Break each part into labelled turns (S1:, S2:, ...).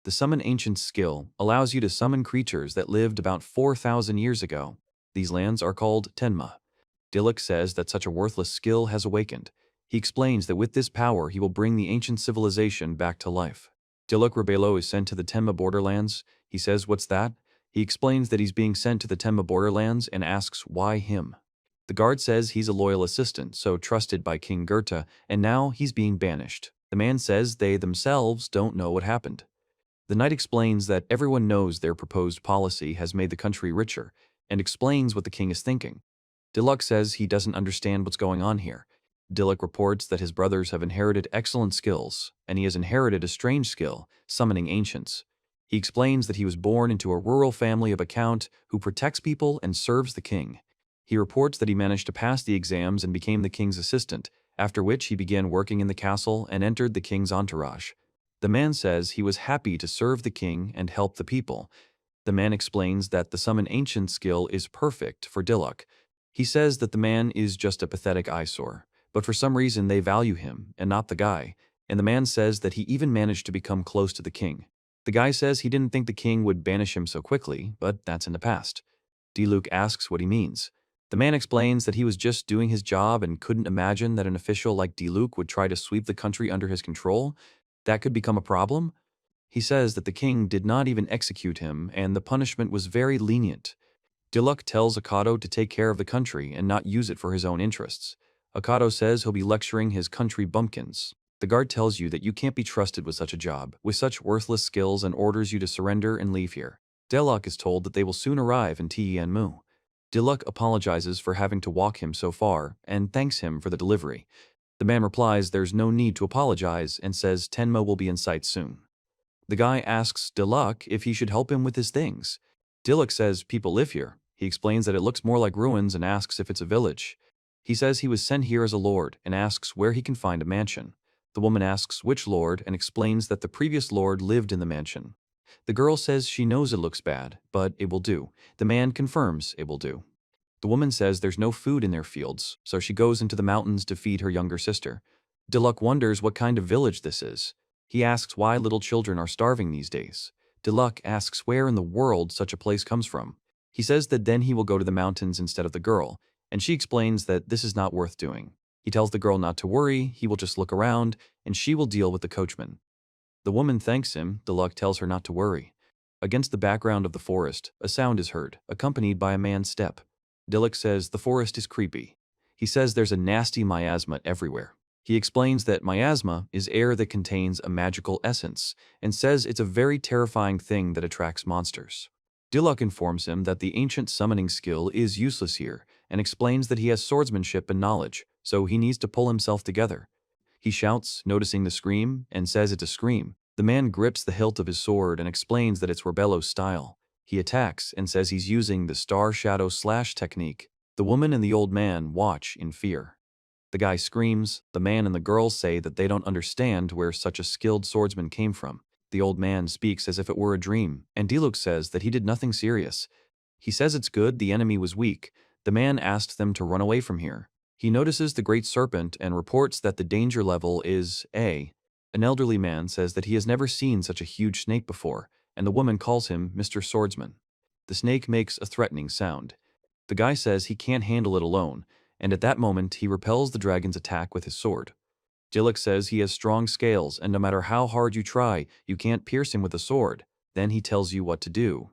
S1: The Summon Ancient skill allows you to summon creatures that lived about 4,000 years ago. These lands are called Tenma. Dilek says that such a worthless skill has awakened. He explains that with this power he will bring the ancient civilization back to life. Dilek Rebelo is sent to the Tenma borderlands. He says, "What's that?" He explains that he's being sent to the Tenma borderlands and asks why him. The guard says he's a loyal assistant, so trusted by King Goethe, and now he's being banished. The man says they themselves don't know what happened. The knight explains that everyone knows their proposed policy has made the country richer, and explains what the king is thinking. Dilek says he doesn't understand what's going on here. Dilek reports that his brothers have inherited excellent skills, and he has inherited a strange skill, summoning ancients. He explains that he was born into a rural family of a count who protects people and serves the king. He reports that he managed to pass the exams and became the king's assistant, after which he began working in the castle and entered the king's entourage. The man says he was happy to serve the king and help the people. The man explains that the Summon Ancient skill is perfect for Dilek. He says that the man is just a pathetic eyesore, but for some reason they value him and not the guy, and the man says that he even managed to become close to the king. The guy says he didn't think the king would banish him so quickly, but that's in the past. Dilek asks what he means. The man explains that he was just doing his job and couldn't imagine that an official like Dilek would try to sweep the country under his control. That could become a problem. He says that the king did not even execute him and the punishment was very lenient. Dilek tells Akado to take care of the country and not use it for his own interests. Akado says he'll be lecturing his country bumpkins. The guard tells you that you can't be trusted with such a job, with such worthless skills, and orders you to surrender and leave here. Dilek is told that they will soon arrive in Tianmu. Dilek apologizes for having to walk him so far and thanks him for the delivery. The man replies there's no need to apologize and says Tenma will be in sight soon. The guy asks Dilek if he should help him with his things. Dilek says people live here. He explains that it looks more like ruins and asks if it's a village. He says he was sent here as a lord and asks where he can find a mansion. The woman asks which lord and explains that the previous lord lived in the mansion. The girl says she knows it looks bad, but it will do. The man confirms it will do. The woman says there's no food in their fields, so she goes into the mountains to feed her younger sister. Dilek wonders what kind of village this is. He asks why little children are starving these days. Dilek asks where in the world such a place comes from. He says that then he will go to the mountains instead of the girl, and she explains that this is not worth doing. He tells the girl not to worry, he will just look around, and she will deal with the coachman. The woman thanks him. Dilek tells her not to worry. Against the background of the forest, a sound is heard, accompanied by a man's step. Dilek says the forest is creepy. He says there's a nasty miasma everywhere. He explains that miasma is air that contains a magical essence, and says it's a very terrifying thing that attracts monsters. Dilek informs him that the ancient summoning skill is useless here, and explains that he has swordsmanship and knowledge, so he needs to pull himself together. He shouts, noticing the scream, and says it's a scream. The man grips the hilt of his sword and explains that it's Rebello's style. He attacks and says he's using the star shadow slash technique. The woman and the old man watch in fear. The guy screams. The man and the girl say that they don't understand where such a skilled swordsman came from. The old man speaks as if it were a dream, and Dilek says that he did nothing serious. He says it's good the enemy was weak. The man asked them to run away from here. He notices the great serpent and reports that the danger level is A. An elderly man says that he has never seen such a huge snake before, and the woman calls him Mr. Swordsman. The snake makes a threatening sound. The guy says he can't handle it alone, and at that moment he repels the dragon's attack with his sword. Dilek says he has strong scales, and no matter how hard you try, you can't pierce him with a sword. Then he tells you what to do.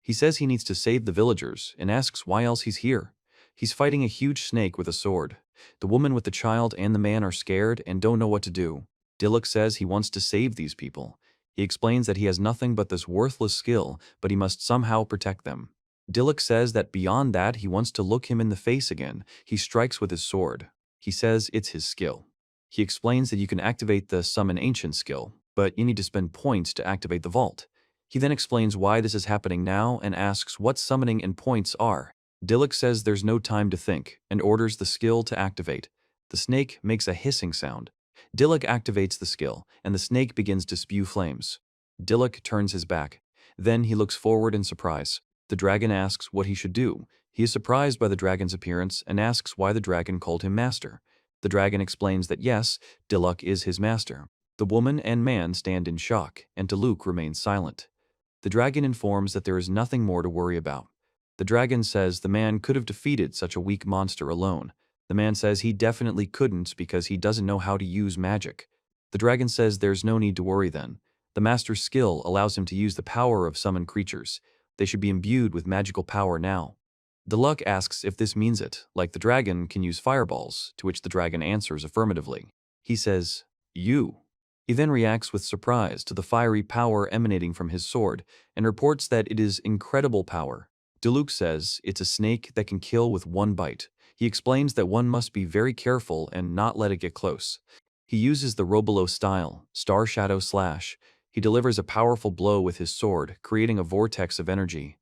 S1: He says he needs to save the villagers, and asks why else he's here. He's fighting a huge snake with a sword. The woman with the child and the man are scared and don't know what to do. Dilek says he wants to save these people. He explains that he has nothing but this worthless skill, but he must somehow protect them. Dilek says that beyond that he wants to look him in the face again. He strikes with his sword. He says it's his skill. He explains that you can activate the Summon Ancient skill, but you need to spend points to activate the vault. He then explains why this is happening now and asks what summoning and points are. Dilek says there's no time to think and orders the skill to activate. The snake makes a hissing sound. Dilek activates the skill, and the snake begins to spew flames. Dilek turns his back. Then he looks forward in surprise. The dragon asks what he should do. He is surprised by the dragon's appearance and asks why the dragon called him master. The dragon explains that yes, Dilek is his master. The woman and man stand in shock, and Diluc remains silent. The dragon informs that there is nothing more to worry about. The dragon says the man could have defeated such a weak monster alone. The man says he definitely couldn't because he doesn't know how to use magic. The dragon says there's no need to worry then. The master's skill allows him to use the power of summoned creatures. They should be imbued with magical power now. Diluc asks if this means it, like the dragon can use fireballs, to which the dragon answers affirmatively. He says, "You." He then reacts with surprise to the fiery power emanating from his sword and reports that it is incredible power. Diluc says it's a snake that can kill with one bite. He explains that one must be very careful and not let it get close. He uses the Robolo style, Star Shadow Slash. He delivers a powerful blow with his sword, creating a vortex of energy.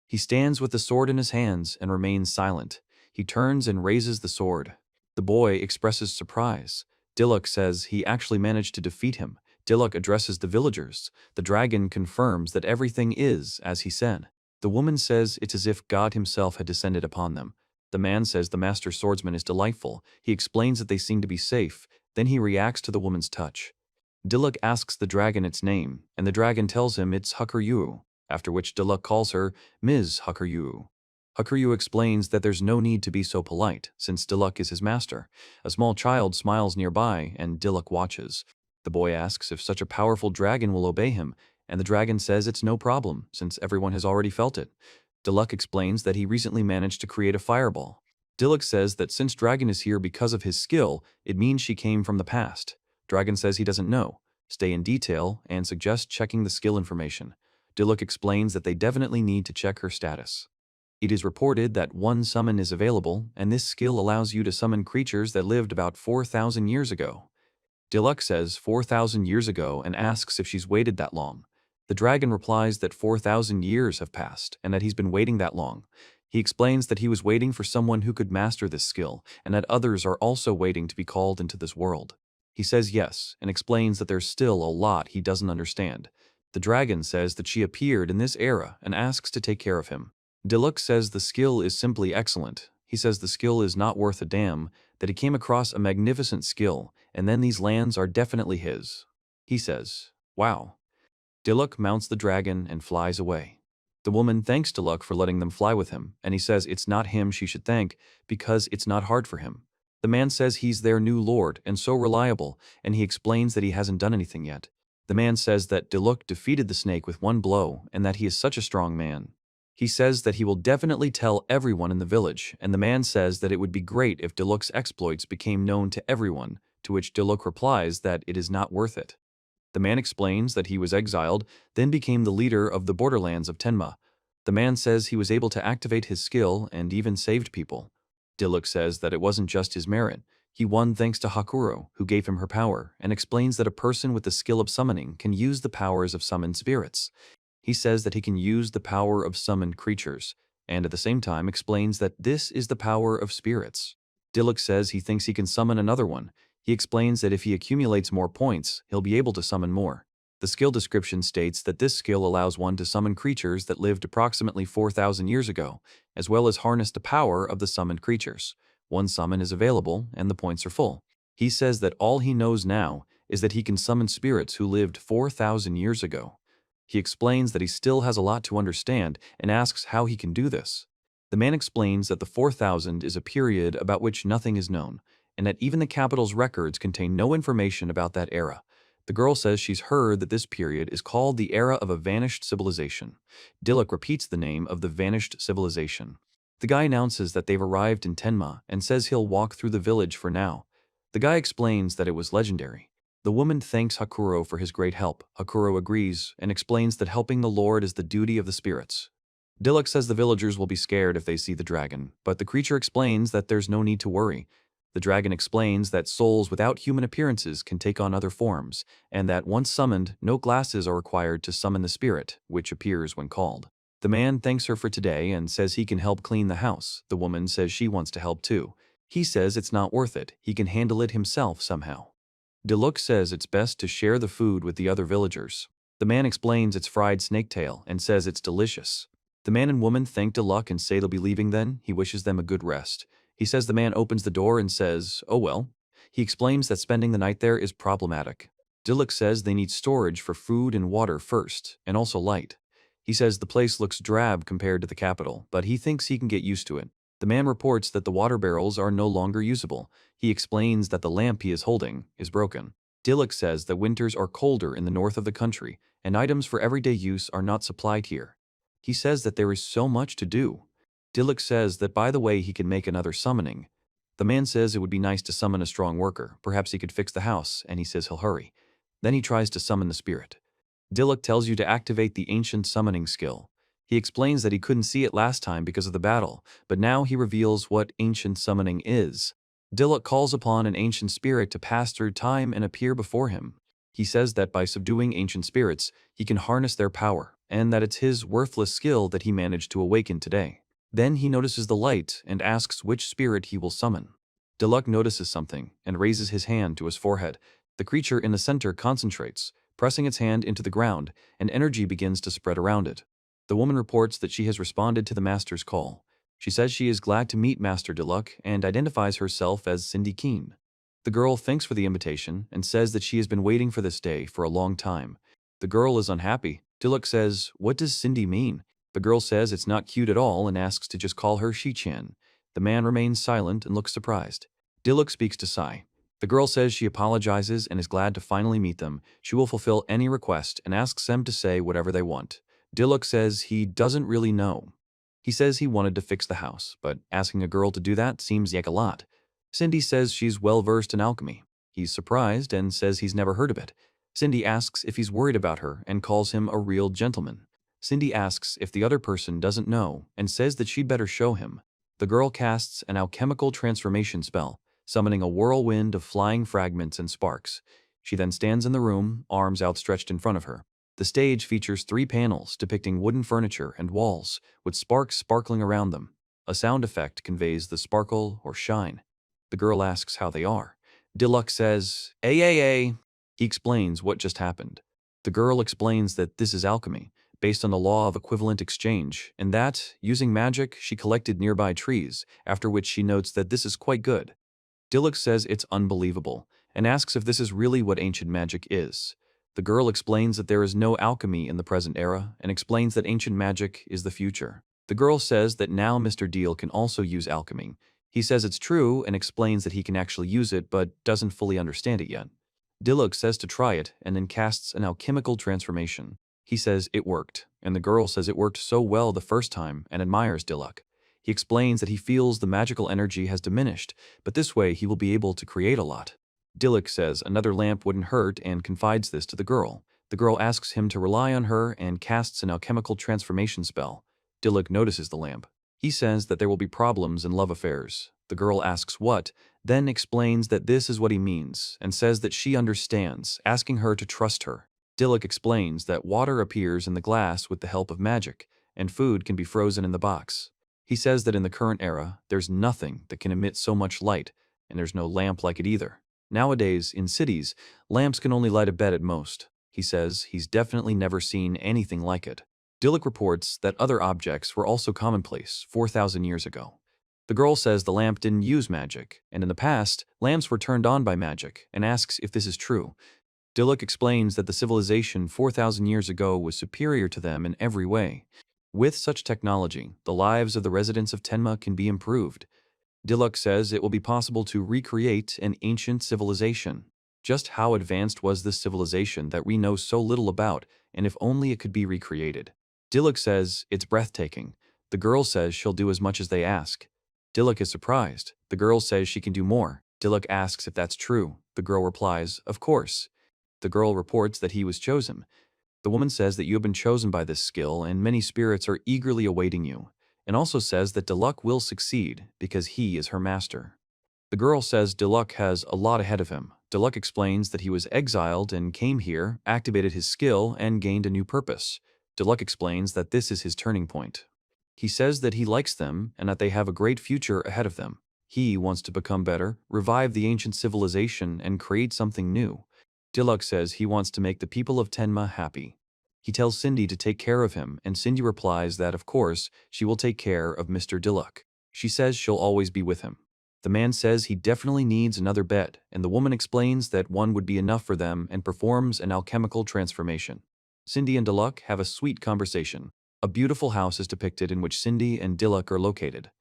S1: He stands with the sword in his hands and remains silent. He turns and raises the sword. The boy expresses surprise. Diluc says he actually managed to defeat him. Diluc addresses the villagers. The dragon confirms that everything is as he said. The woman says it's as if God himself had descended upon them. The man says the master swordsman is delightful. He explains that they seem to be safe. Then he reacts to the woman's touch. Diluc asks the dragon its name, and the dragon tells him it's Hakuryu, after which Diluc calls her Ms. Hakuryu. Hakuryu explains that there's no need to be so polite, since Diluc is his master. A small child smiles nearby, and Diluc watches. The boy asks if such a powerful dragon will obey him, and the dragon says it's no problem, since everyone has already felt it. Diluc explains that he recently managed to create a fireball. Diluc says that since Dragon is here because of his skill, it means she came from the past. Dragon says he doesn't know. Stay in detail, and suggests checking the skill information. Diluc explains that they definitely need to check her status. It is reported that one summon is available, and this skill allows you to summon creatures that lived about 4,000 years ago. Diluc says 4,000 years ago and asks if she's waited that long. The dragon replies that 4,000 years have passed, and that he's been waiting that long. He explains that he was waiting for someone who could master this skill, and that others are also waiting to be called into this world. He says yes, and explains that there's still a lot he doesn't understand. The dragon says that she appeared in this era and asks to take care of him. Diluc says the skill is simply excellent. He says the skill is not worth a damn, that he came across a magnificent skill, and then these lands are definitely his. He says, "Wow." Diluc mounts the dragon and flies away. The woman thanks Diluc for letting them fly with him, and he says it's not him she should thank because it's not hard for him. The man says he's their new lord and so reliable, and he explains that he hasn't done anything yet. The man says that Diluc defeated the snake with one blow and that he is such a strong man. He says that he will definitely tell everyone in the village, and the man says that it would be great if Diluc's exploits became known to everyone, to which Diluc replies that it is not worth it. The man explains that he was exiled, then became the leader of the borderlands of Tenma. The man says he was able to activate his skill and even saved people. Diluc says that it wasn't just his merit. He won thanks to Hakuro, who gave him her power, and explains that a person with the skill of summoning can use the powers of summoned spirits. He says that he can use the power of summoned creatures, and at the same time explains that this is the power of spirits. Diluc says he thinks he can summon another one. He explains that if he accumulates more points, he'll be able to summon more. The skill description states that this skill allows one to summon creatures that lived approximately 4,000 years ago, as well as harness the power of the summoned creatures. One summon is available, and the points are full. He says that all he knows now is that he can summon spirits who lived 4,000 years ago. He explains that he still has a lot to understand and asks how he can do this. The man explains that the 4,000 is a period about which nothing is known, and that even the capital's records contain no information about that era. The girl says she's heard that this period is called the era of a vanished civilization. Diluc repeats the name of the vanished civilization. The guy announces that they've arrived in Tenma and says he'll walk through the village for now. The guy explains that it was legendary. The woman thanks Hakuro for his great help. Hakuro agrees and explains that helping the Lord is the duty of the spirits. Diluc says the villagers will be scared if they see the dragon, but the creature explains that there's no need to worry. The dragon explains that souls without human appearances can take on other forms, and that once summoned, no glasses are required to summon the spirit, which appears when called. The man thanks her for today and says he can help clean the house. The woman says she wants to help too. He says it's not worth it, he can handle it himself somehow. Diluc says it's best to share the food with the other villagers. The man explains it's fried snaketail and says it's delicious. The man and woman thank Diluc and say they'll be leaving then. He wishes them a good rest. He says the man opens the door and says, "Oh well." He explains that spending the night there is problematic. Diluk says they need storage for food and water first, and also light. He says the place looks drab compared to the capital, but he thinks he can get used to it. The man reports that the water barrels are no longer usable. He explains that the lamp he is holding is broken. Diluk says that winters are colder in the north of the country, and items for everyday use are not supplied here. He says that there is so much to do. Diluk says that by the way he can make another summoning. The man says it would be nice to summon a strong worker, perhaps he could fix the house, and he says he'll hurry. Then he tries to summon the spirit. Diluk tells you to activate the ancient summoning skill. He explains that he couldn't see it last time because of the battle, but now he reveals what ancient summoning is. Diluk calls upon an ancient spirit to pass through time and appear before him. He says that by subduing ancient spirits, he can harness their power, and that it's his worthless skill that he managed to awaken today. Then he notices the light and asks which spirit he will summon. Diluk notices something and raises his hand to his forehead. The creature in the center concentrates, pressing its hand into the ground, and energy begins to spread around it. The woman reports that she has responded to the master's call. She says she is glad to meet Master Diluk and identifies herself as Cindy Keen. The girl thanks for the invitation and says that she has been waiting for this day for a long time. The girl is unhappy. Diluk says, "What does Cindy mean?" The girl says it's not cute at all and asks to just call her Shi-chan. The man remains silent and looks surprised. Diluk speaks to Sai. The girl says she apologizes and is glad to finally meet them. She will fulfill any request and asks them to say whatever they want. Diluk says he doesn't really know. He says he wanted to fix the house, but asking a girl to do that seems like a lot. Cindy says she's well versed in alchemy. He's surprised and says he's never heard of it. Cindy asks if he's worried about her and calls him a real gentleman. Cindy asks if the other person doesn't know and says that she'd better show him. The girl casts an alchemical transformation spell, summoning a whirlwind of flying fragments and sparks. She then stands in the room, arms outstretched in front of her. The stage features 3 panels depicting wooden furniture and walls, with sparks sparkling around them. A sound effect conveys the sparkle or shine. The girl asks how they are. Diluk says, "Ay." He explains what just happened. The girl explains that this is alchemy, based on the law of equivalent exchange, and that, using magic, she collected nearby trees, after which she notes that this is quite good. Diluk says it's unbelievable, and asks if this is really what ancient magic is. The girl explains that there is no alchemy in the present era, and explains that ancient magic is the future. The girl says that now Mr. Deal can also use alchemy. He says it's true and explains that he can actually use it, but doesn't fully understand it yet. Diluk says to try it, and then casts an alchemical transformation. He says it worked, and the girl says it worked so well the first time and admires Diluk. He explains that he feels the magical energy has diminished, but this way he will be able to create a lot. Diluk says another lamp wouldn't hurt and confides this to the girl. The girl asks him to rely on her and casts an alchemical transformation spell. Diluk notices the lamp. He says that there will be problems in love affairs. The girl asks what, then explains that this is what he means, and says that she understands, asking her to trust her. Diluk explains that water appears in the glass with the help of magic, and food can be frozen in the box. He says that in the current era, there's nothing that can emit so much light, and there's no lamp like it either. Nowadays, in cities, lamps can only light a bed at most. He says he's definitely never seen anything like it. Diluk reports that other objects were also commonplace 4,000 years ago. The girl says the lamp didn't use magic, and in the past, lamps were turned on by magic, and asks if this is true. Diluk explains that the civilization 4,000 years ago was superior to them in every way. With such technology, the lives of the residents of Tenma can be improved. Diluk says it will be possible to recreate an ancient civilization. Just how advanced was this civilization that we know so little about, and if only it could be recreated? Diluk says it's breathtaking. The girl says she'll do as much as they ask. Diluk is surprised. The girl says she can do more. Diluk asks if that's true. The girl replies, "Of course." The girl reports that he was chosen. The woman says that you have been chosen by this skill and many spirits are eagerly awaiting you, and also says that Diluk will succeed because he is her master. The girl says Diluk has a lot ahead of him. Diluk explains that he was exiled and came here, activated his skill, and gained a new purpose. Diluk explains that this is his turning point. He says that he likes them and that they have a great future ahead of them. He wants to become better, revive the ancient civilization, and create something new. Diluk says he wants to make the people of Tenma happy. He tells Cindy to take care of him, and Cindy replies that, of course, she will take care of Mr. Diluk. She says she'll always be with him. The man says he definitely needs another bed, and the woman explains that one would be enough for them and performs an alchemical transformation. Cindy and Diluk have a sweet conversation. A beautiful house is depicted in which Cindy and Diluk are located.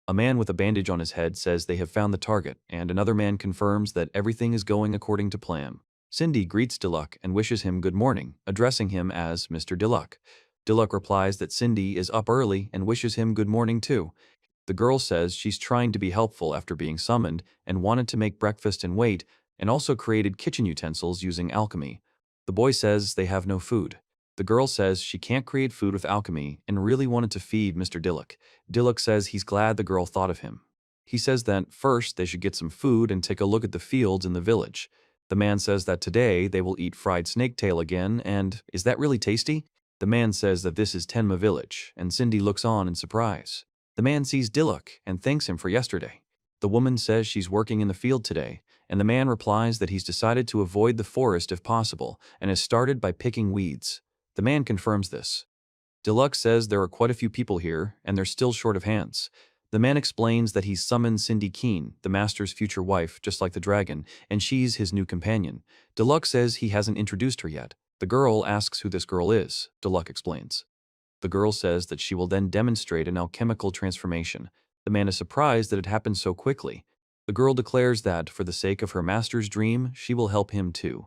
S1: A man with a bandage on his head says they have found the target, and another man confirms that everything is going according to plan. Cindy greets Diluk and wishes him good morning, addressing him as Mr. Diluk. Diluk replies that Cindy is up early and wishes him good morning too. The girl says she's trying to be helpful after being summoned and wanted to make breakfast and wait, and also created kitchen utensils using alchemy. The boy says they have no food. The girl says she can't create food with alchemy and really wanted to feed Mr. Diluk. Diluk says he's glad the girl thought of him. He says that first they should get some food and take a look at the fields in the village. The man says that today they will eat fried snake tail again, and is that really tasty? The man says that this is Tenma village, and Cindy looks on in surprise. The man sees Diluk and thanks him for yesterday. The woman says she's working in the field today, and the man replies that he's decided to avoid the forest if possible and has started by picking weeds. The man confirms this. Diluk says there are quite a few people here, and they're still short of hands. The man explains that he's summoned Cindy Keen, the master's future wife, just like the dragon, and she's his new companion. Diluk says he hasn't introduced her yet. The girl asks who this girl is. Diluk explains. The girl says that she will then demonstrate an alchemical transformation. The man is surprised that it happened so quickly. The girl declares that, for the sake of her master's dream, she will help him too.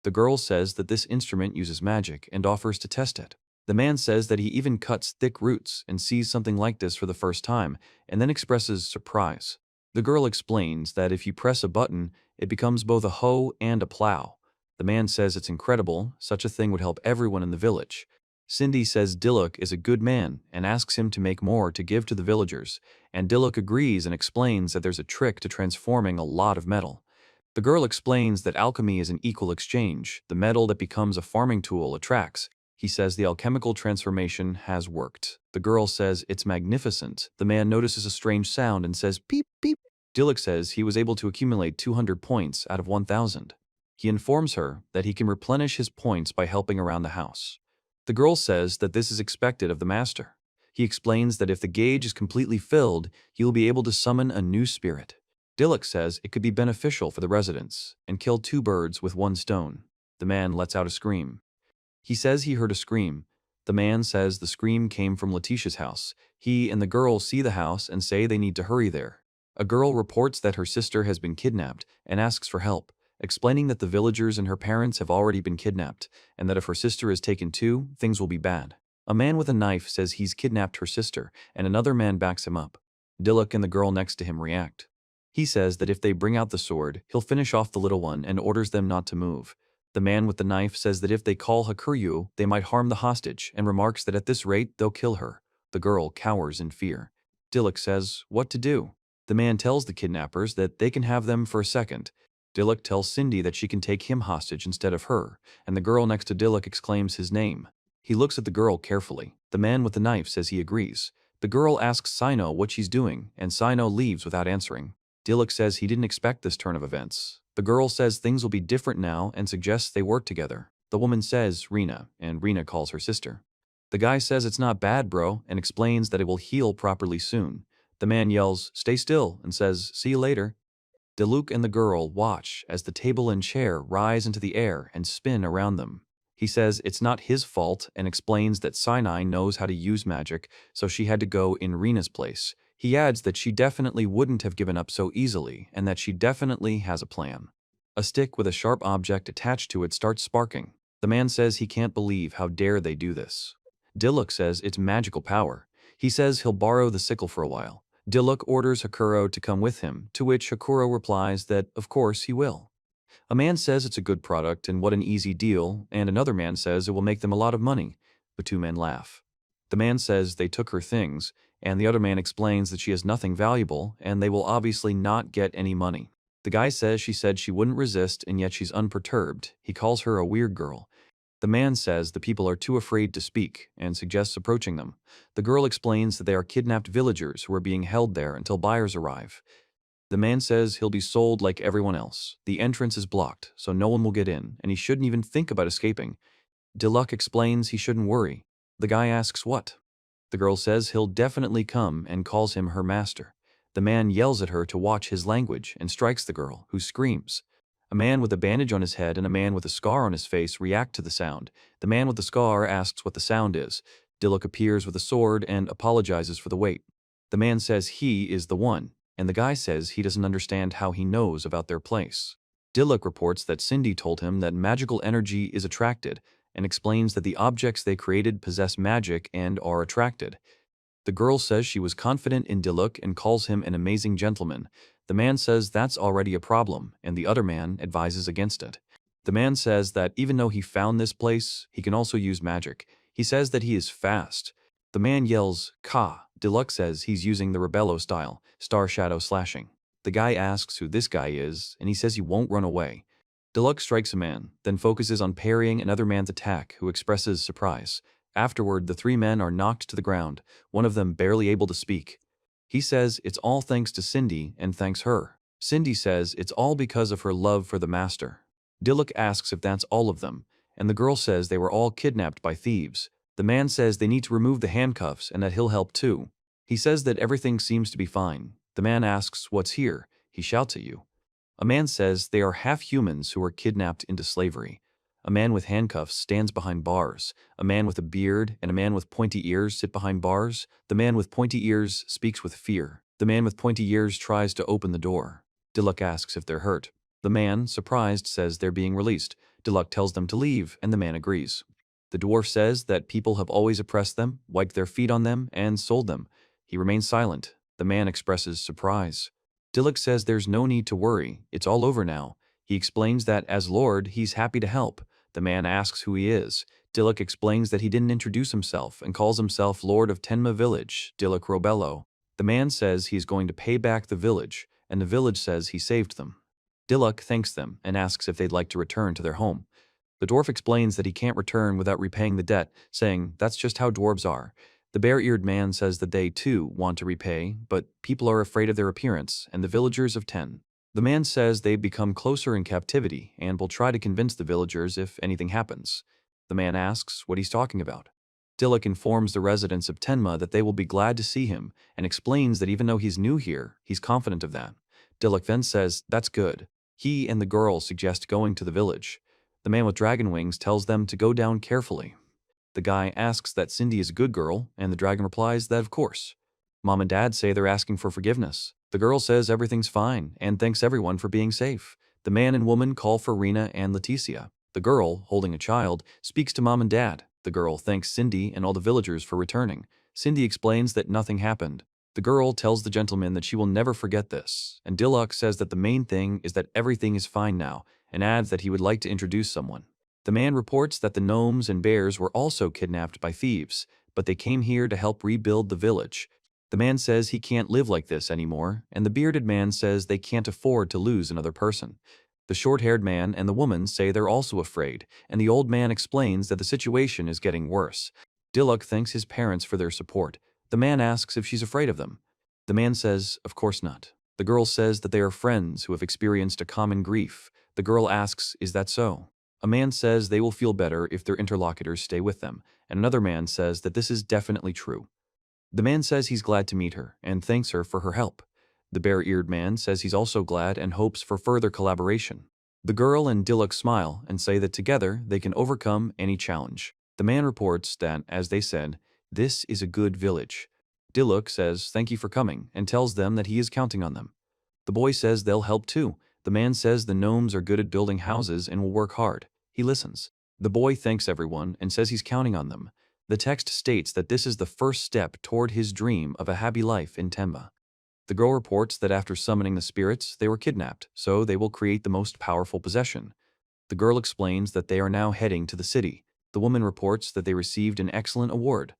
S1: The girl says that this instrument uses magic and offers to test it. The man says that he even cuts thick roots and sees something like this for the first time, and then expresses surprise. The girl explains that if you press a button, it becomes both a hoe and a plow. The man says it's incredible, such a thing would help everyone in the village. Cindy says Diluk is a good man and asks him to make more to give to the villagers, and Diluk agrees and explains that there's a trick to transforming a lot of metal. The girl explains that alchemy is an equal exchange. The metal that becomes a farming tool attracts. He says the alchemical transformation has worked. The girl says it's magnificent. The man notices a strange sound and says beep beep. Diluk says he was able to accumulate 200 points out of 1,000. He informs her that he can replenish his points by helping around the house. The girl says that this is expected of the master. He explains that if the gauge is completely filled, he will be able to summon a new spirit. Diluk says it could be beneficial for the residents and kill 2 birds with 1 stone. The man lets out a scream. He says he heard a scream. The man says the scream came from Letitia's house. He and the girl see the house and say they need to hurry there. A girl reports that her sister has been kidnapped and asks for help, explaining that the villagers and her parents have already been kidnapped, and that if her sister is taken too, things will be bad. A man with a knife says he's kidnapped her sister, and another man backs him up. Diluk and the girl next to him react. He says that if they bring out the sword, he'll finish off the little one and orders them not to move. The man with the knife says that if they call Hakuryu, they might harm the hostage, and remarks that at this rate, they'll kill her. The girl cowers in fear. Diluk says what to do. The man tells the kidnappers that they can have them for a second. Diluk tells Cindy that she can take him hostage instead of her, and the girl next to Diluk exclaims his name. He looks at the girl carefully. The man with the knife says he agrees. The girl asks Sino what she's doing, and Sino leaves without answering. Diluk says he didn't expect this turn of events. The girl says things will be different now and suggests they work together. The woman says Rina, and Rina calls her sister. The guy says it's not bad, bro, and explains that it will heal properly soon. The man yells, "Stay still," and says, "See you later." Diluk and the girl watch as the table and chair rise into the air and spin around them. He says it's not his fault and explains that Sinai knows how to use magic, so she had to go in Rina's place. He adds that she definitely wouldn't have given up so easily and that she definitely has a plan. A stick with a sharp object attached to it starts sparking. The man says he can't believe how dare they do this. Diluk says it's magical power. He says he'll borrow the sickle for a while. Diluk orders Hakuro to come with him, to which Hakuro replies that of course he will. A man says it's a good product and what an easy deal, and another man says it will make them a lot of money. The 2 men laugh. The man says they took her things, and the other man explains that she has nothing valuable and they will obviously not get any money. The guy says she said she wouldn't resist and yet she's unperturbed. He calls her a weird girl. The man says the people are too afraid to speak and suggests approaching them. The girl explains that they are kidnapped villagers who are being held there until buyers arrive. The man says he'll be sold like everyone else. The entrance is blocked, so no one will get in, and he shouldn't even think about escaping. Diluk explains he shouldn't worry. The guy asks what? The girl says he'll definitely come and calls him her master. The man yells at her to watch his language and strikes the girl, who screams. A man with a bandage on his head and a man with a scar on his face react to the sound. The man with the scar asks what the sound is. Dilok appears with a sword and apologizes for the wait. The man says he is the one, and the guy says he doesn't understand how he knows about their place. Dilok reports that Cindy told him that magical energy is attracted, and explains that the objects they created possess magic and are attracted. The girl says she was confident in Dilok and calls him an amazing gentleman. The man says that's already a problem, and the other man advises against it. The man says that even though he found this place, he can also use magic. He says that he is fast. The man yells, Ka. Dilok says he's using the Rebello style, star shadow slashing. The guy asks who this guy is, and he says he won't run away. Dilok strikes a man, then focuses on parrying another man's attack, who expresses surprise. Afterward, the three men are knocked to the ground, one of them barely able to speak. He says it's all thanks to Cindy and thanks her. Cindy says it's all because of her love for the master. Dilok asks if that's all of them, and the girl says they were all kidnapped by thieves. The man says they need to remove the handcuffs and that he'll help too. He says that everything seems to be fine. The man asks what's here. He shouts at you. A man says they are half-humans who are kidnapped into slavery. A man with handcuffs stands behind bars. A man with a beard and a man with pointy ears sit behind bars. The man with pointy ears speaks with fear. The man with pointy ears tries to open the door. Dilok asks if they're hurt. The man, surprised, says they're being released. Dilok tells them to leave, and the man agrees. The dwarf says that people have always oppressed them, wiped their feet on them, and sold them. He remains silent. The man expresses surprise. Dilok says there's no need to worry. It's all over now. He explains that as Lord, he's happy to help. The man asks who he is. Dilok explains that he didn't introduce himself and calls himself Lord of Tenma village, Dilok Robello. The man says he's going to pay back the village, and the village says he saved them. Dilok thanks them and asks if they'd like to return to their home. The dwarf explains that he can't return without repaying the debt, saying that's just how dwarves are. The bare-eared man says that they, too, want to repay, but people are afraid of their appearance and the villagers of Ten. The man says they've become closer in captivity and will try to convince the villagers if anything happens. The man asks what he's talking about. Dilok informs the residents of Tenma that they will be glad to see him and explains that even though he's new here, he's confident of that. Dilok then says that's good. He and the girl suggest going to the village. The man with dragon wings tells them to go down carefully. The guy asks that Cindy is a good girl, and the dragon replies that of course. Mom and Dad say they're asking for forgiveness. The girl says everything's fine and thanks everyone for being safe. The man and woman call for Rena and Leticia. The girl, holding a child, speaks to Mom and Dad. The girl thanks Cindy and all the villagers for returning. Cindy explains that nothing happened. The girl tells the gentleman that she will never forget this, and Dilok says that the main thing is that everything is fine now, and adds that he would like to introduce someone. The man reports that the gnomes and bears were also kidnapped by thieves, but they came here to help rebuild the village. The man says he can't live like this anymore, and the bearded man says they can't afford to lose another person. The short-haired man and the woman say they're also afraid, and the old man explains that the situation is getting worse. Dilok thanks his parents for their support. The man asks if she's afraid of them. The man says, of course not. The girl says that they are friends who have experienced a common grief. The girl asks, is that so? A man says they will feel better if their interlocutors stay with them, and another man says that this is definitely true. The man says he's glad to meet her and thanks her for her help. The bare-eared man says he's also glad and hopes for further collaboration. The girl and Dilok smile and say that together they can overcome any challenge. The man reports that, as they said, this is a good village. Dilok says thank you for coming and tells them that he is counting on them. The boy says they'll help too. The man says the gnomes are good at building houses and will work hard. He listens. The boy thanks everyone and says he's counting on them. The text states that this is the first step toward his dream of a happy life in Tenma. The girl reports that after summoning the spirits, they were kidnapped, so they will create the most powerful possession. The girl explains that they are now heading to the city. The woman reports that they received an excellent award.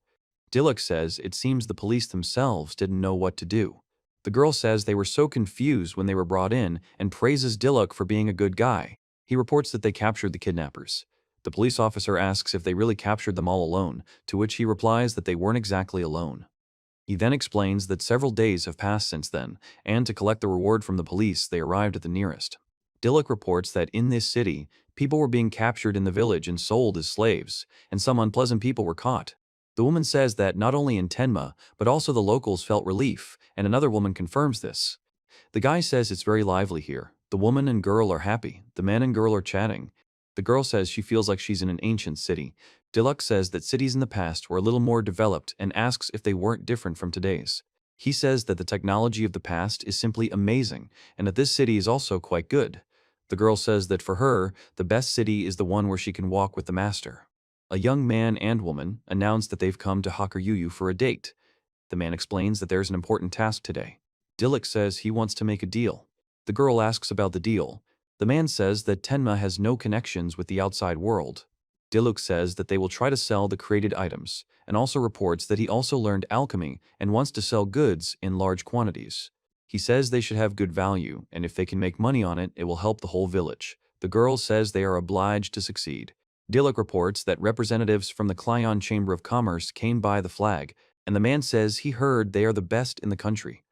S1: Dilok says it seems the police themselves didn't know what to do. The girl says they were so confused when they were brought in and praises Dilok for being a good guy. He reports that they captured the kidnappers. The police officer asks if they really captured them all alone, to which he replies that they weren't exactly alone. He then explains that several days have passed since then, and to collect the reward from the police, they arrived at the nearest. Dilok reports that in this city, people were being captured in the village and sold as slaves, and some unpleasant people were caught. The woman says that not only in Tenma, but also the locals felt relief, and another woman confirms this. The guy says it's very lively here. The woman and girl are happy. The man and girl are chatting. The girl says she feels like she's in an ancient city. Deluxe says that cities in the past were a little more developed and asks if they weren't different from today's. He says that the technology of the past is simply amazing and that this city is also quite good. The girl says that for her, the best city is the one where she can walk with the master. A young man and woman announce that they've come to Hakuryuyu for a date. The man explains that there's an important task today. Dilek says he wants to make a deal. The girl asks about the deal. The man says that Tenma has no connections with the outside world. Diluk says that they will try to sell the created items, and also reports that he also learned alchemy and wants to sell goods in large quantities. He says they should have good value, and if they can make money on it, it will help the whole village. The girl says they are obliged to succeed. Diluk reports that representatives from the Klyon Chamber of Commerce came by the flag, and the man says he heard they are the best in the country.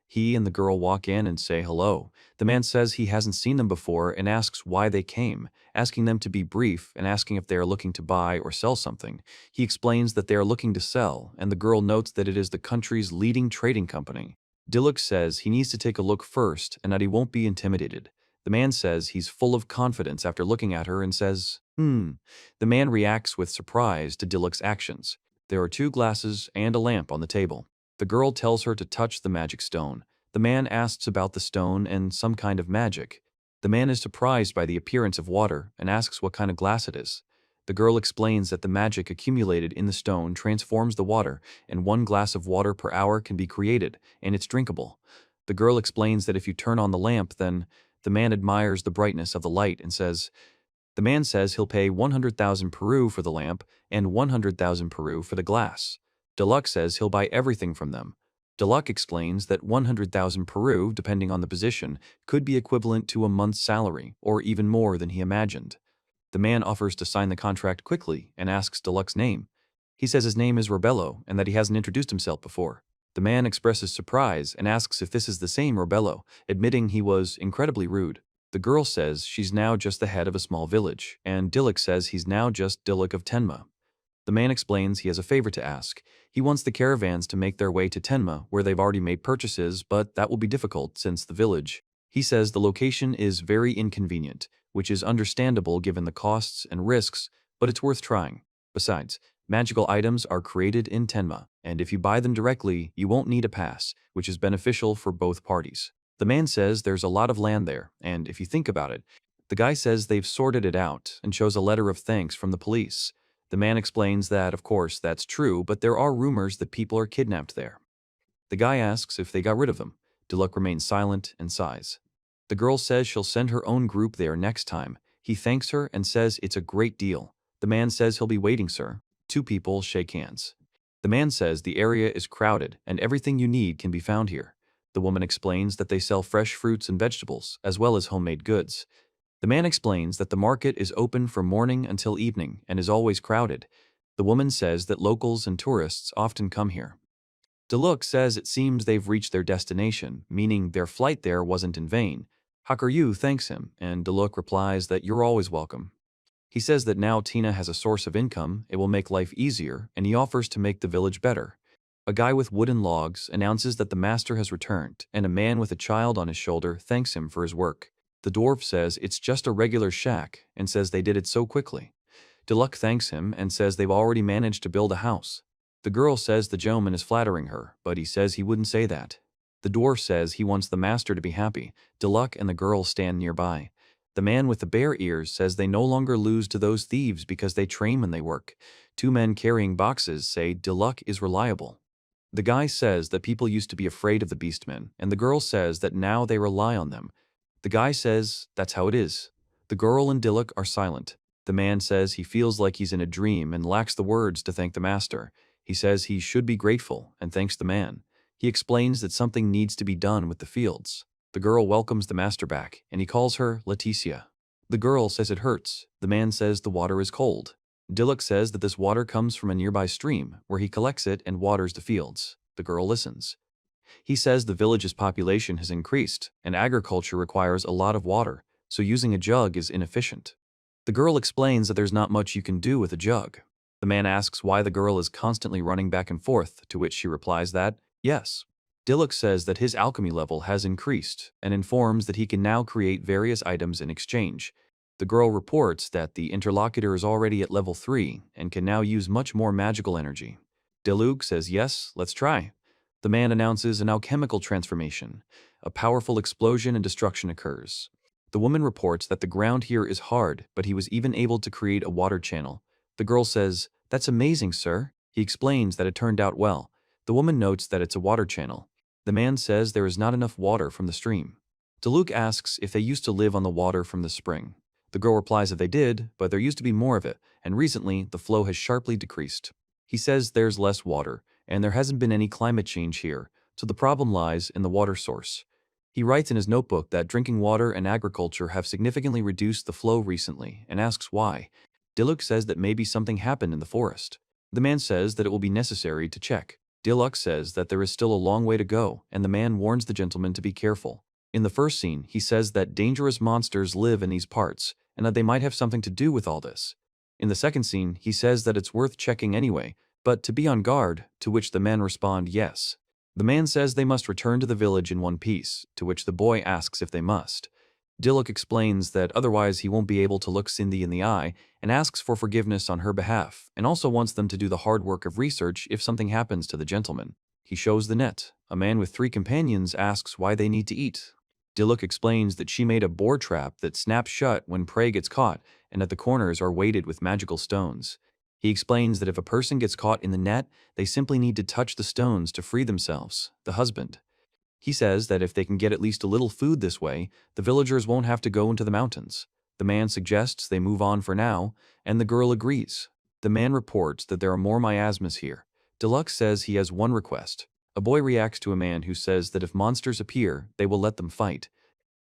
S1: He and the girl walk in and say hello. The man says he hasn't seen them before and asks why they came, asking them to be brief and asking if they are looking to buy or sell something. He explains that they are looking to sell, and the girl notes that it is the country's leading trading company. Diluk says he needs to take a look first and that he won't be intimidated. The man says he's full of confidence after looking at her and says, The man reacts with surprise to Diluk's actions. There are 2 glasses and a lamp on the table. The girl tells her to touch the magic stone. The man asks about the stone and some kind of magic. The man is surprised by the appearance of water and asks what kind of glass it is. The girl explains that the magic accumulated in the stone transforms the water, and 1 glass of water per hour can be created, and it's drinkable. The girl explains that if you turn on the lamp, then the man admires the brightness of the light and says, the man says he'll pay 100,000 Peru for the lamp and 100,000 Peru for the glass. Deluxe says he'll buy everything from them. Deluxe explains that 100,000 Peru, depending on the position, could be equivalent to a month's salary, or even more than he imagined. The man offers to sign the contract quickly and asks Deluxe's name. He says his name is Robello and that he hasn't introduced himself before. The man expresses surprise and asks if this is the same Robello, admitting he was incredibly rude. The girl says she's now just the head of a small village, and Dilek says he's now just Dilek of Tenma. The man explains he has a favor to ask. He wants the caravans to make their way to Tenma, where they've already made purchases, but that will be difficult since the village. He says the location is very inconvenient, which is understandable given the costs and risks, but it's worth trying. Besides, magical items are created in Tenma, and if you buy them directly, you won't need a pass, which is beneficial for both parties. The man says there's a lot of land there, and if you think about it, the guy says they've sorted it out and shows a letter of thanks from the police. The man explains that, of course, that's true, but there are rumors that people are kidnapped there. The guy asks if they got rid of them. Deluxe remains silent and sighs. The girl says she'll send her own group there next time. He thanks her and says it's a great deal. The man says he'll be waiting, sir. 2 people shake hands. The man says the area is crowded and everything you need can be found here. The woman explains that they sell fresh fruits and vegetables, as well as homemade goods. The man explains that the market is open from morning until evening and is always crowded. The woman says that locals and tourists often come here. Deluxe says it seems they've reached their destination, meaning their flight there wasn't in vain. Hakuryu thanks him, and Deluxe replies that you're always welcome. He says that now Tina has a source of income, it will make life easier, and he offers to make the village better. A guy with wooden logs announces that the master has returned, and a man with a child on his shoulder thanks him for his work. The dwarf says it's just a regular shack and says they did it so quickly. Deluxe thanks him and says they've already managed to build a house. The girl says the gentleman is flattering her, but he says he wouldn't say that. The dwarf says he wants the master to be happy. Deluxe and the girl stand nearby. The man with the bear ears says they no longer lose to those thieves because they train when they work. 2 men carrying boxes say Deluxe is reliable. The guy says that people used to be afraid of the beastmen, and the girl says that now they rely on them. The guy says that's how it is. The girl and Deluxe are silent. The man says he feels like he's in a dream and lacks the words to thank the master. He says he should be grateful and thanks the man. He explains that something needs to be done with the fields. The girl welcomes the master back, and he calls her Leticia. The girl says it hurts. The man says the water is cold. Deluxe says that this water comes from a nearby stream, where he collects it and waters the fields. The girl listens. He says the village's population has increased, and agriculture requires a lot of water, so using a jug is inefficient. The girl explains that there's not much you can do with a jug. The man asks why the girl is constantly running back and forth, to which she replies that, yes. Diluk says that his alchemy level has increased and informs that he can now create various items in exchange. The girl reports that the interlocutor is already at level 3 and can now use much more magical energy. Diluk says yes, let's try. The man announces an alchemical transformation. A powerful explosion and destruction occurs. The woman reports that the ground here is hard, but he was even able to create a water channel. The girl says, "That's amazing, sir." He explains that it turned out well. The woman notes that it's a water channel. The man says there is not enough water from the stream. Diluk asks if they used to live on the water from the spring. The girl replies that they did, but there used to be more of it, and recently the flow has sharply decreased. He says there's less water, and there hasn't been any climate change here, so the problem lies in the water source. He writes in his notebook that drinking water and agriculture have significantly reduced the flow recently, and asks why. Diluk says that maybe something happened in the forest. The man says that it will be necessary to check. Diluk says that there is still a long way to go, and the man warns the gentleman to be careful. In the first scene, he says that dangerous monsters live in these parts, and that they might have something to do with all this. In the second scene, he says that it's worth checking anyway, but to be on guard, to which the men respond yes. The man says they must return to the village in one piece, to which the boy asks if they must. Diluk explains that otherwise he won't be able to look Cindy in the eye and asks for forgiveness on her behalf, and also wants them to do the hard work of research if something happens to the gentleman. He shows the net. A man with 3 companions asks why they need to eat. Diluk explains that she made a boar trap that snaps shut when prey gets caught and that the corners are weighted with magical stones. He explains that if a person gets caught in the net, they simply need to touch the stones to free themselves, the husband. He says that if they can get at least a little food this way, the villagers won't have to go into the mountains. The man suggests they move on for now, and the girl agrees. The man reports that there are more miasmas here. Diluk says he has one request. A boy reacts to a man who says that if monsters appear, they will let them fight.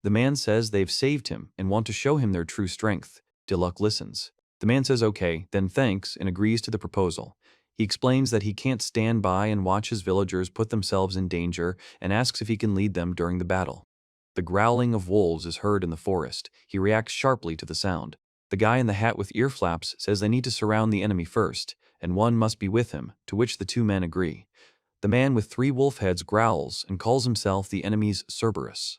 S1: The man says they've saved him and want to show him their true strength. Diluk listens. The man says okay, then thanks and agrees to the proposal. He explains that he can't stand by and watch his villagers put themselves in danger and asks if he can lead them during the battle. The growling of wolves is heard in the forest. He reacts sharply to the sound. The guy in the hat with ear flaps says they need to surround the enemy first, and one must be with him, to which the 2 men agree. The man with 3 wolf heads growls and calls himself the enemy's Cerberus.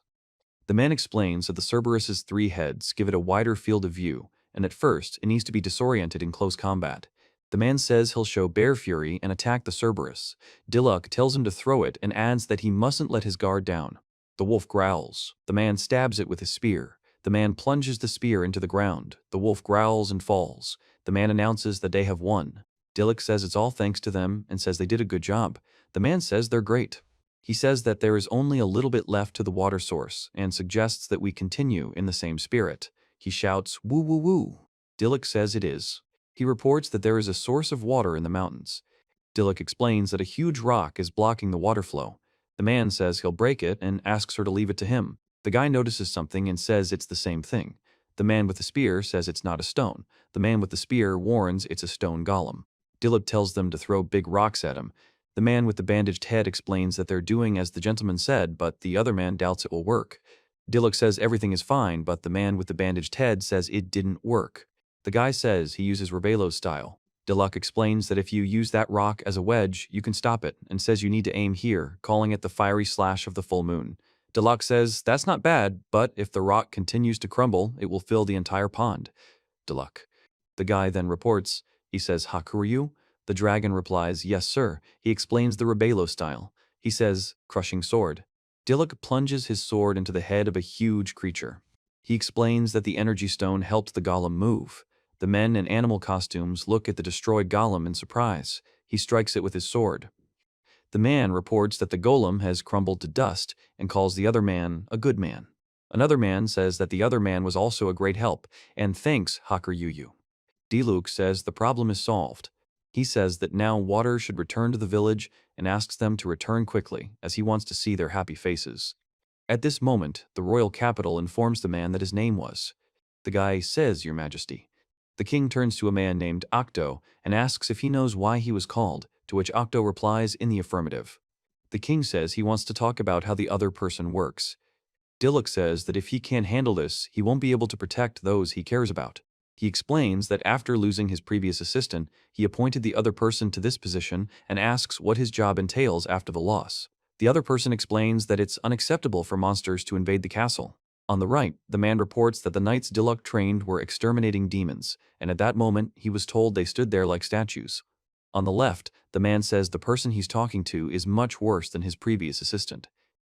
S1: The man explains that the Cerberus's 3 heads give it a wider field of view, and at first it needs to be disoriented in close combat. The man says he'll show bear fury and attack the Cerberus. Diluk tells him to throw it and adds that he mustn't let his guard down. The wolf growls. The man stabs it with his spear. The man plunges the spear into the ground. The wolf growls and falls. The man announces that they have won. Diluk says it's all thanks to them and says they did a good job. The man says they're great. He says that there is only a little bit left to the water source and suggests that we continue in the same spirit. He shouts, "Woo woo woo." Diluk says it is. He reports that there is a source of water in the mountains. Diluk explains that a huge rock is blocking the water flow. The man says he'll break it and asks her to leave it to him. The guy notices something and says it's the same thing. The man with the spear says it's not a stone. The man with the spear warns it's a stone golem. Diluk tells them to throw big rocks at him. The man with the bandaged head explains that they're doing as the gentleman said, but the other man doubts it will work. Diluk says everything is fine, but the man with the bandaged head says it didn't work. The guy says he uses Rebelo's style. Diluk explains that if you use that rock as a wedge, you can stop it, and says you need to aim here, calling it the fiery slash of the full moon. Diluk says that's not bad, but if the rock continues to crumble, it will fill the entire pond. Diluk. The guy then reports. He says, "Hakuryu?" The dragon replies, "Yes, sir." He explains the Rebelo style. He says, "Crushing sword." Diluk plunges his sword into the head of a huge creature. He explains that the energy stone helped the golem move. The men in animal costumes look at the destroyed golem in surprise. He strikes it with his sword. The man reports that the golem has crumbled to dust and calls the other man a good man. Another man says that the other man was also a great help and thanks Hakuryuyu. Diluk says the problem is solved. He says that now water should return to the village and asks them to return quickly as he wants to see their happy faces. At this moment, the royal capital informs the man that his name was. The guy says, "Your Majesty." The king turns to a man named Akado and asks if he knows why he was called, to which Akado replies in the affirmative. The king says he wants to talk about how the other person works. Diluk says that if he can't handle this, he won't be able to protect those he cares about. He explains that after losing his previous assistant, he appointed the other person to this position and asks what his job entails after the loss. The other person explains that it's unacceptable for monsters to invade the castle. On the right, the man reports that the knights Diluk trained were exterminating demons, and at that moment he was told they stood there like statues. On the left, the man says the person he's talking to is much worse than his previous assistant.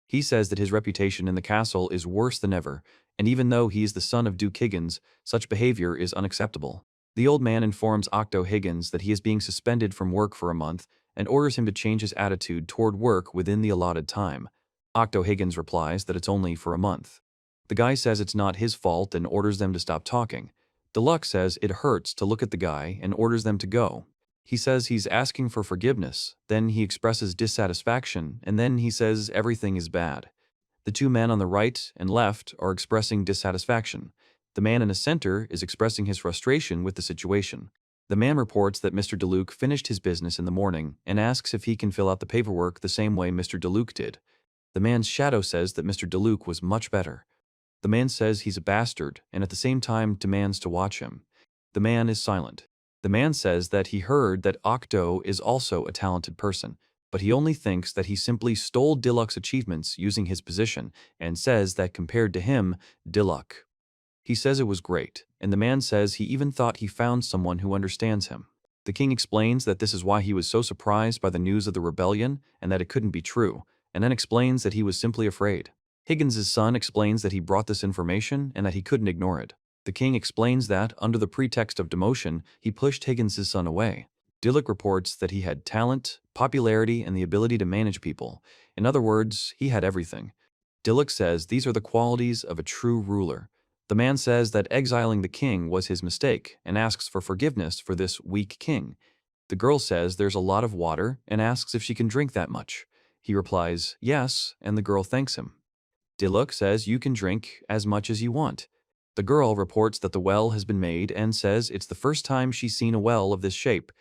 S1: He says that his reputation in the castle is worse than ever, and even though he is the son of Duke Higgins, such behavior is unacceptable. The old man informs Octo Higgins that he is being suspended from work for a month and orders him to change his attitude toward work within the allotted time. Octo Higgins replies that it's only for a month. The guy says it's not his fault and orders them to stop talking. Deluxe says it hurts to look at the guy and orders them to go. He says he's asking for forgiveness, then he expresses dissatisfaction, and then he says everything is bad. The two men on the right and left are expressing dissatisfaction. The man in the center is expressing his frustration with the situation. The man reports that Mr. DeLuke finished his business in the morning and asks if he can fill out the paperwork the same way Mr. DeLuke did. The man's shadow says that Mr. DeLuke was much better. The man says he's a bastard and at the same time demands to watch him. The man is silent. The man says that he heard that Octo is also a talented person, but he only thinks that he simply stole Diluk's achievements using his position and says that compared to him, Diluk. He says it was great, and the man says he even thought he found someone who understands him. The king explains that this is why he was so surprised by the news of the rebellion and that it couldn't be true, and then explains that he was simply afraid. Higgins' son explains that he brought this information and that he couldn't ignore it. The king explains that, under the pretext of demotion, he pushed Higgins' son away. Diluk reports that he had talent, popularity, and the ability to manage people. In other words, he had everything. Diluk says these are the qualities of a true ruler. The man says that exiling the king was his mistake and asks for forgiveness for this weak king. The girl says there's a lot of water and asks if she can drink that much. He replies, yes, and the girl thanks him. Diluk says you can drink as much as you want. The girl reports that the well has been made and says it's the first time she's seen a well of this shape.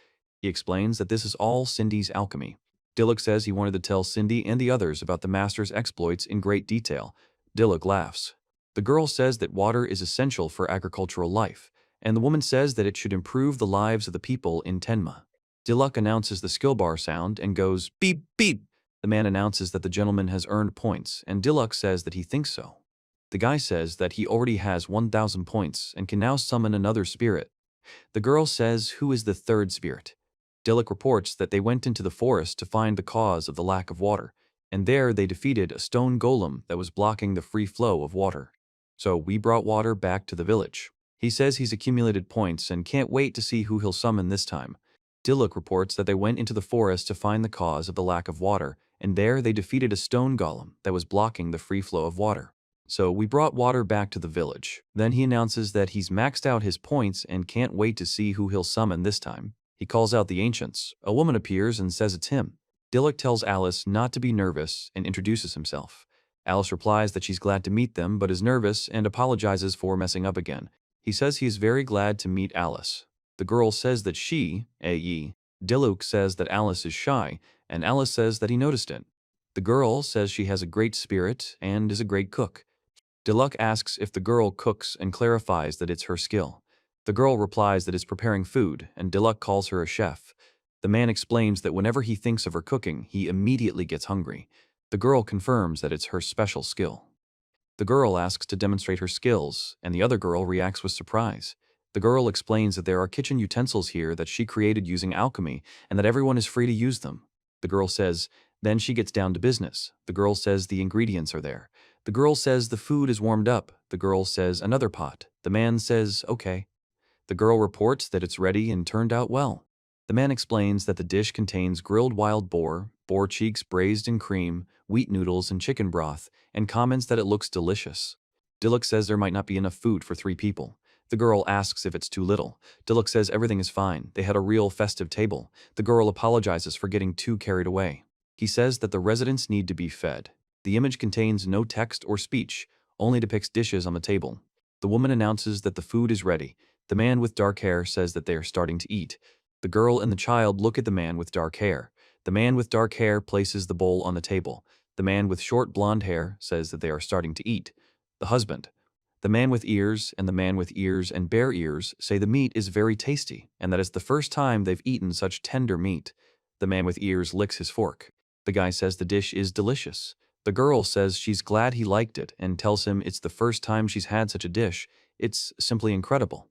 S1: He explains that this is all Cindy's alchemy. Diluk says he wanted to tell Cindy and the others about the master's exploits in great detail. Diluk laughs. The girl says that water is essential for agricultural life, and the woman says that it should improve the lives of the people in Tenma. Diluk announces the skill bar sound and goes, beep, beep. The man announces that the gentleman has earned points, and Diluk says that he thinks so. The guy says that he already has 1,000 points and can now summon another spirit. The girl says who is the third spirit. Diluk reports that they went into the forest to find the cause of the lack of water, and there they defeated a stone golem that was blocking the free flow of water. So we brought water back to the village. He says he's accumulated points and can't wait to see who he'll summon this time. Diluk reports that they went into the forest to find the cause of the lack of water, and there they defeated a stone golem that was blocking the free flow of water. So we brought water back to the village. Then he announces that he's maxed out his points and can't wait to see who he'll summon this time. He calls out the ancients. A woman appears and says it's him. Diluk tells Alice not to be nervous and introduces himself. Alice replies that she's glad to meet them but is nervous and apologizes for messing up again. He says he is very glad to meet Alice. The girl says that she, A.E. Diluk says that Alice is shy, and Alice says that he noticed it. The girl says she has a great spirit and is a great cook. Diluk asks if the girl cooks and clarifies that it's her skill. The girl replies that it's preparing food, and Diluk calls her a chef. The man explains that whenever he thinks of her cooking, he immediately gets hungry. The girl confirms that it's her special skill. The girl asks to demonstrate her skills, and the other girl reacts with surprise. The girl explains that there are kitchen utensils here that she created using alchemy, and that everyone is free to use them. The girl says, then she gets down to business. The girl says the ingredients are there. The girl says the food is warmed up. The girl says another pot. The man says, okay. The girl reports that it's ready and turned out well. The man explains that the dish contains grilled wild boar, boar cheeks braised in cream, wheat noodles, and chicken broth, and comments that it looks delicious. Diluk says there might not be enough food for 3 people. The girl asks if it's too little. Diluk says everything is fine. They had a real festive table. The girl apologizes for getting too carried away. He says that the residents need to be fed. The image contains no text or speech, only depicts dishes on the table. The woman announces that the food is ready. The man with dark hair says that they are starting to eat. The girl and the child look at the man with dark hair. The man with dark hair places the bowl on the table. The man with short blonde hair says that they are starting to eat. The husband. The man with ears and the man with ears and bare ears say the meat is very tasty and that it's the first time they've eaten such tender meat. The man with ears licks his fork. The guy says the dish is delicious. The girl says she's glad he liked it and tells him it's the first time she's had such a dish. It's simply incredible.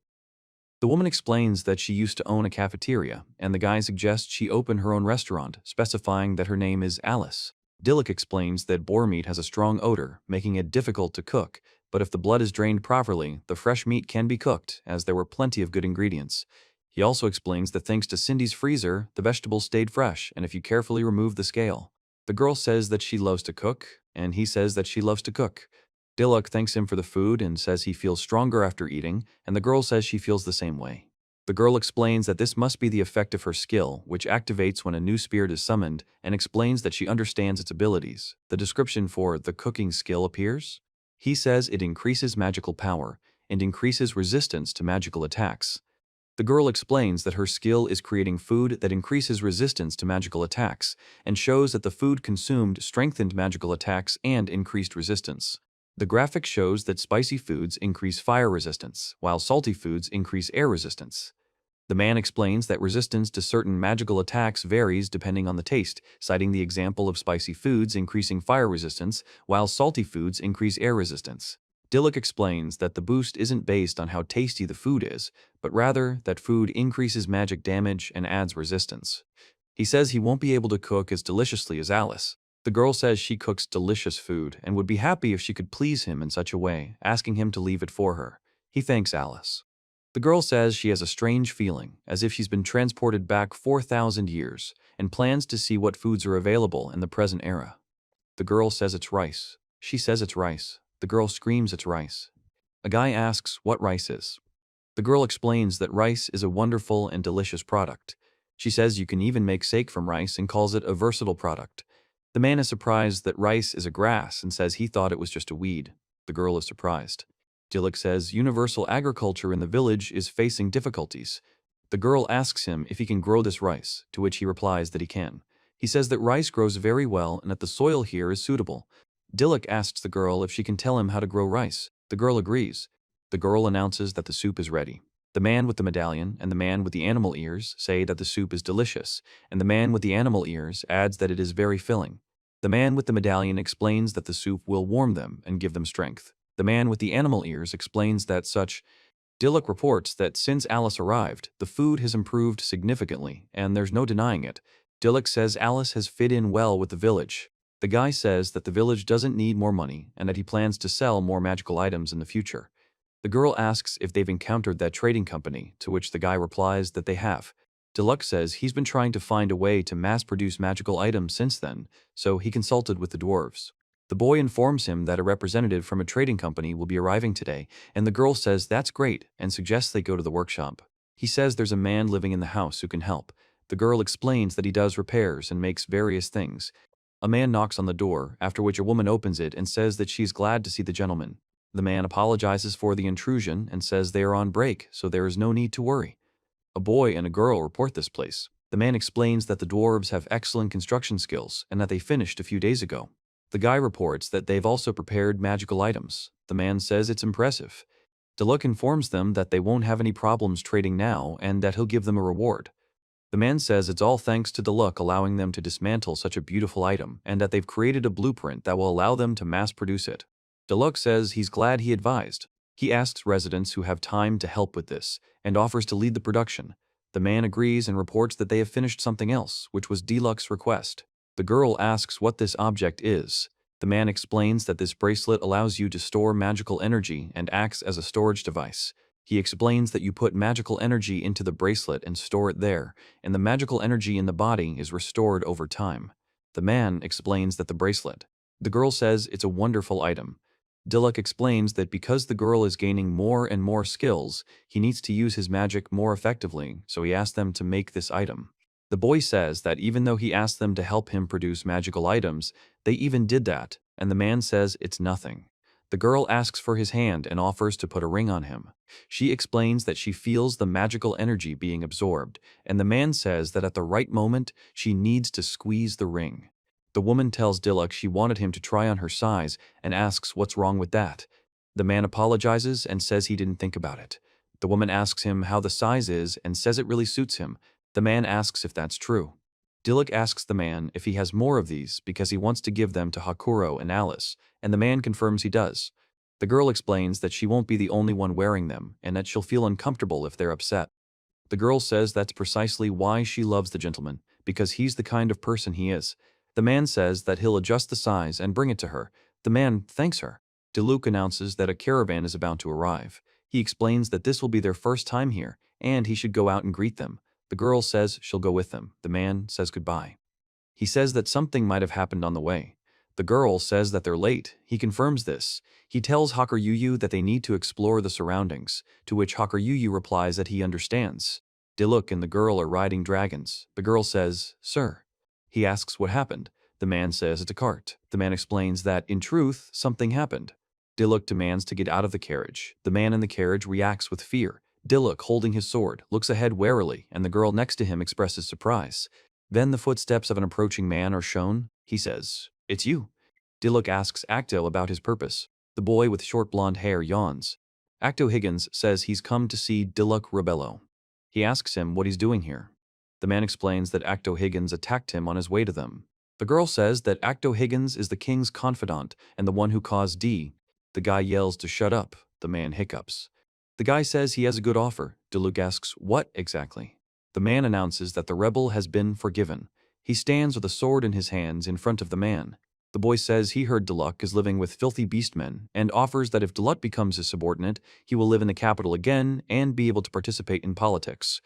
S1: The woman explains that she used to own a cafeteria, and the guy suggests she open her own restaurant, specifying that her name is Alice. Dilek explains that boar meat has a strong odor, making it difficult to cook, but if the blood is drained properly, the fresh meat can be cooked, as there were plenty of good ingredients. He also explains that thanks to Cindy's freezer, the vegetables stayed fresh, and if you carefully remove the scale. The girl says that she loves to cook, and he says that she loves to cook. Dilek thanks him for the food and says he feels stronger after eating, and the girl says she feels the same way. The girl explains that this must be the effect of her skill, which activates when a new spirit is summoned, and explains that she understands its abilities. The description for the cooking skill appears. He says it increases magical power and increases resistance to magical attacks. The girl explains that her skill is creating food that increases resistance to magical attacks, and shows that the food consumed strengthened magical attacks and increased resistance. The graphic shows that spicy foods increase fire resistance, while salty foods increase air resistance. The man explains that resistance to certain magical attacks varies depending on the taste, citing the example of spicy foods increasing fire resistance, while salty foods increase air resistance. Dilek explains that the boost isn't based on how tasty the food is, but rather that food increases magic damage and adds resistance. He says he won't be able to cook as deliciously as Alice. The girl says she cooks delicious food and would be happy if she could please him in such a way, asking him to leave it for her. He thanks Alice. The girl says she has a strange feeling, as if she's been transported back 4,000 years, and plans to see what foods are available in the present era. The girl says it's rice. She says it's rice. The girl screams it's rice. A guy asks what rice is. The girl explains that rice is a wonderful and delicious product. She says you can even make sake from rice and calls it a versatile product. The man is surprised that rice is a grass and says he thought it was just a weed. The girl is surprised. Dilek says universal agriculture in the village is facing difficulties. The girl asks him if he can grow this rice, to which he replies that he can. He says that rice grows very well and that the soil here is suitable. Dilek asks the girl if she can tell him how to grow rice. The girl agrees. The girl announces that the soup is ready. The man with the medallion and the man with the animal ears say that the soup is delicious, and the man with the animal ears adds that it is very filling. The man with the medallion explains that the soup will warm them and give them strength. The man with the animal ears explains that such. Dilek reports that since Alice arrived, the food has improved significantly, and there's no denying it. Dilek says Alice has fit in well with the village. The guy says that the village doesn't need more money and that he plans to sell more magical items in the future. The girl asks if they've encountered that trading company, to which the guy replies that they have. Dilek says he's been trying to find a way to mass-produce magical items since then, so he consulted with the dwarves. The boy informs him that a representative from a trading company will be arriving today, and the girl says that's great and suggests they go to the workshop. He says there's a man living in the house who can help. The girl explains that he does repairs and makes various things. A man knocks on the door, after which a woman opens it and says that she's glad to see the gentleman. The man apologizes for the intrusion and says they are on break, so there is no need to worry. A boy and a girl report this place. The man explains that the dwarves have excellent construction skills and that they finished a few days ago. The guy reports that they've also prepared magical items. The man says it's impressive. Dilek informs them that they won't have any problems trading now and that he'll give them a reward. The man says it's all thanks to Dilek allowing them to dismantle such a beautiful item and that they've created a blueprint that will allow them to mass produce it. Dilek says he's glad he advised. He asks residents who have time to help with this and offers to lead the production. The man agrees and reports that they have finished something else, which was Dilek's request. The girl asks what this object is. The man explains that this bracelet allows you to store magical energy and acts as a storage device. He explains that you put magical energy into the bracelet and store it there, and the magical energy in the body is restored over time. The man explains that the bracelet. The girl says it's a wonderful item. Dilek explains that because the girl is gaining more and more skills, he needs to use his magic more effectively, so he asks them to make this item. The boy says that even though he asked them to help him produce magical items, they even did that, and the man says it's nothing. The girl asks for his hand and offers to put a ring on him. She explains that she feels the magical energy being absorbed, and the man says that at the right moment, she needs to squeeze the ring. The woman tells Dilek she wanted him to try on her size and asks what's wrong with that. The man apologizes and says he didn't think about it. The woman asks him how the size is and says it really suits him. The man asks if that's true. Dilek asks the man if he has more of these because he wants to give them to Hakuro and Alice, and the man confirms he does. The girl explains that she won't be the only one wearing them and that she'll feel uncomfortable if they're upset. The girl says that's precisely why she loves the gentleman, because he's the kind of person he is. The man says that he'll adjust the size and bring it to her. The man thanks her. Diluc announces that a caravan is about to arrive. He explains that this will be their first time here, and he should go out and greet them. The girl says she'll go with them. The man says goodbye. He says that something might have happened on the way. The girl says that they're late. He confirms this. He tells Hakuryuyu that they need to explore the surroundings, to which Hakuryuyu replies that he understands. Diluc and the girl are riding dragons. The girl says, "Sir." He asks what happened. The man says it's a cart. The man explains that, in truth, something happened. Diluc demands to get out of the carriage. The man in the carriage reacts with fear. Diluc, holding his sword, looks ahead warily, and the girl next to him expresses surprise. Then the footsteps of an approaching man are shown. He says, "It's you." Diluc asks Akado about his purpose. The boy with short blonde hair yawns. Akado Higgins says he's come to see Diluc Rebello. He asks him what he's doing here. The man explains that Akado Higgins attacked him on his way to them. The girl says that Akado Higgins is the king's confidant and the one who caused D. The guy yells to shut up. The man hiccups. The guy says he has a good offer. Diluc asks, "What exactly?" The man announces that the rebel has been forgiven. He stands with a sword in his hands in front of the man. The boy says he heard Diluc is living with filthy beastmen and offers that if Diluc becomes his subordinate, he will live in the capital again and be able to participate in politics.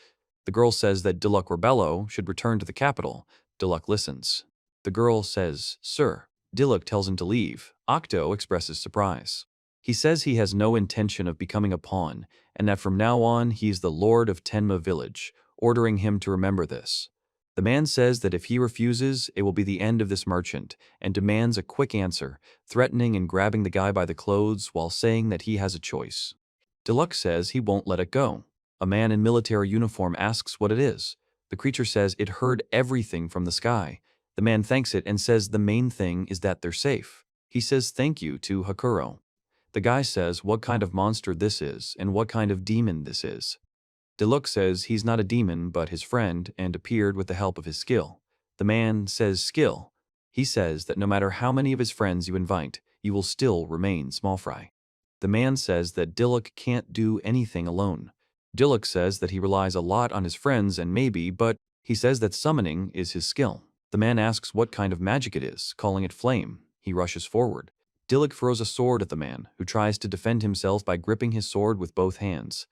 S1: The girl says that Diluc Rebello should return to the capital. Diluc listens. The girl says, "Sir." Diluc tells him to leave. Akado expresses surprise. He says he has no intention of becoming a pawn, and that from now on he's the lord of Tenma village, ordering him to remember this. The man says that if he refuses, it will be the end of this merchant, and demands a quick answer, threatening and grabbing the guy by the clothes while saying that he has a choice. Diluc says he won't let it go. A man in military uniform asks what it is. The creature says it heard everything from the sky. The man thanks it and says the main thing is that they're safe. He says thank you to Hakuro. The guy says what kind of monster this is and what kind of demon this is. Diluc says he's not a demon but his friend and appeared with the help of his skill. The man says skill. He says that no matter how many of his friends you invite, you will still remain small fry. The man says that Diluc can't do anything alone. Diluc says that he relies a lot on his friends and maybe, but he says that summoning is his skill. The man asks what kind of magic it is, calling it flame. He rushes forward. Diluc throws a sword at the man, who tries to defend himself by gripping his sword with both hands.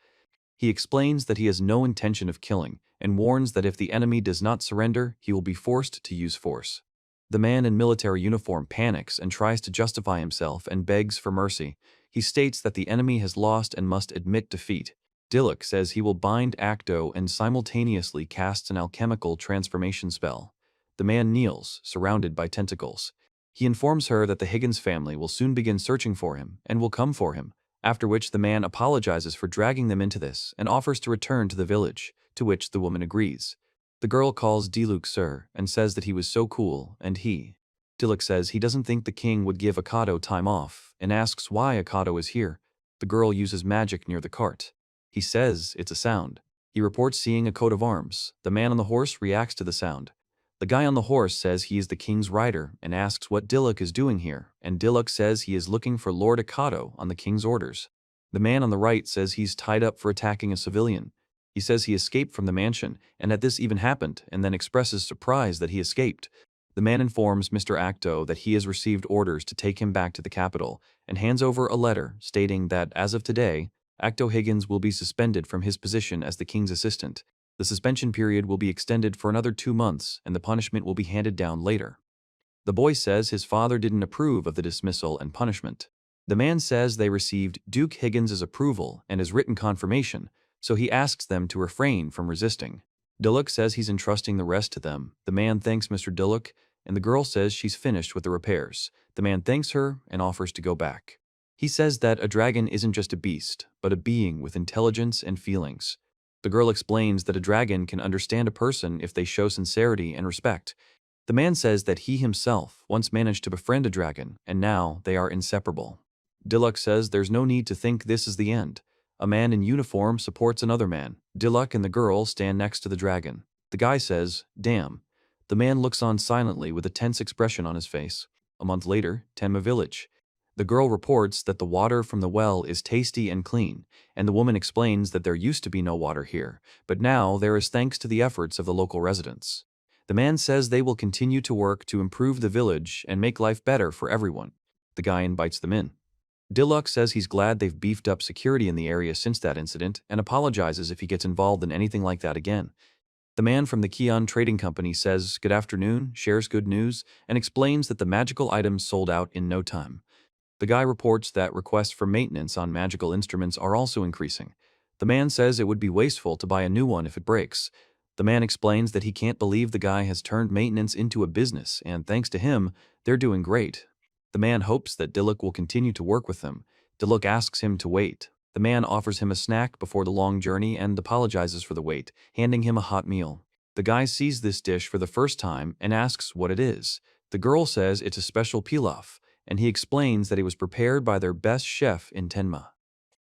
S1: He explains that he has no intention of killing, and warns that if the enemy does not surrender, he will be forced to use force. The man in military uniform panics and tries to justify himself and begs for mercy. He states that the enemy has lost and must admit defeat. Diluc says he will bind Akado and simultaneously casts an alchemical transformation spell. The man kneels, surrounded by tentacles. He informs her that the Higgins family will soon begin searching for him and will come for him, after which the man apologizes for dragging them into this and offers to return to the village, to which the woman agrees. The girl calls Diluc sir and says that he was so cool, and Diluc says he doesn't think the king would give Akado time off and asks why Akado is here. The girl uses magic near the cart. He says it's a sound. He reports seeing a coat of arms. The man on the horse reacts to the sound. The guy on the horse says he is the king's rider and asks what Diluc is doing here, and Diluc says he is looking for Lord Akado on the king's orders. The man on the right says he's tied up for attacking a civilian. He says he escaped from the mansion and that this even happened, and then expresses surprise that he escaped. The man informs Mr. Akado that he has received orders to take him back to the capital and hands over a letter stating that as of today, Akado Higgins will be suspended from his position as the king's assistant. The suspension period will be extended for another 2 months and the punishment will be handed down later. The boy says his father didn't approve of the dismissal and punishment. The man says they received Duke Higgins' approval and his written confirmation, so he asks them to refrain from resisting. Diluc says he's entrusting the rest to them. The man thanks Mr. Diluc, and the girl says she's finished with the repairs. The man thanks her and offers to go back. He says that a dragon isn't just a beast, but a being with intelligence and feelings. The girl explains that a dragon can understand a person if they show sincerity and respect. The man says that he himself once managed to befriend a dragon, and now they are inseparable. Diluk says there's no need to think this is the end. A man in uniform supports another man. Diluk and the girl stand next to the dragon. The guy says, "Damn." The man looks on silently with a tense expression on his face. A month later, Tenma village. The girl reports that the water from the well is tasty and clean, and the woman explains that there used to be no water here, but now there is thanks to the efforts of the local residents. The man says they will continue to work to improve the village and make life better for everyone. The guy invites them in. Diluk says he's glad they've beefed up security in the area since that incident and apologizes if he gets involved in anything like that again. The man from the Kion Trading Company says good afternoon, shares good news, and explains that the magical items sold out in no time. The guy reports that requests for maintenance on magical instruments are also increasing. The man says it would be wasteful to buy a new one if it breaks. The man explains that he can't believe the guy has turned maintenance into a business, and thanks to him, they're doing great. The man hopes that Diluk will continue to work with them. Diluk asks him to wait. The man offers him a snack before the long journey and apologizes for the wait, handing him a hot meal. The guy sees this dish for the first time and asks what it is. The girl says it's a special pilaf, and he explains that it was prepared by their best chef in Tenma.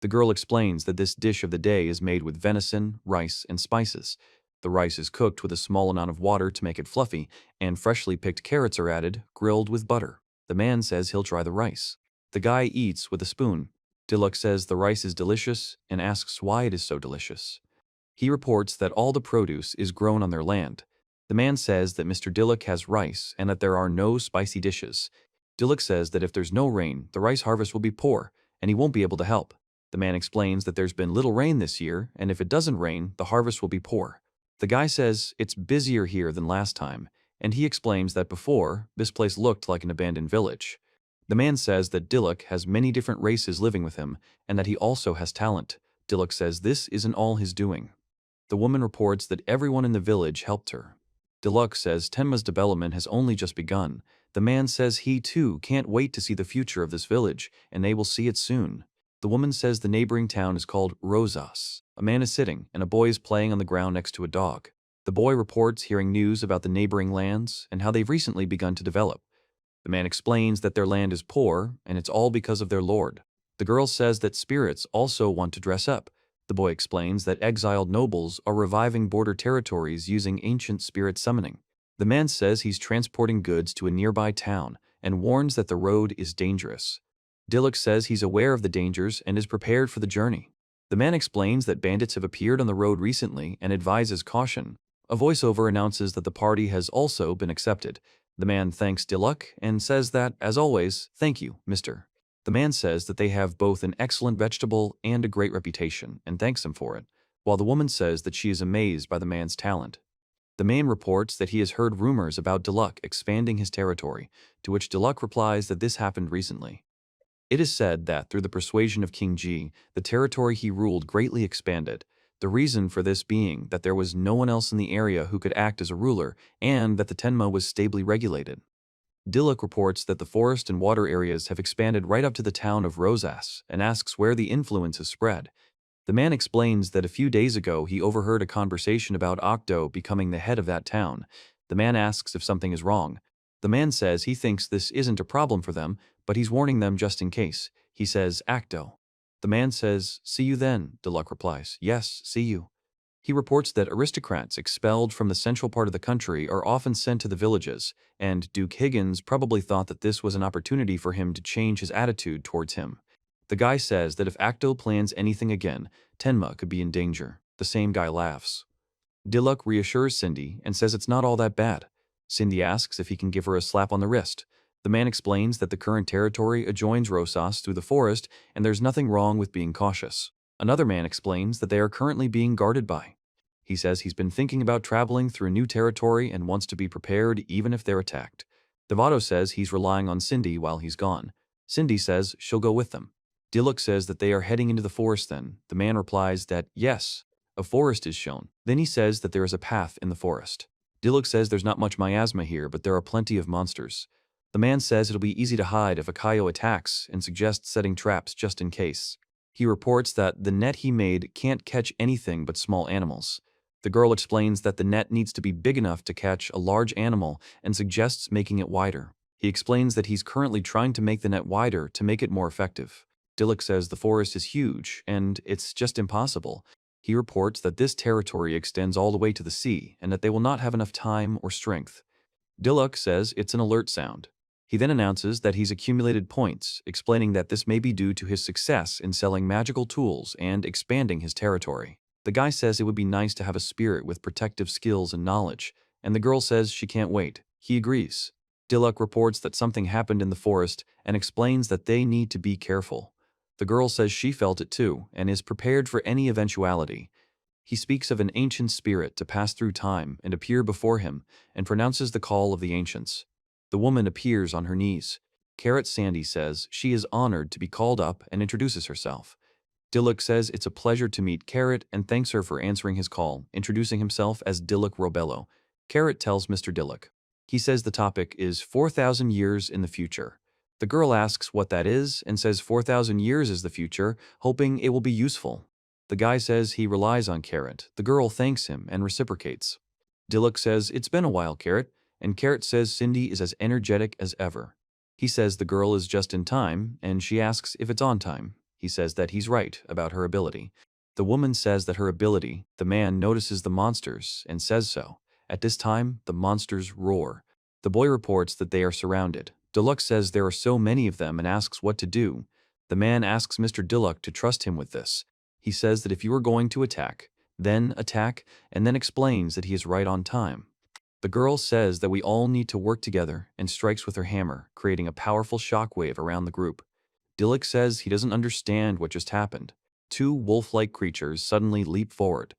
S1: The girl explains that this dish of the day is made with venison, rice, and spices. The rice is cooked with a small amount of water to make it fluffy, and freshly picked carrots are added, grilled with butter. The man says he'll try the rice. The guy eats with a spoon. Diluk says the rice is delicious and asks why it is so delicious. He reports that all the produce is grown on their land. The man says that Mr. Diluk has rice and that there are no spicy dishes. Diluk says that if there's no rain, the rice harvest will be poor, and he won't be able to help. The man explains that there's been little rain this year, and if it doesn't rain, the harvest will be poor. The guy says it's busier here than last time, and he explains that before, this place looked like an abandoned village. The man says that Diluk has many different races living with him, and that he also has talent. Diluk says this isn't all his doing. The woman reports that everyone in the village helped her. Diluk says Tenma's development has only just begun. The man says he too can't wait to see the future of this village, and they will see it soon. The woman says the neighboring town is called Rosas. A man is sitting, and a boy is playing on the ground next to a dog. The boy reports hearing news about the neighboring lands and how they've recently begun to develop. The man explains that their land is poor, and it's all because of their lord. The girl says that spirits also want to dress up. The boy explains that exiled nobles are reviving border territories using ancient spirit summoning. The man says he's transporting goods to a nearby town and warns that the road is dangerous. Diluk says he's aware of the dangers and is prepared for the journey. The man explains that bandits have appeared on the road recently and advises caution. A voiceover announces that the party has also been accepted. The man thanks Diluk and says that, as always, thank you, Mr. The man says that they have both an excellent vegetable and a great reputation and thanks him for it, while the woman says that she is amazed by the man's talent. The man reports that he has heard rumors about Diluk expanding his territory, to which Diluk replies that this happened recently. It is said that through the persuasion of King Ji, the territory he ruled greatly expanded, the reason for this being that there was no one else in the area who could act as a ruler and that the Tenma was stably regulated. Diluk reports that the forest and water areas have expanded right up to the town of Rosas and asks where the influence has spread. The man explains that a few days ago he overheard a conversation about Akado becoming the head of that town. The man asks if something is wrong. The man says he thinks this isn't a problem for them, but he's warning them just in case. He says, Akado. The man says, see you then, Diluk replies, yes, see you. He reports that aristocrats expelled from the central part of the country are often sent to the villages, and Duke Higgins probably thought that this was an opportunity for him to change his attitude towards him. The guy says that if Akado plans anything again, Tenma could be in danger. The same guy laughs. Diluk reassures Cindy and says it's not all that bad. Cindy asks if he can give her a slap on the wrist. The man explains that the current territory adjoins Rosas through the forest and there's nothing wrong with being cautious. Another man explains that they are currently being guarded by. He says he's been thinking about traveling through new territory and wants to be prepared even if they're attacked. Devato says he's relying on Cindy while he's gone. Cindy says she'll go with them. Diluk says that they are heading into the forest then. The man replies that, yes, a forest is shown. Then he says that there is a path in the forest. Diluk says there's not much miasma here, but there are plenty of monsters. The man says it'll be easy to hide if Akado attacks and suggests setting traps just in case. He reports that the net he made can't catch anything but small animals. The girl explains that the net needs to be big enough to catch a large animal and suggests making it wider. He explains that he's currently trying to make the net wider to make it more effective. Dilek says the forest is huge, and it's just impossible. He reports that this territory extends all the way to the sea, and that they will not have enough time or strength. Dilek says it's an alert sound. He then announces that he's accumulated points, explaining that this may be due to his success in selling magical tools and expanding his territory. The guy says it would be nice to have a spirit with protective skills and knowledge, and the girl says she can't wait. He agrees. Dilek reports that something happened in the forest and explains that they need to be careful. The girl says she felt it too and is prepared for any eventuality. He speaks of an ancient spirit to pass through time and appear before him and pronounces the call of the ancients. The woman appears on her knees. Carrot Sandy says she is honored to be called up and introduces herself. Dilek says it's a pleasure to meet Carrot and thanks her for answering his call, introducing himself as Dilek Robello. Carrot tells Mr. Dilek. He says the topic is 4,000 years in the future. The girl asks what that is and says 4,000 years is the future, hoping it will be useful. The guy says he relies on Carrot. The girl thanks him and reciprocates. Dilek says it's been a while, Carrot, and Carrot says Cindy is as energetic as ever. He says the girl is just in time, and she asks if it's on time. He says that he's right about her ability. The woman says that her ability, the man notices the monsters and says so. At this time, the monsters roar. The boy reports that they are surrounded. Dilek says there are so many of them and asks what to do. The man asks Mr. Dilek to trust him with this. He says that if you are going to attack, and then explains that he is right on time. The girl says that we all need to work together and strikes with her hammer, creating a powerful shockwave around the group. Dilek says he doesn't understand what just happened. Two wolf-like creatures suddenly leap forward.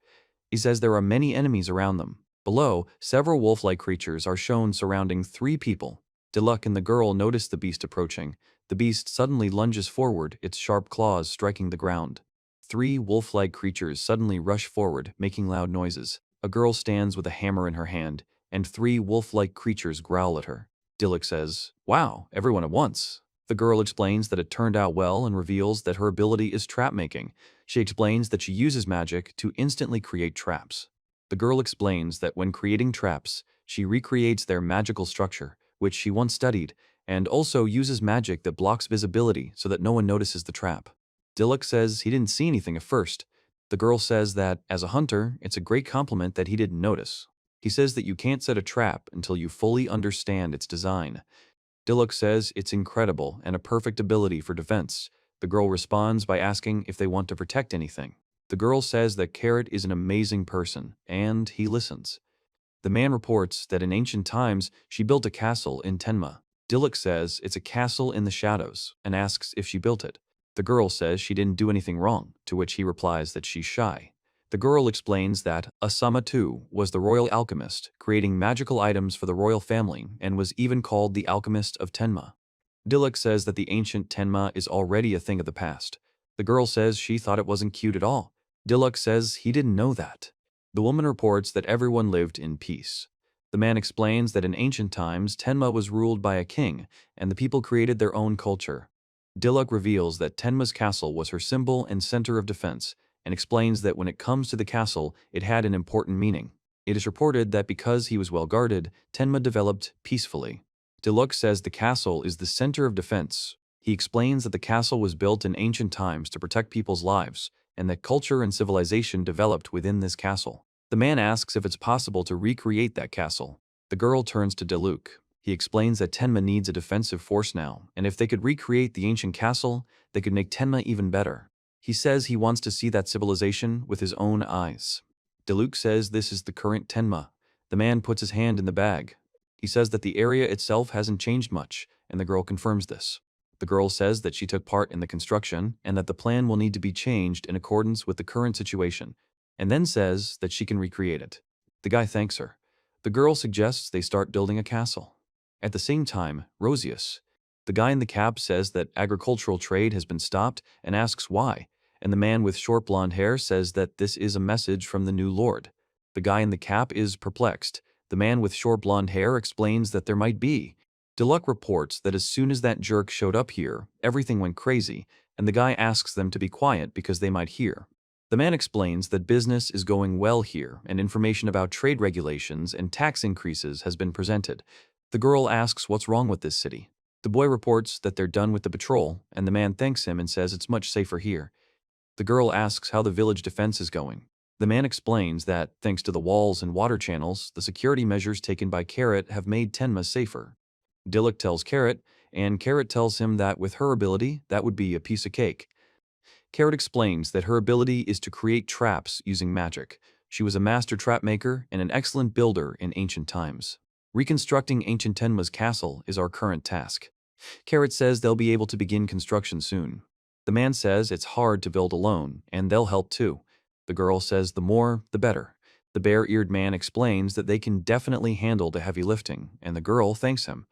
S1: He says there are many enemies around them. Below, several wolf-like creatures are shown surrounding 3 people. Dilek and the girl notice the beast approaching. The beast suddenly lunges forward, its sharp claws striking the ground. 3 wolf-like creatures suddenly rush forward, making loud noises. A girl stands with a hammer in her hand, and 3 wolf-like creatures growl at her. Dilek says, "Wow, everyone at once." The girl explains that it turned out well and reveals that her ability is trap-making. She explains that she uses magic to instantly create traps. The girl explains that when creating traps, she recreates their magical structure, which she once studied, and also uses magic that blocks visibility so that no one notices the trap. Dilek says he didn't see anything at first. The girl says that, as a hunter, it's a great compliment that he didn't notice. He says that you can't set a trap until you fully understand its design. Dilek says it's incredible and a perfect ability for defense. The girl responds by asking if they want to protect anything. The girl says that Carrot is an amazing person, and he listens. The man reports that in ancient times she built a castle in Tenma. Dilek says it's a castle in the shadows and asks if she built it. The girl says she didn't do anything wrong, to which he replies that she's shy. The girl explains that Asama too was the royal alchemist, creating magical items for the royal family and was even called the alchemist of Tenma. Dilek says that the ancient Tenma is already a thing of the past. The girl says she thought it wasn't cute at all. Dilek says he didn't know that. The woman reports that everyone lived in peace. The man explains that in ancient times, Tenma was ruled by a king, and the people created their own culture. Dilek reveals that Tenma's castle was her symbol and center of defense, and explains that when it comes to the castle, it had an important meaning. It is reported that because he was well guarded, Tenma developed peacefully. Dilek says the castle is the center of defense. He explains that the castle was built in ancient times to protect people's lives, and that culture and civilization developed within this castle. The man asks if it's possible to recreate that castle. The girl turns to Dilek. He explains that Tenma needs a defensive force now, and if they could recreate the ancient castle, they could make Tenma even better. He says he wants to see that civilization with his own eyes. Dilek says this is the current Tenma. The man puts his hand in the bag. He says that the area itself hasn't changed much, and the girl confirms this. The girl says that she took part in the construction and that the plan will need to be changed in accordance with the current situation, and then says that she can recreate it. The guy thanks her. The girl suggests they start building a castle. At the same time, Rosius, the guy in the cap, says that agricultural trade has been stopped and asks why, and the man with short blonde hair says that this is a message from the new lord. The guy in the cap is perplexed. The man with short blonde hair explains that there might be. Dilek reports that as soon as that jerk showed up here, everything went crazy, and the guy asks them to be quiet because they might hear. The man explains that business is going well here, and information about trade regulations and tax increases has been presented. The girl asks what's wrong with this city. The boy reports that they're done with the patrol, and the man thanks him and says it's much safer here. The girl asks how the village defense is going. The man explains that, thanks to the walls and water channels, the security measures taken by Carrot have made Tenma safer. Dilek tells Carrot, and Carrot tells him that with her ability, that would be a piece of cake. Carrot explains that her ability is to create traps using magic. She was a master trap maker and an excellent builder in ancient times. Reconstructing ancient Tenma's castle is our current task. Carrot says they'll be able to begin construction soon. The man says it's hard to build alone, and they'll help too. The girl says the more, the better. The bare-eared man explains that they can definitely handle the heavy lifting, and the girl thanks him.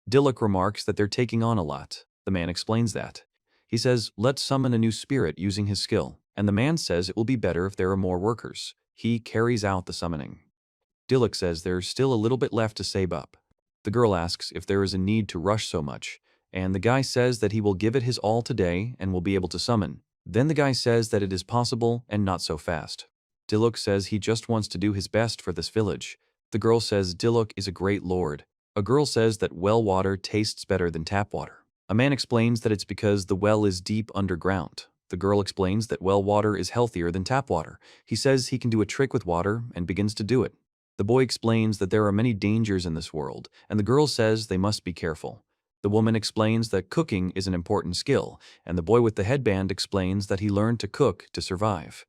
S1: Dilek remarks that they're taking on a lot. The man explains that. He says, let's summon a new spirit using his skill, and the man says it will be better if there are more workers. He carries out the summoning. Dilek says there's still a little bit left to save up. The girl asks if there is a need to rush so much, and the guy says that he will give it his all today and will be able to summon. Then the guy says that it is possible and not so fast. Dilek says he just wants to do his best for this village. The girl says Dilek is a great lord. A girl says that well water tastes better than tap water. A man explains that it's because the well is deep underground. The girl explains that well water is healthier than tap water. He says he can do a trick with water and begins to do it. The boy explains that there are many dangers in this world, and the girl says they must be careful. The woman explains that cooking is an important skill, and the boy with the headband explains that he learned to cook to survive.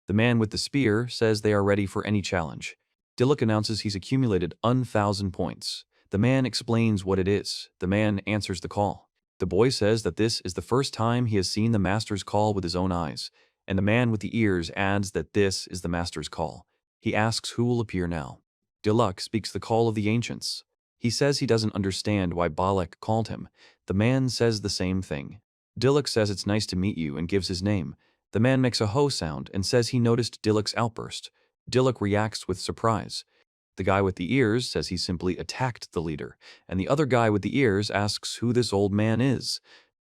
S1: The man with the spear says they are ready for any challenge. Dilek announces he's accumulated 1,000 points. The man explains what it is. The man answers the call. The boy says that this is the first time he has seen the master's call with his own eyes, and the man with the ears adds that this is the master's call. He asks who will appear now. Dilek speaks the call of the ancients. He says he doesn't understand why Balak called him. The man says the same thing. Dilek says it's nice to meet you and gives his name. The man makes a ho sound and says he noticed Dilek's outburst. Dilek reacts with surprise. The guy with the ears says he simply attacked the leader, and the other guy with the ears asks who this old man is.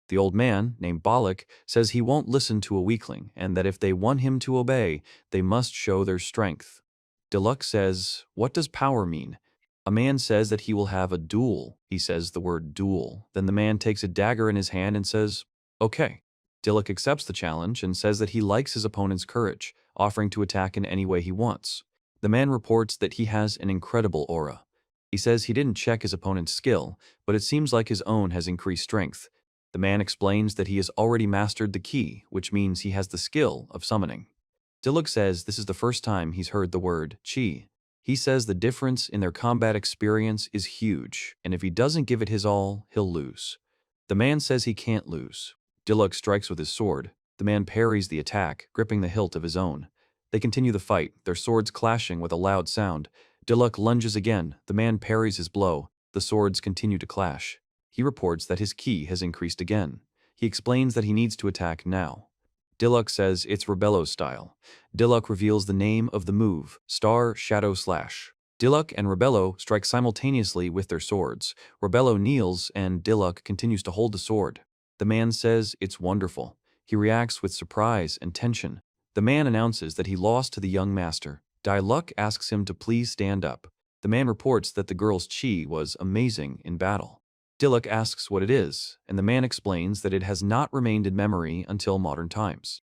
S1: The old man, named Balak, says he won't listen to a weakling, and that if they want him to obey, they must show their strength. Dilek says, what does power mean? A man says that he will have a duel. He says the word duel. Then the man takes a dagger in his hand and says, okay. Dilek accepts the challenge and says that he likes his opponent's courage, offering to attack in any way he wants. The man reports that he has an incredible aura. He says he didn't check his opponent's skill, but it seems like his own has increased strength. The man explains that he has already mastered the key, which means he has the skill of summoning. Dilek says this is the first time he's heard the word chi. He says the difference in their combat experience is huge, and if he doesn't give it his all, he'll lose. The man says he can't lose. Dilek strikes with his sword. The man parries the attack, gripping the hilt of his own. They continue the fight, their swords clashing with a loud sound. Dilek lunges again. The man parries his blow. The swords continue to clash. He reports that his ki has increased again. He explains that he needs to attack now. Dilek says it's Rebello style. Dilek reveals the name of the move, Star Shadow Slash. Dilek and Rebello strike simultaneously with their swords. Rebello kneels and Dilek continues to hold the sword. The man says it's wonderful. He reacts with surprise and tension. The man announces that he lost to the young master. Dilek asks him to please stand up. The man reports that the girl's chi was amazing in battle. Dilek asks what it is, and the man explains that it has not remained in memory until modern times.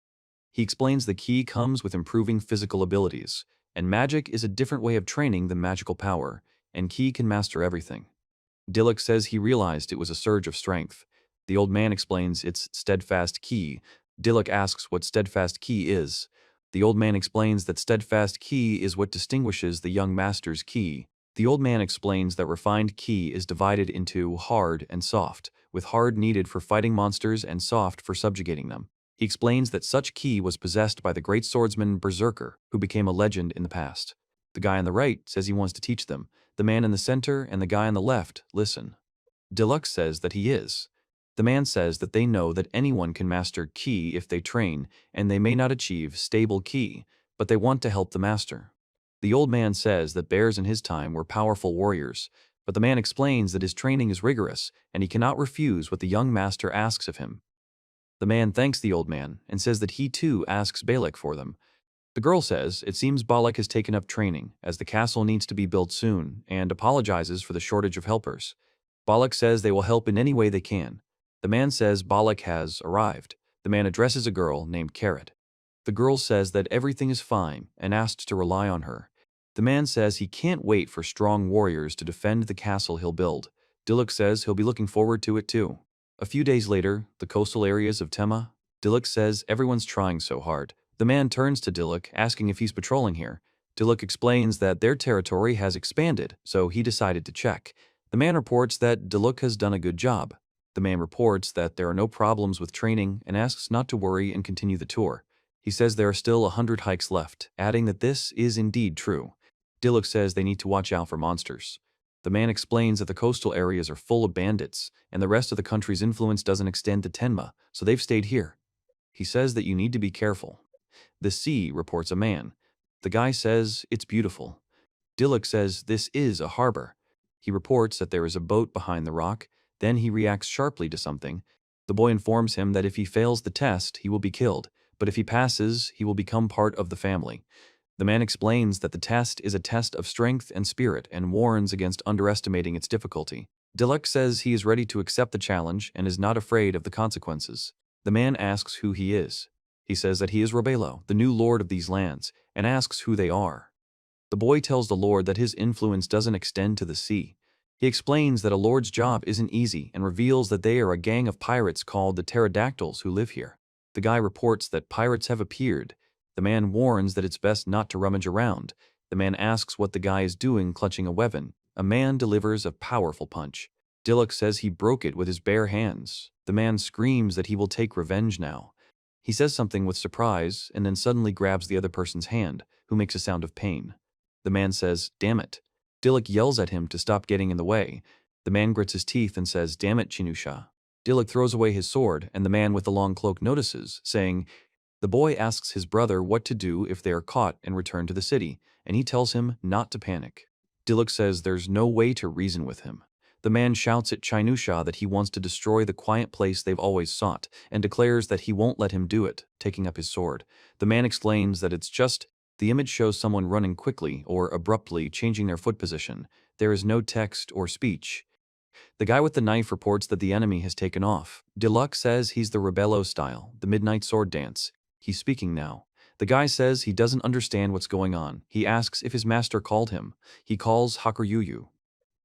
S1: He explains the key comes with improving physical abilities, and magic is a different way of training than magical power, and ki can master everything. Dilek says he realized it was a surge of strength. The old man explains it's steadfast ki. Dilek asks what steadfast ki is. The old man explains that steadfast ki is what distinguishes the young master's ki. The old man explains that refined ki is divided into hard and soft, with hard needed for fighting monsters and soft for subjugating them. He explains that such ki was possessed by the great swordsman Berserker, who became a legend in the past. The guy on the right says he wants to teach them. The man in the center and the guy on the left listen. Dilek says that he is. The man says that they know that anyone can master ki if they train, and they may not achieve stable ki, but they want to help the master. The old man says that bears in his time were powerful warriors, but the man explains that his training is rigorous, and he cannot refuse what the young master asks of him. The man thanks the old man and says that he too asks Balak for them. The girl says it seems Balak has taken up training, as the castle needs to be built soon, and apologizes for the shortage of helpers. Balak says they will help in any way they can. The man says Balak has arrived. The man addresses a girl named Carrot. The girl says that everything is fine and asks to rely on her. The man says he can't wait for strong warriors to defend the castle he'll build. Diluk says he'll be looking forward to it too. A few days later, the coastal areas of Tenma. Diluk says everyone's trying so hard. The man turns to Diluk, asking if he's patrolling here. Diluk explains that their territory has expanded, so he decided to check. The man reports that Diluk has done a good job. The man reports that there are no problems with training and asks not to worry and continue the tour. He says there are still 100 hikes left, adding that this is indeed true. Diluk says they need to watch out for monsters. The man explains that the coastal areas are full of bandits, and the rest of the country's influence doesn't extend to Tenma, so they've stayed here. He says that you need to be careful. The sea, reports a man. The guy says it's beautiful. Diluk says this is a harbor. He reports that there is a boat behind the rock. Then he reacts sharply to something. The boy informs him that if he fails the test, he will be killed, but if he passes, he will become part of the family. The man explains that the test is a test of strength and spirit and warns against underestimating its difficulty. Diluk says he is ready to accept the challenge and is not afraid of the consequences. The man asks who he is. He says that he is Robelo, the new lord of these lands, and asks who they are. The boy tells the lord that his influence doesn't extend to the sea. He explains that a lord's job isn't easy and reveals that they are a gang of pirates called the pterodactyls who live here. The guy reports that pirates have appeared. The man warns that it's best not to rummage around. The man asks what the guy is doing clutching a weapon. A man delivers a powerful punch. Diluk says he broke it with his bare hands. The man screams that he will take revenge now. He says something with surprise and then suddenly grabs the other person's hand, who makes a sound of pain. The man says, "Damn it." Diluk yells at him to stop getting in the way. The man grits his teeth and says, "Damn it, Chinusha." Diluk throws away his sword, and the man with the long cloak notices, saying, the boy asks his brother what to do if they are caught and return to the city, and he tells him not to panic. Diluk says there's no way to reason with him. The man shouts at Chinusha that he wants to destroy the quiet place they've always sought, and declares that he won't let him do it, taking up his sword. The man explains that it's just the image shows someone running quickly or abruptly changing their foot position. There is no text or speech. The guy with the knife reports that the enemy has taken off. Diluk says he's the Rebello style, the midnight sword dance. He's speaking now. The guy says he doesn't understand what's going on. He asks if his master called him. He calls Hakuryuyu.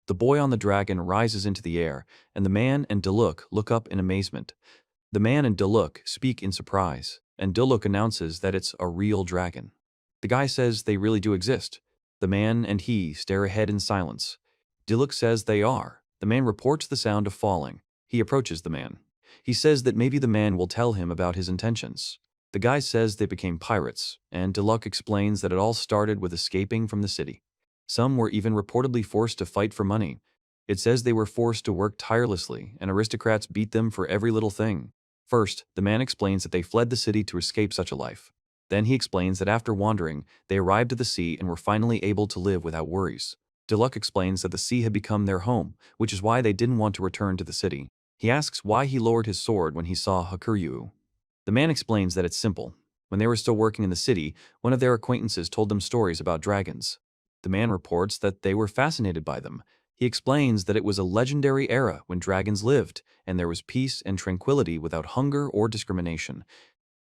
S1: The boy on the dragon rises into the air, and the man and Diluk look up in amazement. The man and Diluk speak in surprise, and Diluk announces that it's a real dragon. The guy says they really do exist. The man and he stare ahead in silence. Diluk says they are. The man reports the sound of falling. He approaches the man. He says that maybe the man will tell him about his intentions. The guy says they became pirates, and Diluk explains that it all started with escaping from the city. Some were even reportedly forced to fight for money. It says they were forced to work tirelessly, and aristocrats beat them for every little thing. First, the man explains that they fled the city to escape such a life. Then he explains that after wandering, they arrived at the sea and were finally able to live without worries. Diluk explains that the sea had become their home, which is why they didn't want to return to the city. He asks why he lowered his sword when he saw Hakuryu. The man explains that it's simple. When they were still working in the city, one of their acquaintances told them stories about dragons. The man reports that they were fascinated by them. He explains that it was a legendary era when dragons lived, and there was peace and tranquility without hunger or discrimination.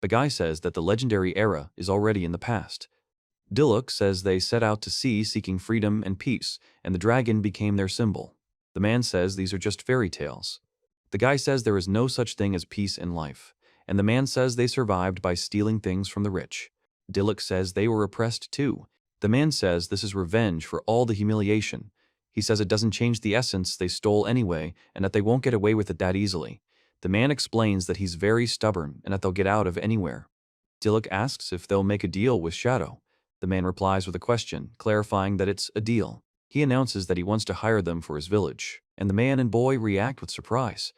S1: The guy says that the legendary era is already in the past. Diluk says they set out to sea seeking freedom and peace, and the dragon became their symbol. The man says these are just fairy tales. The guy says there is no such thing as peace in life, and the man says they survived by stealing things from the rich. Diluk says they were oppressed too. The man says this is revenge for all the humiliation. He says it doesn't change the essence they stole anyway, and that they won't get away with it that easily. The man explains that he's very stubborn and that they'll get out of anywhere. Diluk asks if they'll make a deal with Shadow. The man replies with a question, clarifying that it's a deal. He announces that he wants to hire them for his village, and the man and boy react with surprise.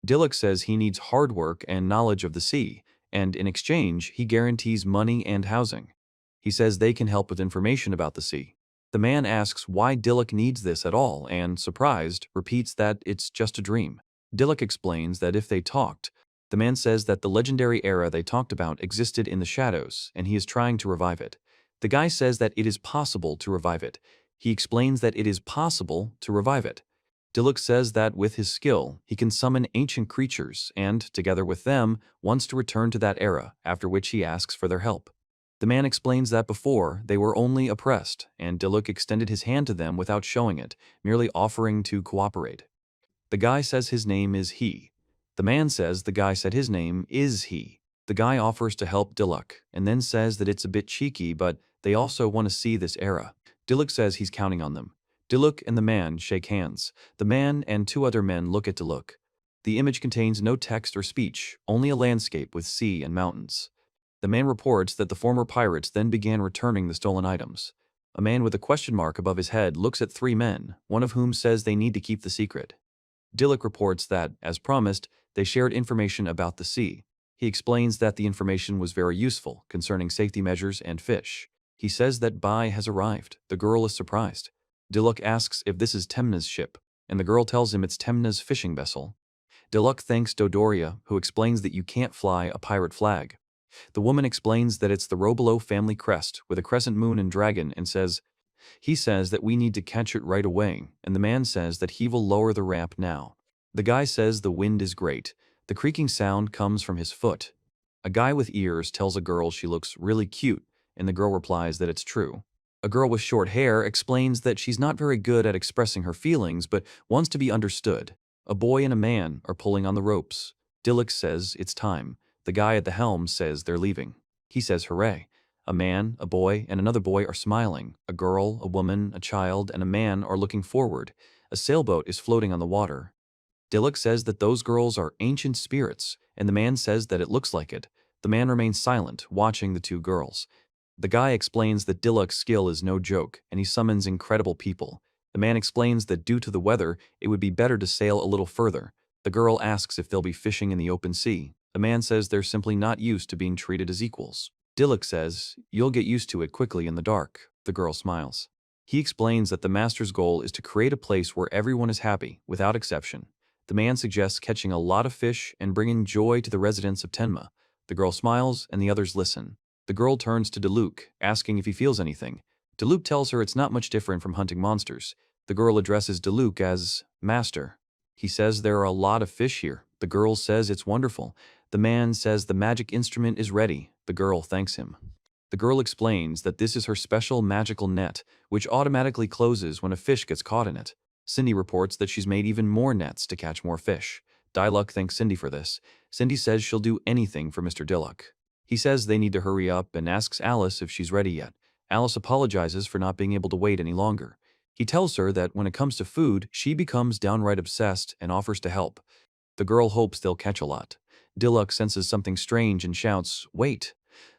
S1: Diluk says he needs hard work and knowledge of the sea, and in exchange, he guarantees money and housing. He says they can help with information about the sea. The man asks why Diluk needs this at all and, surprised, repeats that it's just a dream. Diluk explains that if they talked, The man says that the legendary era they talked about existed in the shadows, and he is trying to revive it. The guy says that it is possible to revive it. He explains that it is possible to revive it. Diluc says that with his skill, he can summon ancient creatures and, together with them, wants to return to that era, after which he asks for their help. The man explains that before, they were only oppressed, and Diluc extended his hand to them without showing it, merely offering to cooperate. The guy says his name is he. The man says the guy said his name is he. The guy offers to help Diluc, and then says that it's a bit cheeky, but they also want to see this era. Diluc says he's counting on them. Diluc and the man shake hands. The man and two other men look at Diluc. The image contains no text or speech, only a landscape with sea and mountains. The man reports that the former pirates then began returning the stolen items. A man with a question mark above his head looks at three men, one of whom says they need to keep the secret. Diluc reports that, as promised, they shared information about the sea. He explains that the information was very useful concerning safety measures and fish. He says that Bai has arrived. The girl is surprised. Diluc asks if this is Temna's ship, and the girl tells him it's Temna's fishing vessel. Diluc thanks Dodoria, who explains that you can't fly a pirate flag. The woman explains that it's the Robelo family crest with a crescent moon and dragon and he says that we need to catch it right away, and the man says that he will lower the ramp now. The guy says the wind is great. The creaking sound comes from his foot. A guy with ears tells a girl she looks really cute, and the girl replies that it's true. A girl with short hair explains that she's not very good at expressing her feelings but wants to be understood. A boy and a man are pulling on the ropes. Diluc says it's time. The guy at the helm says they're leaving. He says hooray. A man, a boy, and another boy are smiling. A girl, a woman, a child, and a man are looking forward. A sailboat is floating on the water. Diluc says that those girls are ancient spirits, and the man says that it looks like it. The man remains silent, watching the two girls. The guy explains that Diluc's skill is no joke, and he summons incredible people. The man explains that due to the weather, it would be better to sail a little further. The girl asks if they'll be fishing in the open sea. The man says they're simply not used to being treated as equals. Diluc says, you'll get used to it quickly in the dark. The girl smiles. He explains that the master's goal is to create a place where everyone is happy, without exception. The man suggests catching a lot of fish and bringing joy to the residents of Tenma. The girl smiles, and the others listen. The girl turns to Diluc, asking if he feels anything. Diluc tells her it's not much different from hunting monsters. The girl addresses Diluc as Master. He says there are a lot of fish here. The girl says it's wonderful. The man says the magic instrument is ready. The girl thanks him. The girl explains that this is her special magical net, which automatically closes when a fish gets caught in it. Cindy reports that she's made even more nets to catch more fish. Diluc thanks Cindy for this. Cindy says she'll do anything for Mr. Diluc. He says they need to hurry up and asks Alice if she's ready yet. Alice apologizes for not being able to wait any longer. He tells her that when it comes to food, she becomes downright obsessed and offers to help. The girl hopes they'll catch a lot. Diluc senses something strange and shouts, "Wait!"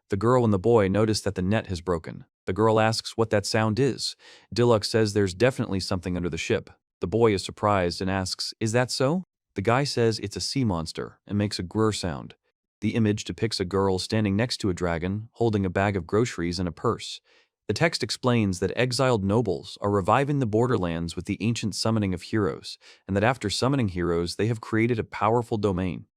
S1: The girl and the boy notice that the net has broken. The girl asks what that sound is. Diluc says there's definitely something under the ship. The boy is surprised and asks, "Is that so?" The guy says it's a sea monster and makes a grr sound. The image depicts a girl standing next to a dragon, holding a bag of groceries and a purse. The text explains that exiled nobles are reviving the borderlands with the ancient summoning of heroes, and that after summoning heroes, they have created a powerful domain.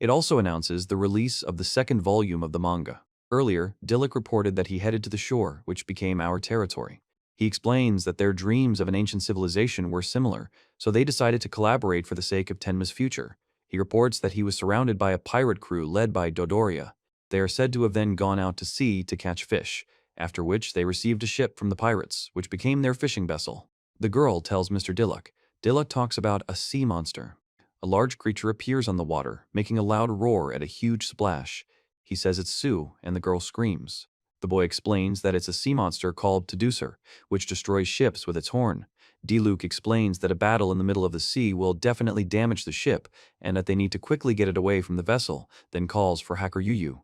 S1: It also announces the release of the second volume of the manga. Earlier, Diluc reported that he headed to the shore, which became our territory. He explains that their dreams of an ancient civilization were similar, so they decided to collaborate for the sake of Tenma's future. He reports that he was surrounded by a pirate crew led by Dodoria. They are said to have then gone out to sea to catch fish, after which they received a ship from the pirates, which became their fishing vessel. The girl tells Mr. Diluc. Diluc talks about a sea monster. A large creature appears on the water, making a loud roar at a huge splash. He says it's Sue, and the girl screams. The boy explains that it's a sea monster called Teducer, which destroys ships with its horn. Diluc explains that a battle in the middle of the sea will definitely damage the ship, and that they need to quickly get it away from the vessel, then calls for Hacker Yuyu.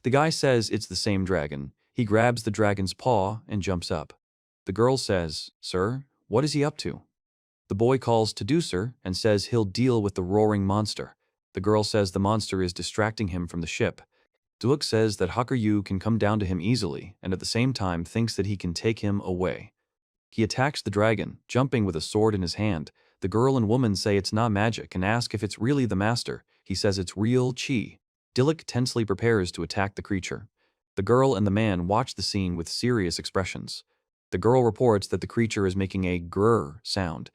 S1: The guy says it's the same dragon. He grabs the dragon's paw and jumps up. The girl says, "Sir, what is he up to?" The boy calls Teducer and says he'll deal with the roaring monster. The girl says the monster is distracting him from the ship. Diluc says that Hakuryu can come down to him easily and at the same time thinks that he can take him away. He attacks the dragon, jumping with a sword in his hand. The girl and woman say it's not magic and ask if it's really the master. He says it's real chi. Dilek tensely prepares to attack the creature. The girl and the man watch the scene with serious expressions. The girl reports that the creature is making a grrr sound.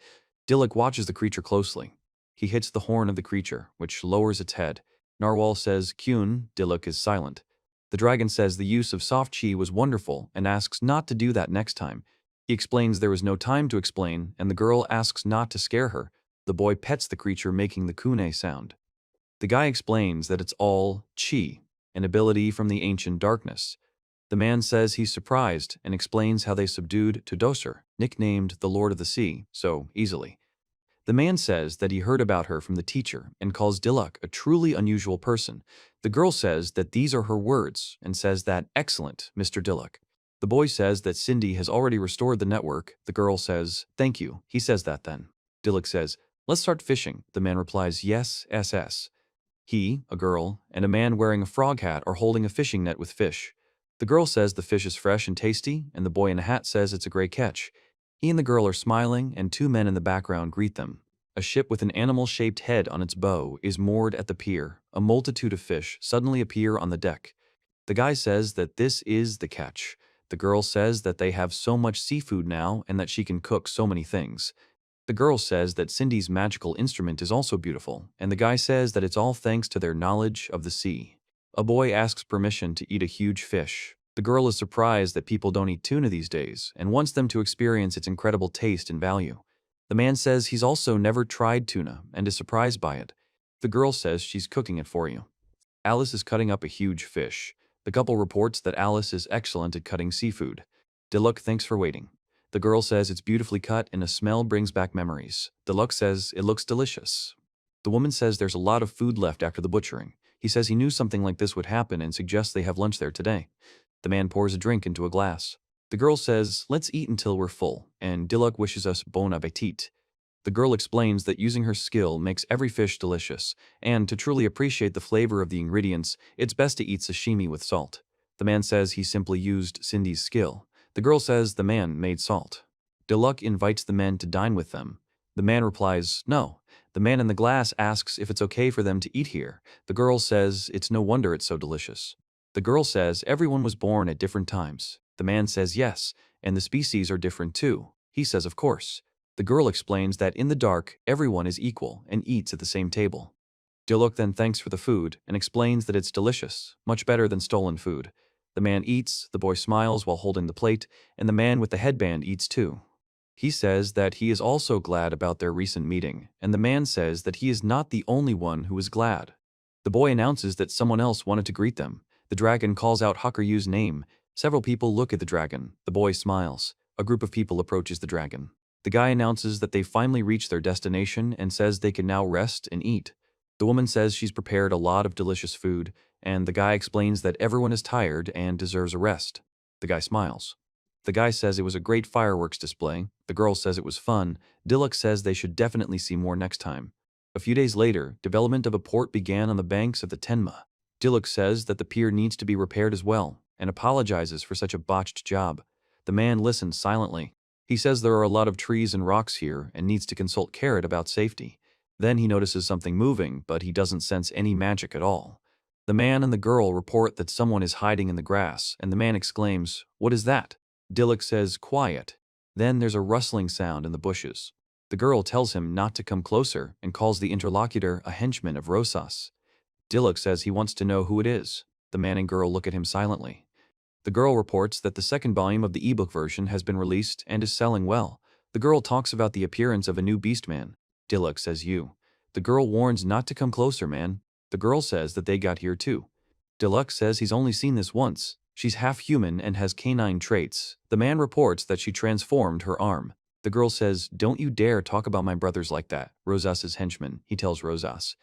S1: Dilek watches the creature closely. He hits the horn of the creature, which lowers its head. Narwhal says, "Kyun." Dilek is silent. The dragon says the use of soft chi was wonderful and asks not to do that next time. He explains there was no time to explain, and the girl asks not to scare her. The boy pets the creature, making the kune sound. The guy explains that it's all chi, an ability from the ancient darkness. The man says he's surprised and explains how they subdued Tudosir, nicknamed the Lord of the Sea, so easily. The man says that he heard about her from the teacher and calls Dilek a truly unusual person. The girl says that these are her words and says that, "Excellent, Mr. Dilek." The boy says that Cindy has already restored the network. The girl says, "Thank you." He says that then. Dilek says, "Let's start fishing." The man replies, "Yes, SS." He, a girl, and a man wearing a frog hat are holding a fishing net with fish. The girl says the fish is fresh and tasty, and the boy in a hat says it's a great catch. He and the girl are smiling, and two men in the background greet them. A ship with an animal-shaped head on its bow is moored at the pier. A multitude of fish suddenly appear on the deck. The guy says that this is the catch. The girl says that they have so much seafood now and that she can cook so many things. The girl says that Cindy's magical instrument is also beautiful, and the guy says that it's all thanks to their knowledge of the sea. A boy asks permission to eat a huge fish. The girl is surprised that people don't eat tuna these days and wants them to experience its incredible taste and value. The man says he's also never tried tuna and is surprised by it. The girl says she's cooking it for you. Alice is cutting up a huge fish. The couple reports that Alice is excellent at cutting seafood. Dilek thanks for waiting. The girl says it's beautifully cut and a smell brings back memories. Dilek says it looks delicious. The woman says there's a lot of food left after the butchering. He says he knew something like this would happen and suggests they have lunch there today. The man pours a drink into a glass. The girl says, "Let's eat until we're full," and Dilek wishes us bon appetit. The girl explains that using her skill makes every fish delicious, and to truly appreciate the flavor of the ingredients, it's best to eat sashimi with salt. The man says he simply used Cindy's skill. The girl says the man made salt. Dilek invites the men to dine with them. The man replies, "No." The man in the glass asks if it's okay for them to eat here. The girl says it's no wonder it's so delicious. The girl says everyone was born at different times. The man says yes, and the species are different too. He says of course. The girl explains that in the dark, everyone is equal and eats at the same table. Dilek then thanks for the food and explains that it's delicious, much better than stolen food. The man eats, the boy smiles while holding the plate, and the man with the headband eats too. He says that he is also glad about their recent meeting, and the man says that he is not the only one who is glad. The boy announces that someone else wanted to greet them. The dragon calls out Hakuryu's name. Several people look at the dragon. The boy smiles. A group of people approaches the dragon. The guy announces that they finally reached their destination and says they can now rest and eat. The woman says she's prepared a lot of delicious food, and the guy explains that everyone is tired and deserves a rest. The guy smiles. The guy says it was a great fireworks display. The girl says it was fun. Dilek says they should definitely see more next time. A few days later, development of a port began on the banks of the Tenma. Dilek says that the pier needs to be repaired as well, and apologizes for such a botched job. The man listens silently. He says there are a lot of trees and rocks here and needs to consult Carrot about safety. Then he notices something moving, but he doesn't sense any magic at all. The man and the girl report that someone is hiding in the grass, and the man exclaims, "What is that?" Dilek says, "Quiet." Then there's a rustling sound in the bushes. The girl tells him not to come closer and calls the interlocutor a henchman of Rosas. Dilek says he wants to know who it is. The man and girl look at him silently. The girl reports that the second volume of the ebook version has been released and is selling well. The girl talks about the appearance of a new beastman. Dilek says you. The girl warns not to come closer, man. The girl says that they got here too. Dilek says he's only seen this once. She's half human and has canine traits. The man reports that she transformed her arm. The girl says, "Don't you dare talk about my brothers like that." Rosas's henchman, he tells Rosas.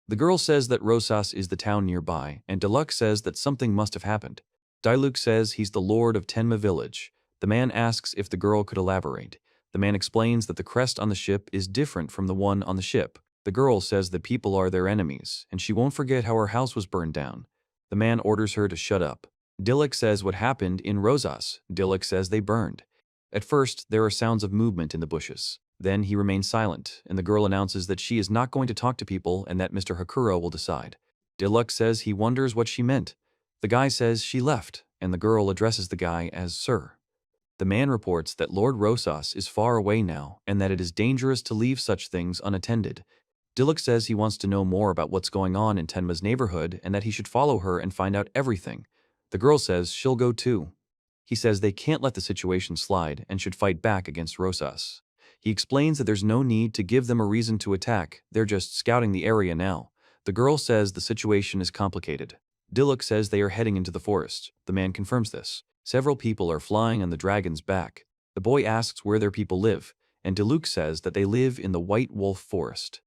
S1: The girl says that Rosas is the town nearby, and Dilek says that something must have happened. Diluk says he's the lord of Tenma village. The man asks if the girl could elaborate. The man explains that the crest on the ship is different from the one on the ship. The girl says that people are their enemies, and she won't forget how her house was burned down. The man orders her to shut up. Dilek says what happened in Rosas. Dilek says they burned. At first, there are sounds of movement in the bushes. Then he remains silent, and the girl announces that she is not going to talk to people and that Mr. Hakuro will decide. Deluxe says he wonders what she meant. The guy says she left, and the girl addresses the guy as Sir. The man reports that Lord Rosas is far away now and that it is dangerous to leave such things unattended. Deluxe says he wants to know more about what's going on in Tenma's neighborhood and that he should follow her and find out everything. The girl says she'll go too. He says they can't let the situation slide and should fight back against Rosas. He explains that there's no need to give them a reason to attack, they're just scouting the area now. The girl says the situation is complicated. Deluxe says they are heading into the forest. The man confirms this. Several people are flying on the dragon's back. The boy asks where their people live, and Deluxe says that they live in the White Wolf Forest.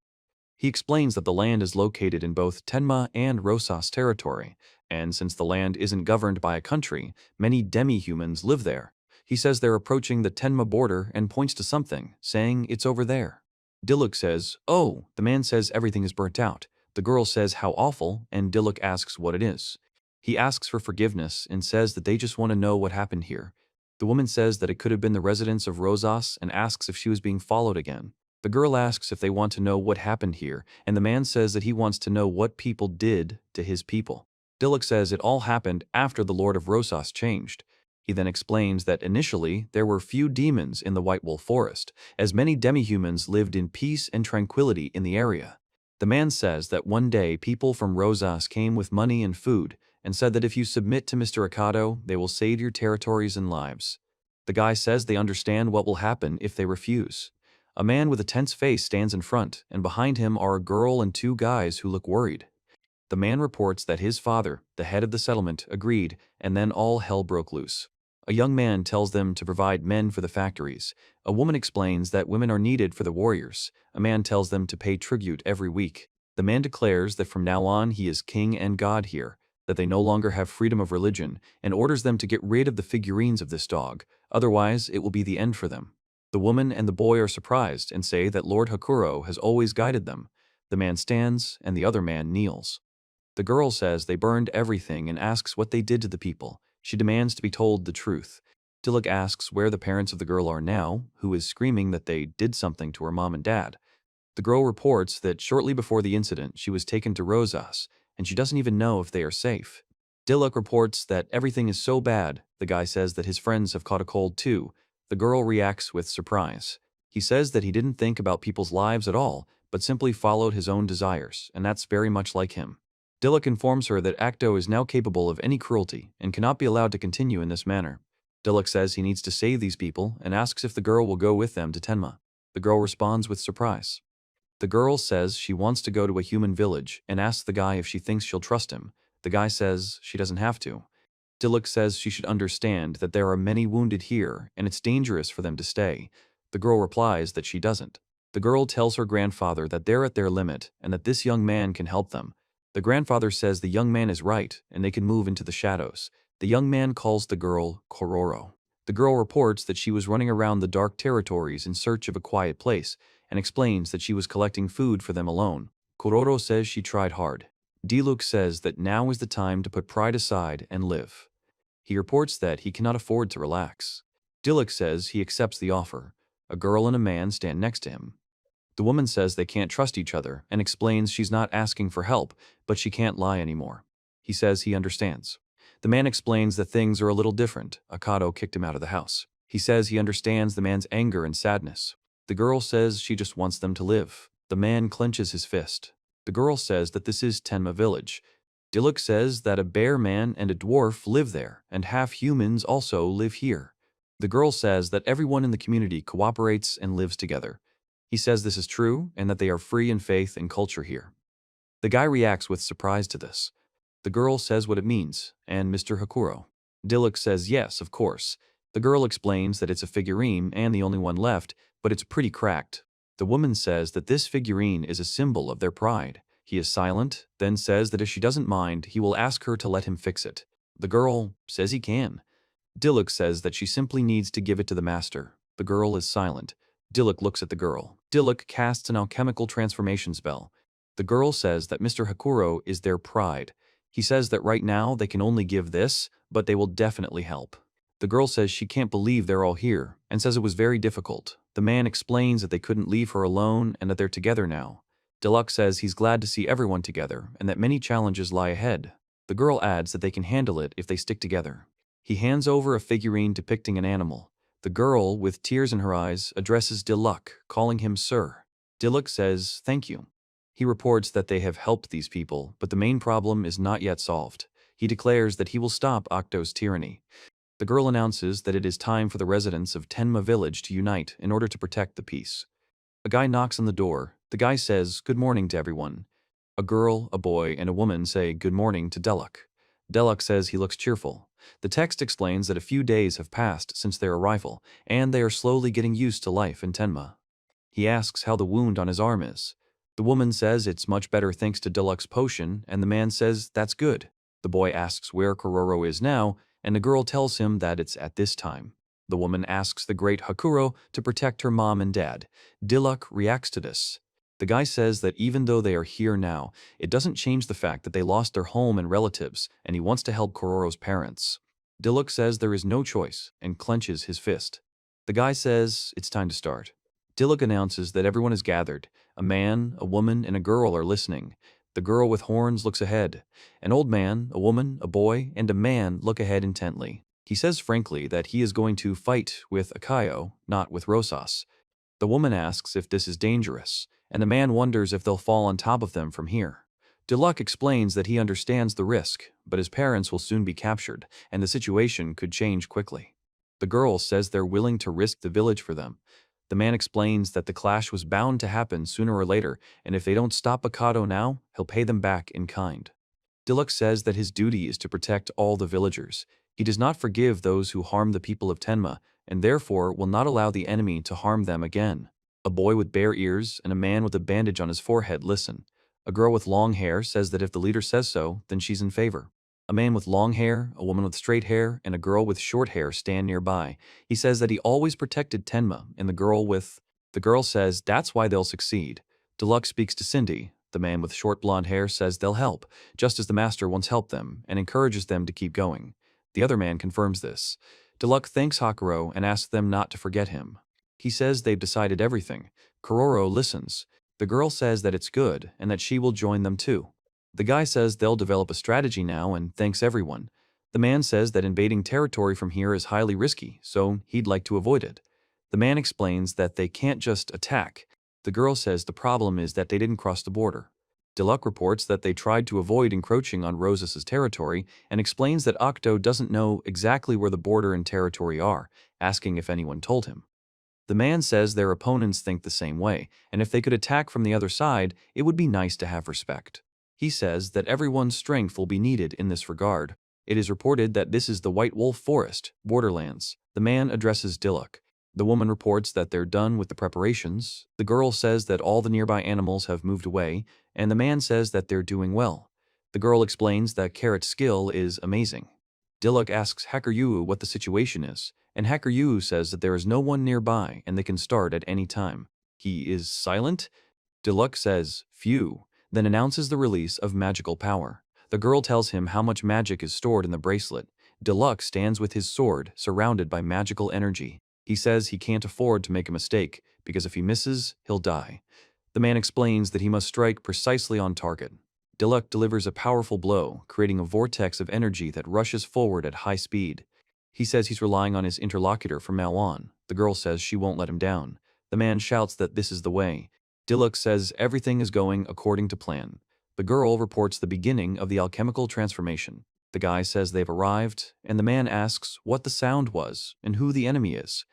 S1: He explains that the land is located in both Tenma and Rosas territory, and since the land isn't governed by a country, many demihumans live there. He says they're approaching the Tenma border and points to something, saying it's over there. Deluxe says, "Oh," the man says everything is burnt out. The girl says how awful, and Deluxe asks what it is. He asks for forgiveness and says that they just want to know what happened here. The woman says that it could have been the residents of Rosas and asks if she was being followed again. The girl asks if they want to know what happened here, and the man says that he wants to know what people did to his people. Deluxe says it all happened after the Lord of Rosas changed. He then explains that initially there were few demons in the White Wolf Forest, as many demihumans lived in peace and tranquility in the area. The man says that one day people from Rosas came with money and food, and said that if you submit to Mr. Akado, they will save your territories and lives. The guy says they understand what will happen if they refuse. A man with a tense face stands in front, and behind him are a girl and two guys who look worried. The man reports that his father, the head of the settlement, agreed, and then all hell broke loose. A young man tells them to provide men for the factories. A woman explains that women are needed for the warriors. A man tells them to pay tribute every week. The man declares that from now on he is king and god here, that they no longer have freedom of religion, and orders them to get rid of the figurines of this dog, otherwise it will be the end for them. The woman and the boy are surprised and say that Lord Hakuro has always guided them. The man stands, and the other man kneels. The girl says they burned everything and asks what they did to the people. She demands to be told the truth. Deluxe asks where the parents of the girl are now, who is screaming that they did something to her mom and dad. The girl reports that shortly before the incident she was taken to Rosas, and she doesn't even know if they are safe. Deluxe reports that everything is so bad. The guy says that his friends have caught a cold too. The girl reacts with surprise. He says that he didn't think about people's lives at all, but simply followed his own desires, and that's very much like him. Deluxe informs her that Akado is now capable of any cruelty and cannot be allowed to continue in this manner. Deluxe says he needs to save these people and asks if the girl will go with them to Tenma. The girl responds with surprise. The girl says she wants to go to a human village and asks the guy if she thinks she'll trust him. The guy says she doesn't have to. Deluxe says she should understand that there are many wounded here and it's dangerous for them to stay. The girl replies that she doesn't. The girl tells her grandfather that they're at their limit and that this young man can help them. The grandfather says the young man is right and they can move into the shadows. The young man calls the girl Kororo. The girl reports that she was running around the dark territories in search of a quiet place and explains that she was collecting food for them alone. Kororo says she tried hard. Deluxe says that now is the time to put pride aside and live. He reports that he cannot afford to relax. Deluxe says he accepts the offer. A girl and a man stand next to him. The woman says they can't trust each other and explains she's not asking for help, but she can't lie anymore. He says he understands. The man explains that things are a little different. Akado kicked him out of the house. He says he understands the man's anger and sadness. The girl says she just wants them to live. The man clenches his fist. The girl says that this is Tenma village. Deluxe says that a bear man and a dwarf live there, and half humans also live here. The girl says that everyone in the community cooperates and lives together. He says this is true and that they are free in faith and culture here. The guy reacts with surprise to this. The girl says what it means, and Mr. Hakuro. Deluxe says yes, of course. The girl explains that it's a figurine and the only one left, but it's pretty cracked. The woman says that this figurine is a symbol of their pride. He is silent, then says that if she doesn't mind, he will ask her to let him fix it. The girl says he can. Deluxe says that she simply needs to give it to the master. The girl is silent. Deluxe looks at the girl. Deluxe casts an alchemical transformation spell. The girl says that Mr. Hakuro is their pride. He says that right now they can only give this, but they will definitely help. The girl says she can't believe they're all here, and says it was very difficult. The man explains that they couldn't leave her alone and that they're together now. Deluxe says he's glad to see everyone together and that many challenges lie ahead. The girl adds that they can handle it if they stick together. He hands over a figurine depicting an animal. The girl, with tears in her eyes, addresses Deluxe, calling him Sir. Deluxe says thank you. He reports that they have helped these people, but the main problem is not yet solved. He declares that he will stop Akado's tyranny. The girl announces that it is time for the residents of Tenma village to unite in order to protect the peace. A guy knocks on the door. The guy says good morning to everyone. A girl, a boy, and a woman say good morning to Deluxe. Deluxe says he looks cheerful. The text explains that a few days have passed since their arrival, and they are slowly getting used to life in Tenma. He asks how the wound on his arm is. The woman says it's much better thanks to Deluxe potion, and the man says that's good. The boy asks where Kororo is now, and the girl tells him that it's at this time. The woman asks the great Hakuro to protect her mom and dad. Deluxe reacts to this. The guy says that even though they are here now, it doesn't change the fact that they lost their home and relatives, and he wants to help Kororo's parents. Deluxe says there is no choice, and clenches his fist. The guy says it's time to start. Deluxe announces that everyone is gathered. A man, a woman, and a girl are listening. The girl with horns looks ahead. An old man, a woman, a boy, and a man look ahead intently. He says frankly that he is going to fight with Akado, not with Rosas. The woman asks if this is dangerous, and the man wonders if they'll fall on top of them from here. Deluxe explains that he understands the risk, but his parents will soon be captured, and the situation could change quickly. The girl says they're willing to risk the village for them. The man explains that the clash was bound to happen sooner or later, and if they don't stop Akado now, he'll pay them back in kind. Deluxe says that his duty is to protect all the villagers. He does not forgive those who harm the people of Tenma, and therefore will not allow the enemy to harm them again. A boy with bare ears and a man with a bandage on his forehead listen. A girl with long hair says that if the leader says so, then she's in favor. A man with long hair, a woman with straight hair, and a girl with short hair stand nearby. He says that he always protected Tenma, and the girl says that's why they'll succeed. Deluxe speaks to Cindy. The man with short blonde hair says they'll help, just as the master once helped them, and encourages them to keep going. The other man confirms this. Deluxe thanks Hakuro and asks them not to forget him. He says they've decided everything. Kororo listens. The girl says that it's good, and that she will join them too. The guy says they'll develop a strategy now and thanks everyone. The man says that invading territory from here is highly risky, so he'd like to avoid it. The man explains that they can't just attack. The girl says the problem is that they didn't cross the border. Deluxe reports that they tried to avoid encroaching on Rosas' territory and explains that Akado doesn't know exactly where the border and territory are, asking if anyone told him. The man says their opponents think the same way, and if they could attack from the other side, it would be nice to have respect. He says that everyone's strength will be needed in this regard. It is reported that this is the White Wolf Forest, borderlands. The man addresses Deluxe. The woman reports that they're done with the preparations. The girl says that all the nearby animals have moved away, and the man says that they're doing well. The girl explains that Carrot's skill is amazing. Deluxe asks Hakuryu what the situation is, and Hakuryu says that there is no one nearby and they can start at any time. He is silent? Deluxe says, phew, then announces the release of magical power. The girl tells him how much magic is stored in the bracelet. Deluxe stands with his sword, surrounded by magical energy. He says he can't afford to make a mistake, because if he misses, he'll die. The man explains that he must strike precisely on target. Deluxe delivers a powerful blow, creating a vortex of energy that rushes forward at high speed. He says he's relying on his interlocutor from now on. The girl says she won't let him down. The man shouts that this is the way. Deluxe says everything is going according to plan. The girl reports the beginning of the alchemical transformation. The guy says they've arrived, and the man asks what the sound was and who the enemy is.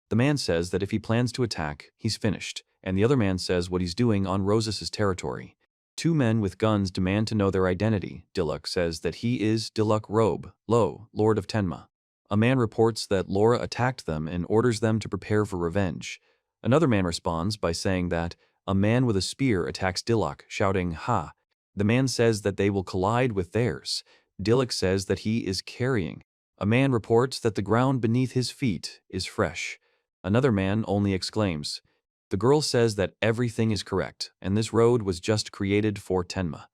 S1: The man says that if he plans to attack, he's finished, and the other man says what he's doing on Rosas' territory. Two men with guns demand to know their identity. Deluxe says that he is Deluxe Robe, Lord of Tenma. A man reports that Laura attacked them and orders them to prepare for revenge. Another man responds by saying that a man with a spear attacks Deluxe, shouting, ha. The man says that they will collide with theirs. Deluxe says that he is carrying. A man reports that the ground beneath his feet is fresh. Another man only exclaims. The girl says that everything is correct, and this road was just created for Tenma.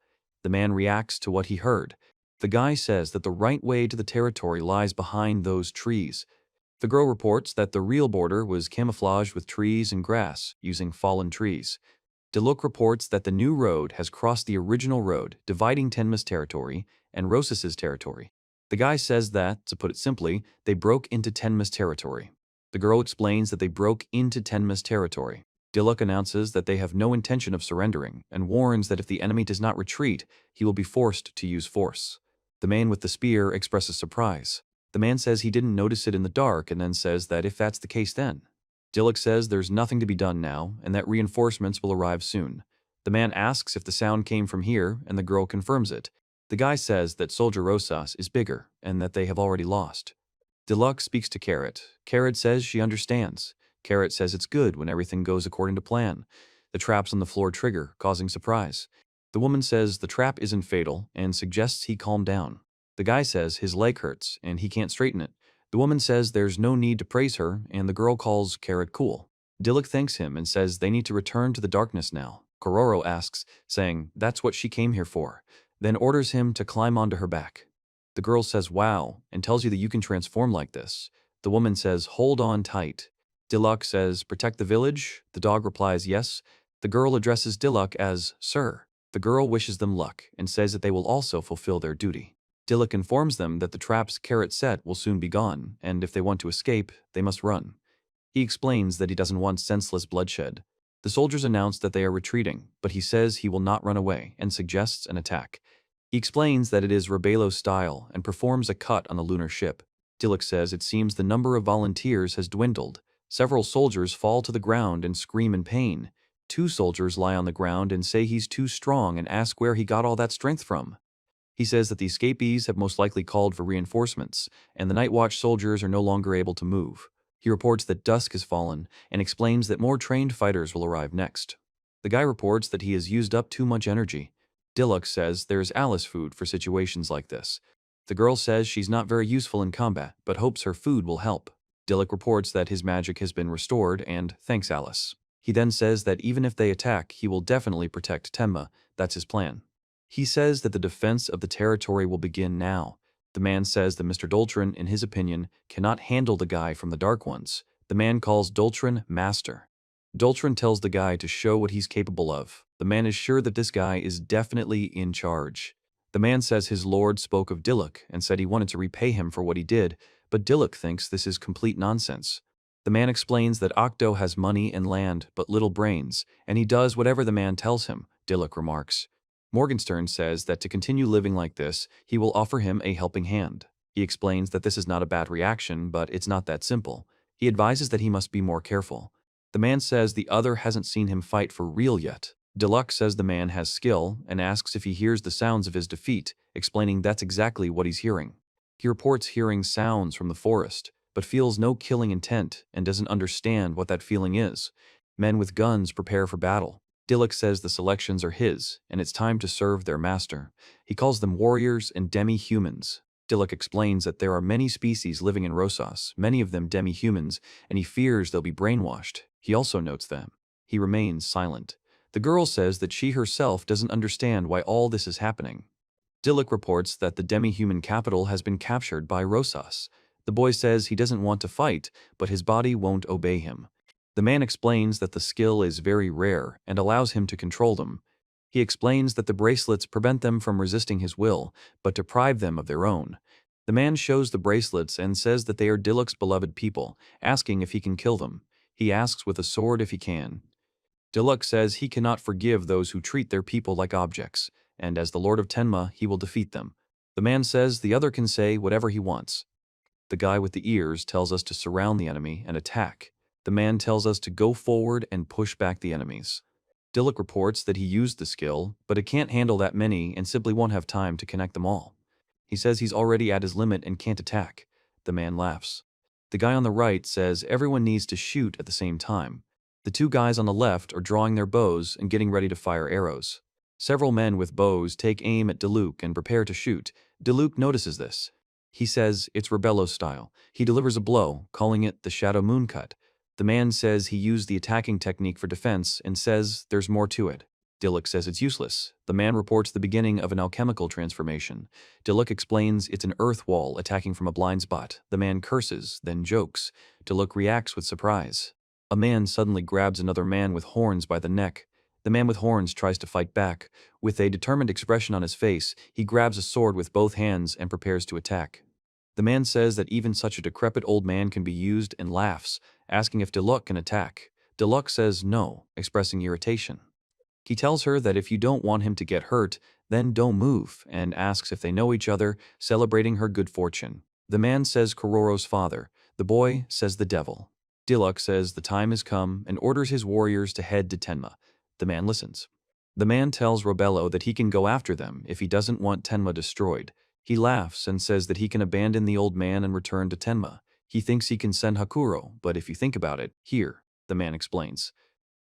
S1: The man reacts to what he heard. The guy says that the right way to the territory lies behind those trees. The girl reports that the real border was camouflaged with trees and grass, using fallen trees. Diluc reports that the new road has crossed the original road, dividing Tenma's territory and Rosas's territory. The guy says that, to put it simply, they broke into Tenma's territory. The girl explains that they broke into Tenma's territory. Diluc announces that they have no intention of surrendering and warns that if the enemy does not retreat, he will be forced to use force. The man with the spear expresses surprise. The man says he didn't notice it in the dark and then says that if that's the case then. Diluc says there's nothing to be done now and that reinforcements will arrive soon. The man asks if the sound came from here and the girl confirms it. The guy says that Soldier Rosas is bigger and that they have already lost. Diluc speaks to Carrot. Carrot says she understands. Carrot says it's good when everything goes according to plan. The traps on the floor trigger, causing surprise. The woman says the trap isn't fatal and suggests he calm down. The guy says his leg hurts and he can't straighten it. The woman says there's no need to praise her, and the girl calls Carrot cool. Diluc thanks him and says they need to return to the darkness now. Kororo asks, saying that's what she came here for, then orders him to climb onto her back. The girl says wow, and tells you that you can transform like this. The woman says hold on tight. Diluc says protect the village. The dog replies yes. The girl addresses Diluc as sir. The girl wishes them luck and says that they will also fulfill their duty. Diluc informs them that the traps Carrot set will soon be gone, and if they want to escape, they must run. He explains that he doesn't want senseless bloodshed. The soldiers announce that they are retreating, but he says he will not run away and suggests an attack. He explains that it is Rebelo style and performs a cut on the lunar ship. Diluc says it seems the number of volunteers has dwindled. Several soldiers fall to the ground and scream in pain. 2 soldiers lie on the ground and say he's too strong and ask where he got all that strength from. He says that the escapees have most likely called for reinforcements, and the Night Watch soldiers are no longer able to move. He reports that dusk has fallen, and explains that more trained fighters will arrive next. The guy reports that he has used up too much energy. Diluc says there is Alice food for situations like this. The girl says she's not very useful in combat, but hopes her food will help. Diluc reports that his magic has been restored and thanks Alice. He then says that even if they attack, he will definitely protect Tenma. That's his plan. He says that the defense of the territory will begin now. The man says that Mr. Doltrin, in his opinion, cannot handle the guy from the Dark Ones. The man calls Doltrin Master. Doltrin tells the guy to show what he's capable of. The man is sure that this guy is definitely in charge. The man says his lord spoke of Diluc and said he wanted to repay him for what he did, but Diluc thinks this is complete nonsense. The man explains that Akado has money and land but little brains, and he does whatever the man tells him, Diluc remarks. Morgenstern says that to continue living like this, he will offer him a helping hand. He explains that this is not a bad reaction, but it's not that simple. He advises that he must be more careful. The man says the other hasn't seen him fight for real yet. Diluc says the man has skill and asks if he hears the sounds of his defeat, explaining that's exactly what he's hearing. He reports hearing sounds from the forest, but feels no killing intent and doesn't understand what that feeling is. Men with guns prepare for battle. Diluc says the selections are his, and it's time to serve their master. He calls them warriors and demihumans. Diluc explains that there are many species living in Rosas, many of them demihumans, and he fears they'll be brainwashed. He also notes them. He remains silent. The girl says that she herself doesn't understand why all this is happening. Diluc reports that the demi-human capital has been captured by Rosas. The boy says he doesn't want to fight, but his body won't obey him. The man explains that the skill is very rare and allows him to control them. He explains that the bracelets prevent them from resisting his will, but deprive them of their own. The man shows the bracelets and says that they are Diluc's beloved people, asking if he can kill them. He asks with a sword if he can. Diluc says he cannot forgive those who treat their people like objects, and as the Lord of Tenma, he will defeat them. The man says the other can say whatever he wants. The guy with the ears tells us to surround the enemy and attack. The man tells us to go forward and push back the enemies. Diluc reports that he used the skill, but it can't handle that many and simply won't have time to connect them all. He says he's already at his limit and can't attack. The man laughs. The guy on the right says everyone needs to shoot at the same time. The 2 guys on the left are drawing their bows and getting ready to fire arrows. Several men with bows take aim at Diluc and prepare to shoot. Diluc notices this. He says it's Rebelo style. He delivers a blow, calling it the Shadow Moon Cut. The man says he used the attacking technique for defense and says there's more to it. Diluk says it's useless. The man reports the beginning of an alchemical transformation. Diluk explains it's an earth wall attacking from a blind spot. The man curses, then jokes. Diluk reacts with surprise. A man suddenly grabs another man with horns by the neck. The man with horns tries to fight back. With a determined expression on his face, he grabs a sword with both hands and prepares to attack. The man says that even such a decrepit old man can be used and laughs, asking if Diluk can attack. Diluk says no, expressing irritation. He tells her that if you don't want him to get hurt, then don't move, and asks if they know each other, celebrating her good fortune. The man says Kororo's father. The boy says the devil. Diluk says the time has come and orders his warriors to head to Tenma. The man listens. The man tells Robello that he can go after them if he doesn't want Tenma destroyed. He laughs and says that he can abandon the old man and return to Tenma. He thinks he can send Hakuro, but if you think about it, here, the man explains.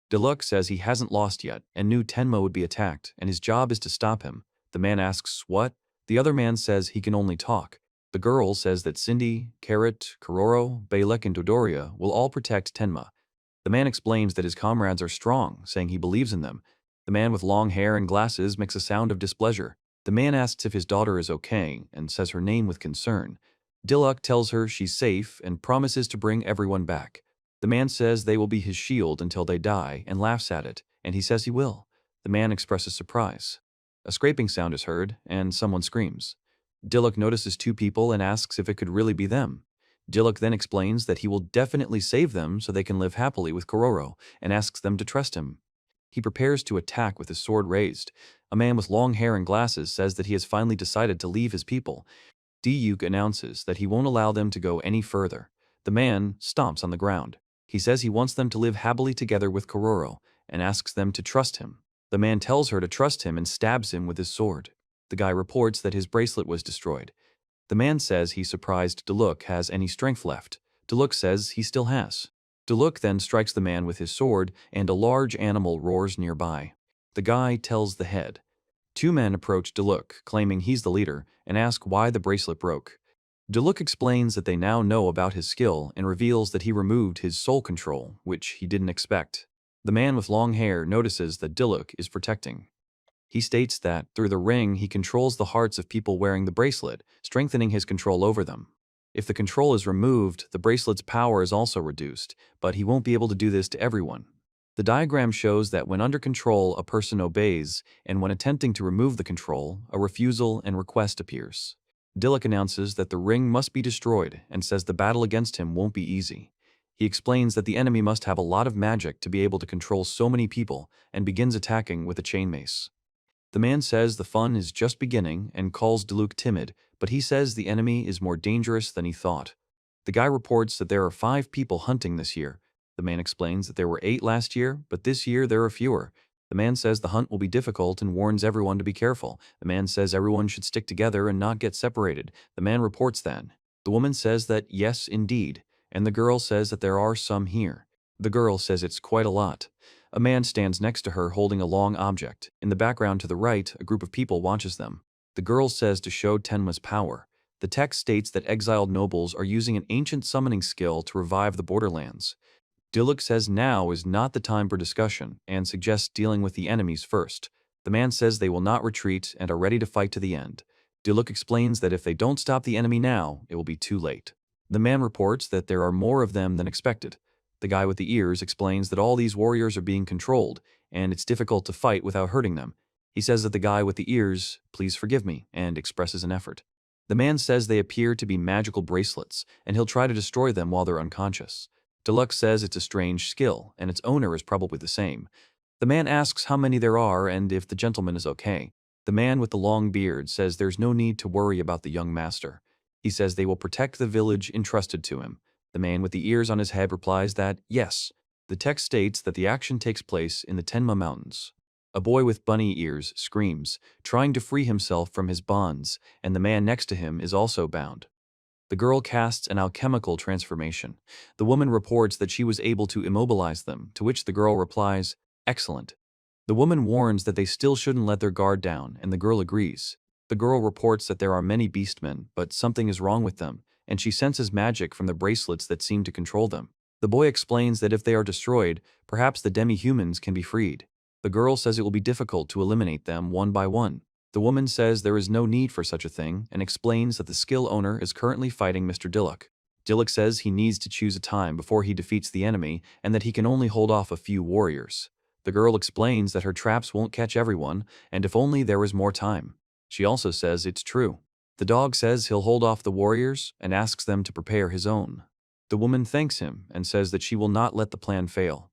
S1: Diluk says he hasn't lost yet and knew Tenma would be attacked, and his job is to stop him. The man asks, what? The other man says he can only talk. The girl says that Cindy, Carrot, Kororo, Balek, and Dodoria will all protect Tenma. The man explains that his comrades are strong, saying he believes in them. The man with long hair and glasses makes a sound of displeasure. The man asks if his daughter is okay and says her name with concern. Diluk tells her she's safe and promises to bring everyone back. The man says they will be his shield until they die and laughs at it, and he says he will. The man expresses surprise. A scraping sound is heard, and someone screams. Diluk notices two people and asks if it could really be them. Diluk then explains that he will definitely save them so they can live happily with Kororo, and asks them to trust him. He prepares to attack with his sword raised. A man with long hair and glasses says that he has finally decided to leave his people. Dyuk announces that he won't allow them to go any further. The man stomps on the ground. He says he wants them to live happily together with Kororo, and asks them to trust him. The man tells her to trust him and stabs him with his sword. The guy reports that his bracelet was destroyed. The man says he's surprised Diluk has any strength left. Diluk says he still has. Diluk then strikes the man with his sword, and a large animal roars nearby. The guy tells the head. Two men approach Diluk, claiming he's the leader, and ask why the bracelet broke. Diluk explains that they now know about his skill and reveals that he removed his soul control, which he didn't expect. The man with long hair notices that Diluk is protecting. He states that, through the ring, he controls the hearts of people wearing the bracelet, strengthening his control over them. If the control is removed, the bracelet's power is also reduced, but he won't be able to do this to everyone. The diagram shows that when under control, a person obeys, and when attempting to remove the control, a refusal and request appears. Diluk announces that the ring must be destroyed and says the battle against him won't be easy. He explains that the enemy must have a lot of magic to be able to control so many people and begins attacking with a chain mace. The man says the fun is just beginning and calls Diluk timid, but he says the enemy is more dangerous than he thought. The guy reports that there are 5 people hunting this year. The man explains that there were 8 last year, but this year there are fewer. The man says the hunt will be difficult and warns everyone to be careful. The man says everyone should stick together and not get separated. The man reports that. The woman says that yes, indeed, and the girl says that there are some here. The girl says it's quite a lot. A man stands next to her holding a long object. In the background to the right, a group of people watches them. The girl says to show Tenma's power. The text states that exiled nobles are using an ancient summoning skill to revive the borderlands. Diluk says now is not the time for discussion and suggests dealing with the enemies first. The man says they will not retreat and are ready to fight to the end. Diluk explains that if they don't stop the enemy now, it will be too late. The man reports that there are more of them than expected. The guy with the ears explains that all these warriors are being controlled, and it's difficult to fight without hurting them. He says that the guy with the ears, please forgive me, and expresses an effort. The man says they appear to be magical bracelets, and he'll try to destroy them while they're unconscious. Diluk says it's a strange skill, and its owner is probably the same. The man asks how many there are and if the gentleman is okay. The man with the long beard says there's no need to worry about the young master. He says they will protect the village entrusted to him. The man with the ears on his head replies that, yes. The text states that the action takes place in the Tenma Mountains. A boy with bunny ears screams, trying to free himself from his bonds, and the man next to him is also bound. The girl casts an alchemical transformation. The woman reports that she was able to immobilize them, to which the girl replies, excellent. The woman warns that they still shouldn't let their guard down, and the girl agrees. The girl reports that there are many beastmen, but something is wrong with them, and she senses magic from the bracelets that seem to control them. The boy explains that if they are destroyed, perhaps the demihumans can be freed. The girl says it will be difficult to eliminate them one by one. The woman says there is no need for such a thing and explains that the skill owner is currently fighting Mr. Dilluck. Dilluck says he needs to choose a time before he defeats the enemy and that he can only hold off a few warriors. The girl explains that her traps won't catch everyone and if only there was more time. She also says it's true. The dog says he'll hold off the warriors and asks them to prepare his own. The woman thanks him and says that she will not let the plan fail.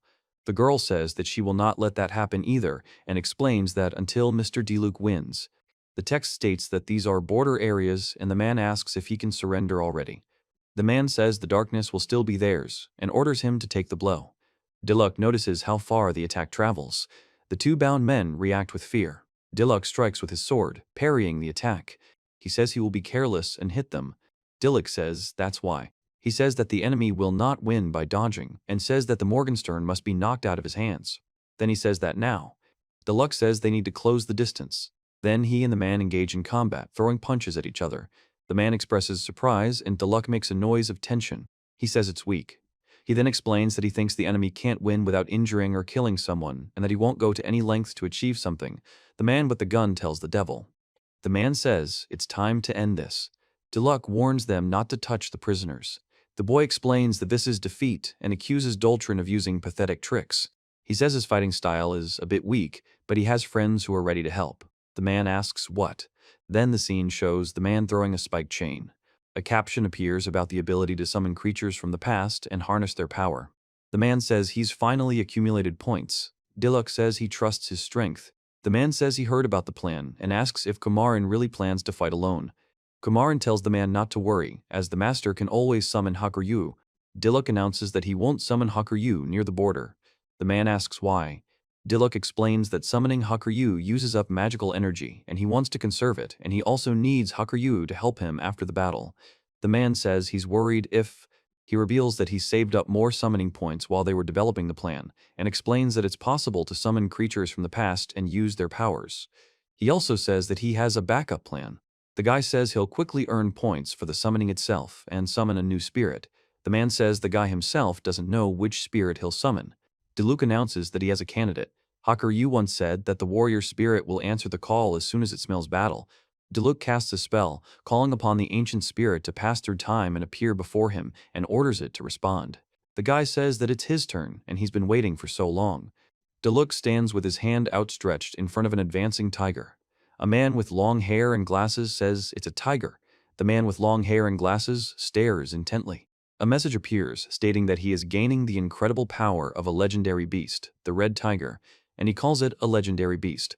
S1: The girl says that she will not let that happen either and explains that until Mr. Dilluck wins. The text states that these are border areas and the man asks if he can surrender already. The man says the darkness will still be theirs and orders him to take the blow. Dilluck notices how far the attack travels. The two bound men react with fear. Dilluck strikes with his sword, parrying the attack. He says he will be careless and hit them. Dilluck says that's why. He says that the enemy will not win by dodging and says that the Morgenstern must be knocked out of his hands. Then he says that now. Dilluck says they need to close the distance. Then he and the man engage in combat, throwing punches at each other. The man expresses surprise and Dilluck makes a noise of tension. He says it's weak. He then explains that he thinks the enemy can't win without injuring or killing someone and that he won't go to any lengths to achieve something. The man with the gun tells the devil. The man says it's time to end this. Dilluck warns them not to touch the prisoners. The boy explains that this is defeat and accuses Doltrin of using pathetic tricks. He says his fighting style is a bit weak, but he has friends who are ready to help. The man asks what. Then the scene shows the man throwing a spiked chain. A caption appears about the ability to summon creatures from the past and harness their power. The man says he's finally accumulated points. Dilluck says he trusts his strength. The man says he heard about the plan and asks if Kumarin really plans to fight alone. Kumarin tells the man not to worry, as the master can always summon Hakuryu. Dilluck announces that he won't summon Hakuryu near the border. The man asks why. Dilluck explains that summoning Hakuryu uses up magical energy and he wants to conserve it, and he also needs Hakuryu to help him after the battle. The man says he's worried if... He reveals that he saved up more summoning points while they were developing the plan, and explains that it's possible to summon creatures from the past and use their powers. He also says that he has a backup plan. The guy says he'll quickly earn points for the summoning itself and summon a new spirit. The man says the guy himself doesn't know which spirit he'll summon. Dilluck announces that he has a candidate. Hakuryu once said that the warrior spirit will answer the call as soon as it smells battle. Dilluck casts a spell, calling upon the ancient spirit to pass through time and appear before him, and orders it to respond. The guy says that it's his turn, and he's been waiting for so long. Dilluck stands with his hand outstretched in front of an advancing tiger. A man with long hair and glasses says it's a tiger. The man with long hair and glasses stares intently. A message appears stating that he is gaining the incredible power of a legendary beast, the red tiger, and he calls it a legendary beast.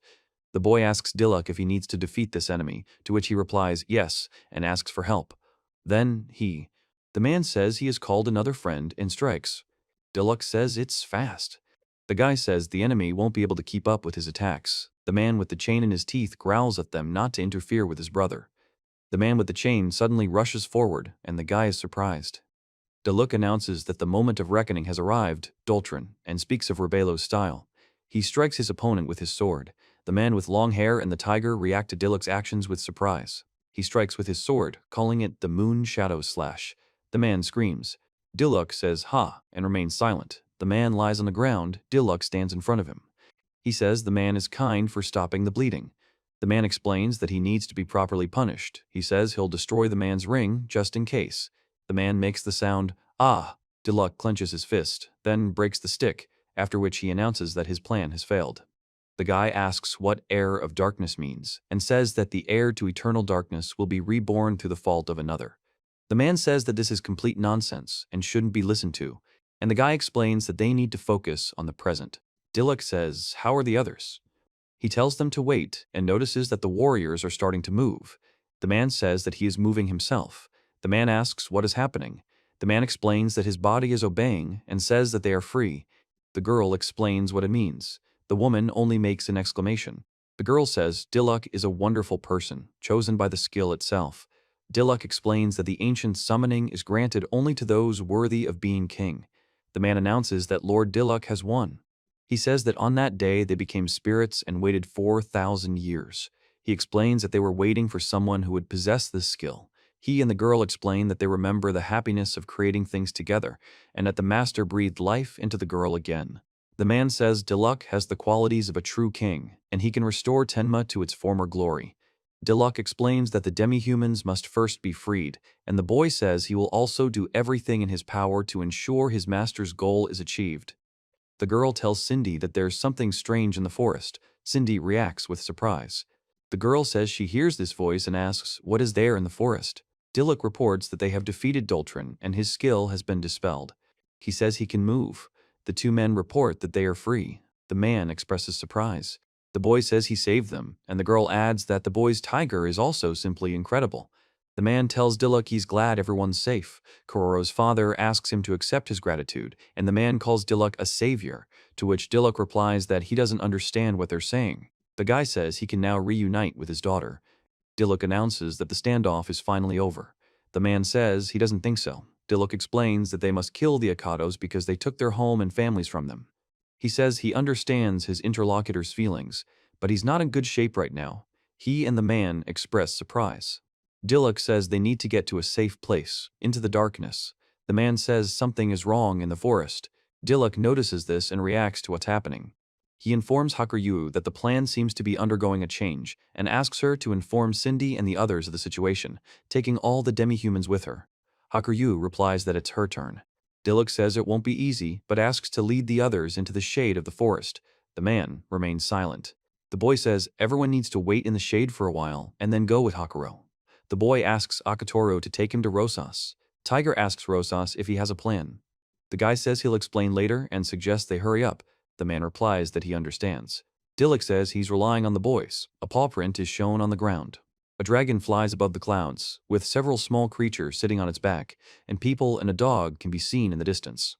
S1: The boy asks Dilluck if he needs to defeat this enemy, to which he replies yes and asks for help. Then the man says he has called another friend and strikes. Dilluck says it's fast. The guy says the enemy won't be able to keep up with his attacks. The man with the chain in his teeth growls at them not to interfere with his brother. The man with the chain suddenly rushes forward, and the guy is surprised. Dilluck announces that the moment of reckoning has arrived, Doltrin, and speaks of Rebelo's style. He strikes his opponent with his sword. The man with long hair and the tiger react to Dilluck's actions with surprise. He strikes with his sword, calling it the Moon Shadow Slash. The man screams. Dilluck says ha and remains silent. The man lies on the ground. Dilluck stands in front of him. He says the man is kind for stopping the bleeding. The man explains that he needs to be properly punished. He says he'll destroy the man's ring just in case. The man makes the sound, ah. Dilluck clenches his fist, then breaks the stick, after which he announces that his plan has failed. The guy asks what heir of darkness means, and says that the heir to eternal darkness will be reborn through the fault of another. The man says that this is complete nonsense and shouldn't be listened to, and the guy explains that they need to focus on the present. Dilluck says, how are the others? He tells them to wait and notices that the warriors are starting to move. The man says that he is moving himself. The man asks what is happening. The man explains that his body is obeying and says that they are free. The girl explains what it means. The woman only makes an exclamation. The girl says Dilluck is a wonderful person, chosen by the skill itself. Dilluck explains that the ancient summoning is granted only to those worthy of being king. The man announces that Lord Dilluck has won. He says that on that day they became spirits and waited 4,000 years. He explains that they were waiting for someone who would possess this skill. He and the girl explain that they remember the happiness of creating things together, and that the master breathed life into the girl again. The man says Diluc has the qualities of a true king, and he can restore Tenma to its former glory. Diluc explains that the demihumans must first be freed, and the boy says he will also do everything in his power to ensure his master's goal is achieved. The girl tells Cindy that there's something strange in the forest. Cindy reacts with surprise. The girl says she hears this voice and asks what is there in the forest. Diluc reports that they have defeated Doltrin and his skill has been dispelled. He says he can move. The two men report that they are free. The man expresses surprise. The boy says he saved them, and the girl adds that the boy's tiger is also simply incredible. The man tells Diluc he's glad everyone's safe. Kororo's father asks him to accept his gratitude, and the man calls Diluc a savior, to which Diluc replies that he doesn't understand what they're saying. The guy says he can now reunite with his daughter. Diluc announces that the standoff is finally over. The man says he doesn't think so. Diluc explains that they must kill the Akados because they took their home and families from them. He says he understands his interlocutor's feelings, but he's not in good shape right now. He and the man express surprise. Diluc says they need to get to a safe place, into the darkness. The man says something is wrong in the forest. Diluc notices this and reacts to what's happening. He informs Hakuryu that the plan seems to be undergoing a change and asks her to inform Cindy and the others of the situation, taking all the demihumans with her. Hakuryu replies that it's her turn. Diluc says it won't be easy, but asks to lead the others into the shade of the forest. The man remains silent. The boy says everyone needs to wait in the shade for a while and then go with Hakuro. The boy asks Akatoro to take him to Rosas. Tiger asks Rosas if he has a plan. The guy says he'll explain later and suggests they hurry up. The man replies that he understands. Diluc says he's relying on the boys. A paw print is shown on the ground. A dragon flies above the clouds, with several small creatures sitting on its back, and people and a dog can be seen in the distance.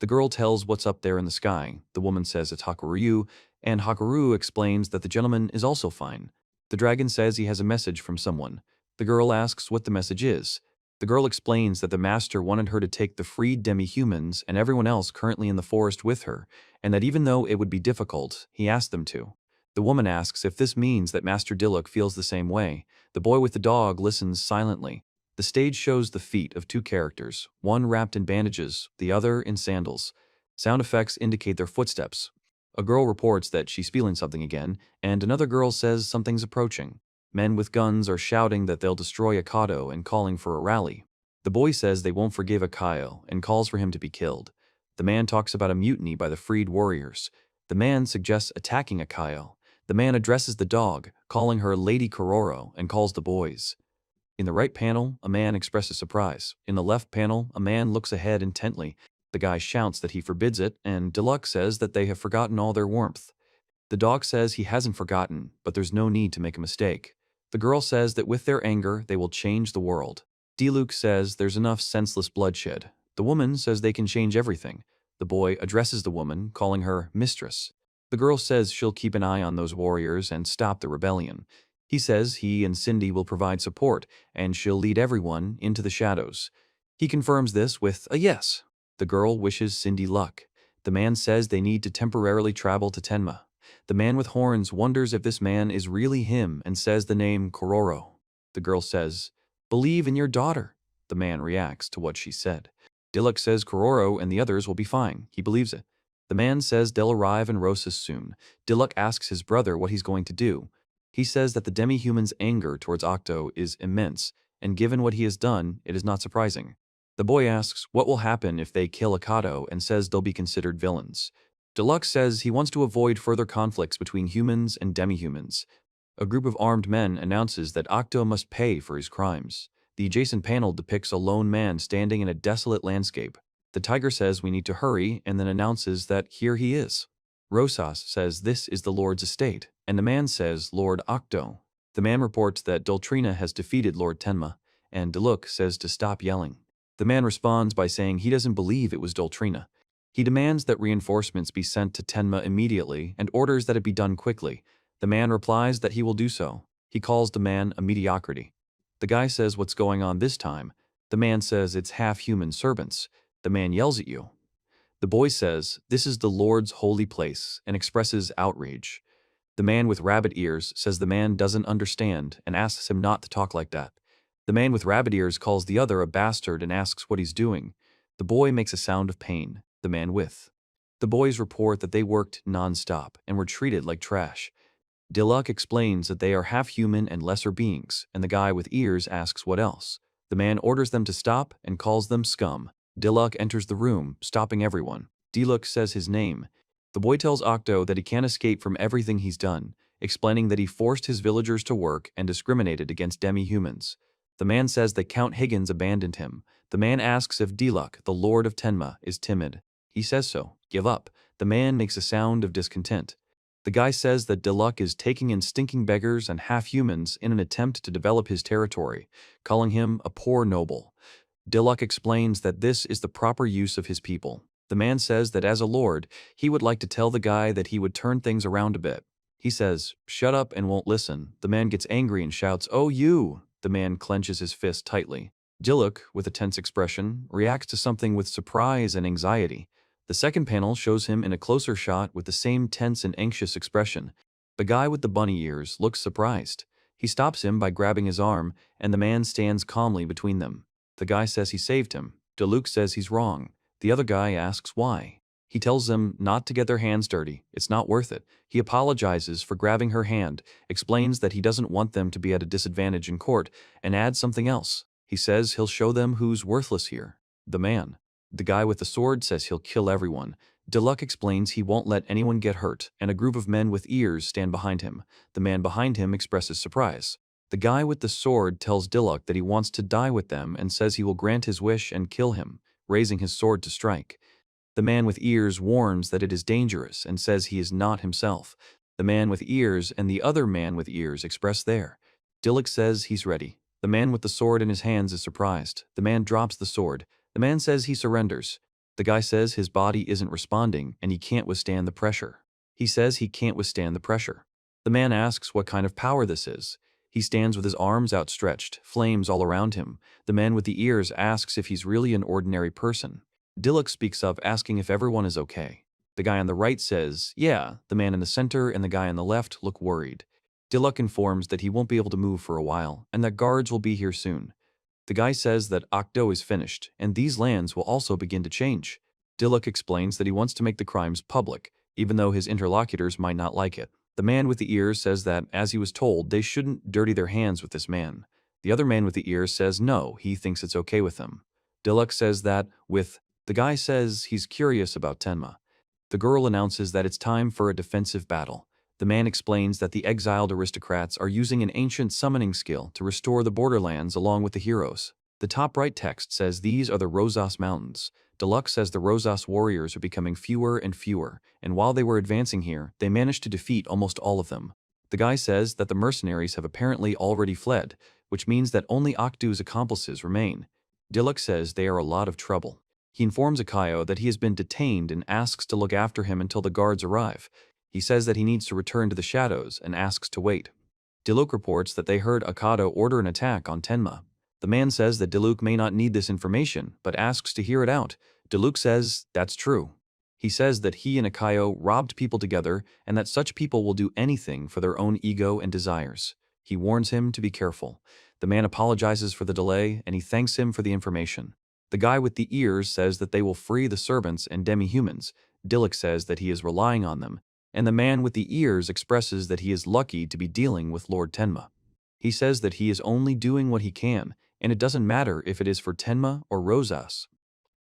S1: The girl tells what's up there in the sky. The woman says it's Hakuryu, and Hakuryu explains that the gentleman is also fine. The dragon says he has a message from someone. The girl asks what the message is. The girl explains that the master wanted her to take the freed demihumans and everyone else currently in the forest with her, and that even though it would be difficult, he asked them to. The woman asks if this means that Master Diluc feels the same way. The boy with the dog listens silently. The stage shows the feet of two characters, one wrapped in bandages, the other in sandals. Sound effects indicate their footsteps. A girl reports that she's feeling something again, and another girl says something's approaching. Men with guns are shouting that they'll destroy Akado and calling for a rally. The boy says they won't forgive Akio and calls for him to be killed. The man talks about a mutiny by the freed warriors. The man suggests attacking Akio. The man addresses the dog, calling her Lady Kororo, and calls the boys. In the right panel, a man expresses surprise. In the left panel, a man looks ahead intently. The guy shouts that he forbids it, and Diluc says that they have forgotten all their warmth. The dog says he hasn't forgotten, but there's no need to make a mistake. The girl says that with their anger, they will change the world. Diluc says there's enough senseless bloodshed. The woman says they can change everything. The boy addresses the woman, calling her mistress. The girl says she'll keep an eye on those warriors and stop the rebellion. He says he and Cindy will provide support, and she'll lead everyone into the shadows. He confirms this with a yes. The girl wishes Cindy luck. The man says they need to temporarily travel to Tenma. The man with horns wonders if this man is really him and says the name Kororo. The girl says, "Believe in your daughter." The man reacts to what she said. Diluc says Kororo and the others will be fine. He believes it. The man says they'll arrive in Rosas soon. Diluc asks his brother what he's going to do. He says that the demi-human's anger towards Octo is immense, and given what he has done, it is not surprising. The boy asks what will happen if they kill Akado and says they'll be considered villains. Diluc says he wants to avoid further conflicts between humans and demi-humans. A group of armed men announces that Octo must pay for his crimes. The adjacent panel depicts a lone man standing in a desolate landscape. The tiger says we need to hurry and then announces that here he is. Rosas says this is the Lord's estate, and the man says Lord Octo. The man reports that Doltrina has defeated Lord Tenma, and Diluc says to stop yelling. The man responds by saying he doesn't believe it was Doltrina. He demands that reinforcements be sent to Tenma immediately and orders that it be done quickly. The man replies that he will do so. He calls the man a mediocrity. The guy says what's going on this time. The man says it's half-human servants. The man yells at you. The boy says this is the Lord's holy place and expresses outrage. The man with rabbit ears says the man doesn't understand and asks him not to talk like that. The man with rabbit ears calls the other a bastard and asks what he's doing. The boy makes a sound of pain. The man with The boys report that they worked non-stop and were treated like trash. Diluk explains that they are half human and lesser beings, and the guy with ears asks what else. The man orders them to stop and calls them scum. Diluk enters the room, stopping everyone. Diluk says his name. The boy tells Akado that he can't escape from everything he's done, explaining that he forced his villagers to work and discriminated against demihumans. The man says that Count Higgins abandoned him. The man asks if Diluk, the lord of Tenma, is timid. He says so. Give up. The man makes a sound of discontent. The guy says that Diluk is taking in stinking beggars and half-humans in an attempt to develop his territory, calling him a poor noble. Diluk explains that this is the proper use of his people. The man says that as a lord, he would like to tell the guy that he would turn things around a bit. He says, "Shut up," and won't listen. The man gets angry and shouts, "Oh, you!" The man clenches his fist tightly. Diluk, with a tense expression, reacts to something with surprise and anxiety. The second panel shows him in a closer shot with the same tense and anxious expression. The guy with the bunny ears looks surprised. He stops him by grabbing his arm, and the man stands calmly between them. The guy says he saved him. Diluk says he's wrong. The other guy asks why. He tells them not to get their hands dirty. It's not worth it. He apologizes for grabbing her hand, explains that he doesn't want them to be at a disadvantage in court, and adds something else. He says he'll show them who's worthless here. The man. The guy with the sword says he'll kill everyone. Diluk explains he won't let anyone get hurt, and a group of men with ears stand behind him. The man behind him expresses surprise. The guy with the sword tells Diluk that he wants to die with them and says he will grant his wish and kill him, raising his sword to strike. The man with ears warns that it is dangerous and says he is not himself. The man with ears and the other man with ears express there. Diluk says he's ready. The man with the sword in his hands is surprised. The man drops the sword. The man says he surrenders. The guy says his body isn't responding and he can't withstand the pressure. He says he can't withstand the pressure. The man asks what kind of power this is. He stands with his arms outstretched, flames all around him. The man with the ears asks if he's really an ordinary person. Diluk speaks up asking if everyone is okay. The guy on the right says, yeah. The man in the center and the guy on the left look worried. Diluk informs that he won't be able to move for a while and that guards will be here soon. The guy says that Akado is finished and these lands will also begin to change. Diluk explains that he wants to make the crimes public, even though his interlocutors might not like it. The man with the ears says that, as he was told, they shouldn't dirty their hands with this man. The other man with the ears says no, he thinks it's okay with them. Diluk says that, the guy says he's curious about Tenma. The girl announces that it's time for a defensive battle. The man explains that the exiled aristocrats are using an ancient summoning skill to restore the borderlands along with the heroes. The top right text says these are the Rosas Mountains. Diluk says the Rosas warriors are becoming fewer and fewer, and while they were advancing here, they managed to defeat almost all of them. The guy says that the mercenaries have apparently already fled, which means that only Akado's accomplices remain. Diluk says they are a lot of trouble. He informs Akado that he has been detained and asks to look after him until the guards arrive. He says that he needs to return to the shadows and asks to wait. Diluk reports that they heard Akado order an attack on Tenma. The man says that Diluk may not need this information, but asks to hear it out. Diluk says that's true. He says that he and Akado robbed people together and that such people will do anything for their own ego and desires. He warns him to be careful. The man apologizes for the delay and he thanks him for the information. The guy with the ears says that they will free the servants and demihumans. Diluk says that he is relying on them, and the man with the ears expresses that he is lucky to be dealing with Lord Tenma. He says that he is only doing what he can, and it doesn't matter if it is for Tenma or Rosas.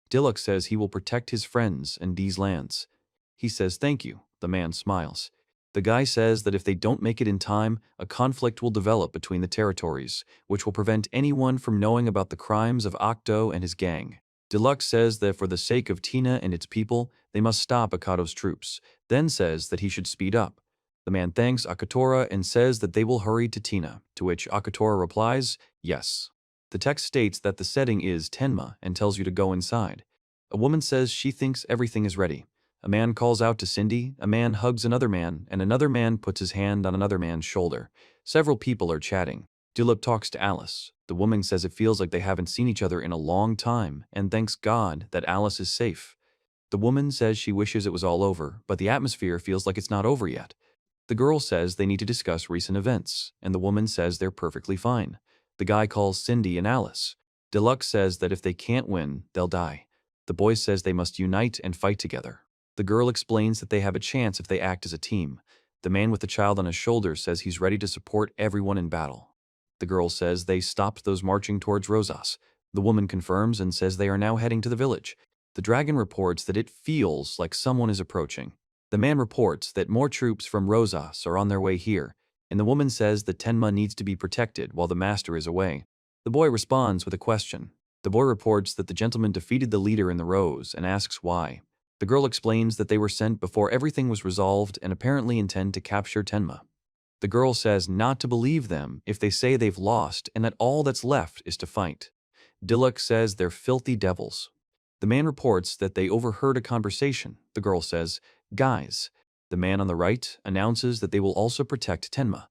S1: Diluk says he will protect his friends and these lands. He says thank you. The man smiles. The guy says that if they don't make it in time, a conflict will develop between the territories, which will prevent anyone from knowing about the crimes of Akado and his gang. Diluk says that for the sake of Tina and its people, they must stop Akado's troops, then says that he should speed up. The man thanks Akatora and says that they will hurry to Tina, to which Akatora replies, yes. The text states that the setting is Tenma and tells you to go inside. A woman says she thinks everything is ready. A man calls out to Cindy, a man hugs another man, and another man puts his hand on another man's shoulder. Several people are chatting. Diluk talks to Alice. The woman says it feels like they haven't seen each other in a long time and thanks God that Alice is safe. The woman says she wishes it was all over, but the atmosphere feels like it's not over yet. The girl says they need to discuss recent events, and the woman says they're perfectly fine. The guy calls Cindy and Alice. Diluk says that if they can't win, they'll die. The boy says they must unite and fight together. The girl explains that they have a chance if they act as a team. The man with the child on his shoulder says he's ready to support everyone in battle. The girl says they stopped those marching towards Rosas. The woman confirms and says they are now heading to the village. The dragon reports that it feels like someone is approaching. The man reports that more troops from Rosas are on their way here, and the woman says that Tenma needs to be protected while the master is away. The boy responds with a question. The boy reports that the gentleman defeated the leader in the rows and asks why. The girl explains that they were sent before everything was resolved and apparently intend to capture Tenma. The girl says not to believe them if they say they've lost and that all that's left is to fight. Diluk says they're filthy devils. The man reports that they overheard a conversation. The girl says, "Guys." The man on the right announces that they will also protect Tenma.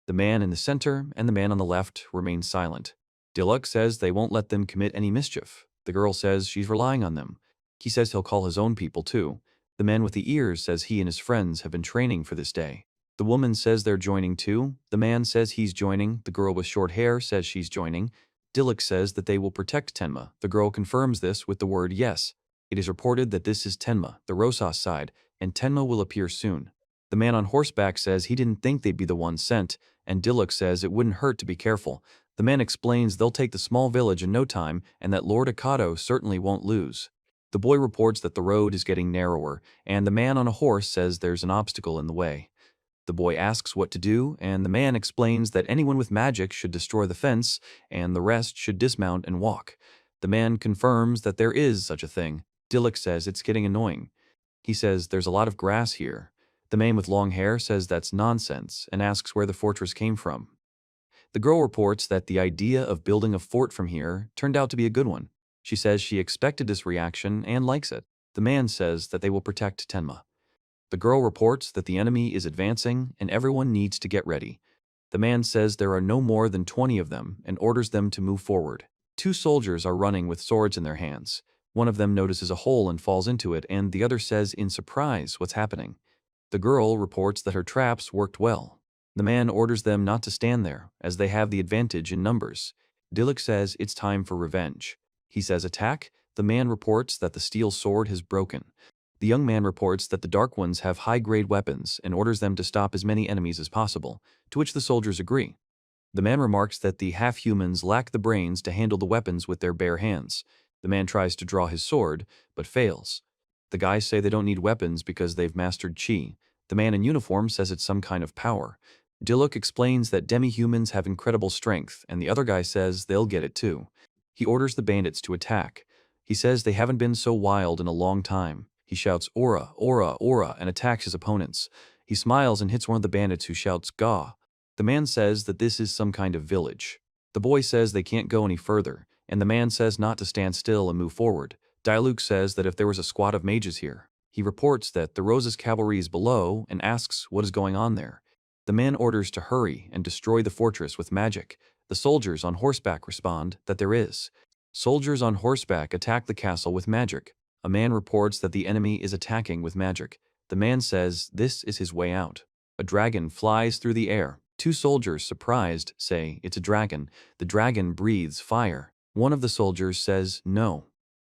S1: The man in the center and the man on the left remain silent. Diluk says they won't let them commit any mischief. The girl says she's relying on them. He says he'll call his own people too. The man with the ears says he and his friends have been training for this day. The woman says they're joining too. The man says he's joining. The girl with short hair says she's joining. Diluk says that they will protect Tenma. The girl confirms this with the word yes. It is reported that this is Tenma, the Rosas side, and Tenma will appear soon. The man on horseback says he didn't think they'd be the ones sent, and Diluk says it wouldn't hurt to be careful. The man explains they'll take the small village in no time and that Lord Akado certainly won't lose. The boy reports that the road is getting narrower, and the man on a horse says there's an obstacle in the way. The boy asks what to do, and the man explains that anyone with magic should destroy the fence, and the rest should dismount and walk. The man confirms that there is such a thing. Diluk says it's getting annoying. He says there's a lot of grass here. The man with long hair says that's nonsense and asks where the fortress came from. The girl reports that the idea of building a fort from here turned out to be a good one. She says she expected this reaction and likes it. The man says that they will protect Tenma. The girl reports that the enemy is advancing and everyone needs to get ready. The man says there are no more than 20 of them and orders them to move forward. 2 soldiers are running with swords in their hands. One of them notices a hole and falls into it, and the other says in surprise what's happening. The girl reports that her traps worked well. The man orders them not to stand there, as they have the advantage in numbers. Diluk says it's time for revenge. He says attack. The man reports that the steel sword has broken. The young man reports that the Dark Ones have high-grade weapons and orders them to stop as many enemies as possible, to which the soldiers agree. The man remarks that the half-humans lack the brains to handle the weapons with their bare hands. The man tries to draw his sword, but fails. The guys say they don't need weapons because they've mastered chi. The man in uniform says it's some kind of power. Diluk explains that demihumans have incredible strength, and the other guy says they'll get it too. He orders the bandits to attack. He says they haven't been so wild in a long time. He shouts, "Aura, aura, aura," and attacks his opponents. He smiles and hits one of the bandits who shouts, "Gah." The man says that this is some kind of village. The boy says they can't go any further, and the man says not to stand still and move forward. Diluk says that if there was a squad of mages here. He reports that the Rose's cavalry is below and asks what is going on there. The man orders to hurry and destroy the fortress with magic. The soldiers on horseback respond that there is. Soldiers on horseback attack the castle with magic. A man reports that the enemy is attacking with magic. The man says this is his way out. A dragon flies through the air. 2 soldiers, surprised, say it's a dragon. The dragon breathes fire. One of the soldiers says no.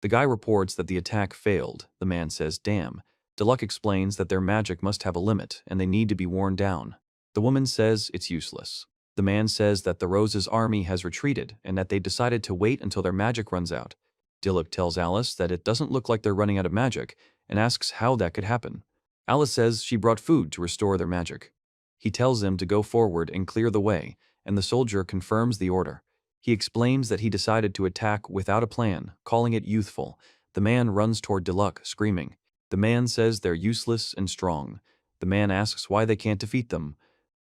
S1: The guy reports that the attack failed. The man says damn. Diluk explains that their magic must have a limit and they need to be worn down. The woman says it's useless. The man says that the Rose's army has retreated and that they decided to wait until their magic runs out. Diluk tells Alice that it doesn't look like they're running out of magic and asks how that could happen. Alice says she brought food to restore their magic. He tells them to go forward and clear the way, and the soldier confirms the order. He explains that he decided to attack without a plan, calling it youthful. The man runs toward Diluk, screaming. The man says they're useless and strong. The man asks why they can't defeat them.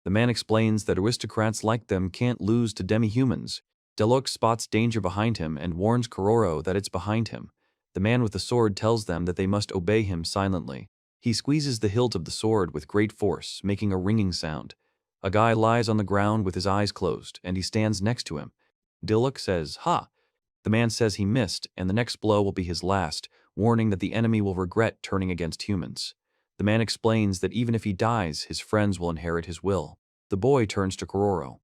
S1: The man explains that aristocrats like them can't lose to demihumans. Diluk spots danger behind him and warns Kororo that it's behind him. The man with the sword tells them that they must obey him silently. He squeezes the hilt of the sword with great force, making a ringing sound. A guy lies on the ground with his eyes closed, and he stands next to him. Diluk says, "Ha!" The man says he missed, and the next blow will be his last, warning that the enemy will regret turning against humans. The man explains that even if he dies, his friends will inherit his will. The boy turns to Kororo.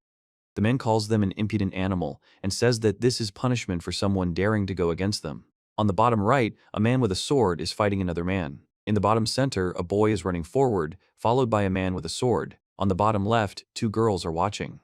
S1: The man calls them an impudent animal and says that this is punishment for someone daring to go against them. On the bottom right, a man with a sword is fighting another man. In the bottom center, a boy is running forward, followed by a man with a sword. On the bottom left, two girls are watching.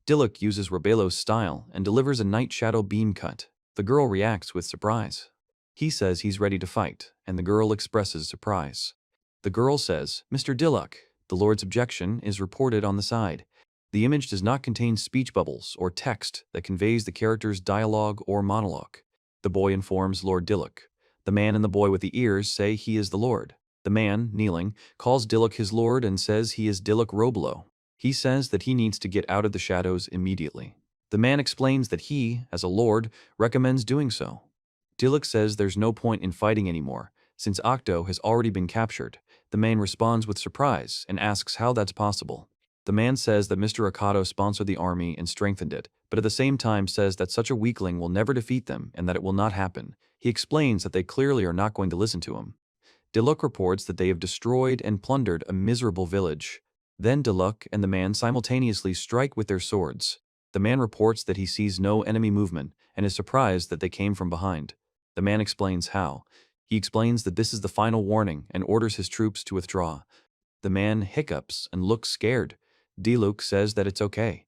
S1: Diluc uses Robelo's style and delivers a night shadow beam cut. The girl reacts with surprise. He says he's ready to fight, and the girl expresses surprise. The girl says, "Mr. Diluc, the Lord's objection is reported on the side. The image does not contain speech bubbles or text that conveys the character's dialogue or monologue." The boy informs Lord Diluc. The man and the boy with the ears say he is the Lord. The man, kneeling, calls Diluc his lord and says he is Diluc Robelo. He says that he needs to get out of the shadows immediately. The man explains that he, as a lord, recommends doing so. Diluc says there's no point in fighting anymore, since Akado has already been captured. The man responds with surprise and asks how that's possible. The man says that Mr. Akado sponsored the army and strengthened it, but at the same time says that such a weakling will never defeat them and that it will not happen. He explains that they clearly are not going to listen to him. Diluc reports that they have destroyed and plundered a miserable village. Then Diluc and the man simultaneously strike with their swords. The man reports that he sees no enemy movement and is surprised that they came from behind. The man explains how. He explains that this is the final warning and orders his troops to withdraw. The man hiccups and looks scared. Diluc says that it's okay.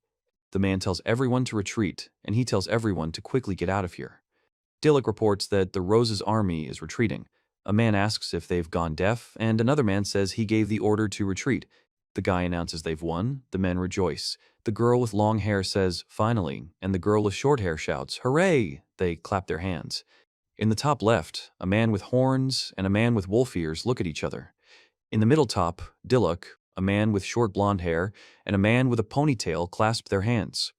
S1: The man tells everyone to retreat, and he tells everyone to quickly get out of here. Diluc reports that the Rose's army is retreating. A man asks if they've gone deaf, and another man says he gave the order to retreat. The guy announces they've won. The men rejoice. The girl with long hair says, "Finally," and the girl with short hair shouts, "Hooray!" They clap their hands. In the top left, a man with horns and a man with wolf ears look at each other. In the middle top, Diluc, a man with short blonde hair, and a man with a ponytail clasp their hands.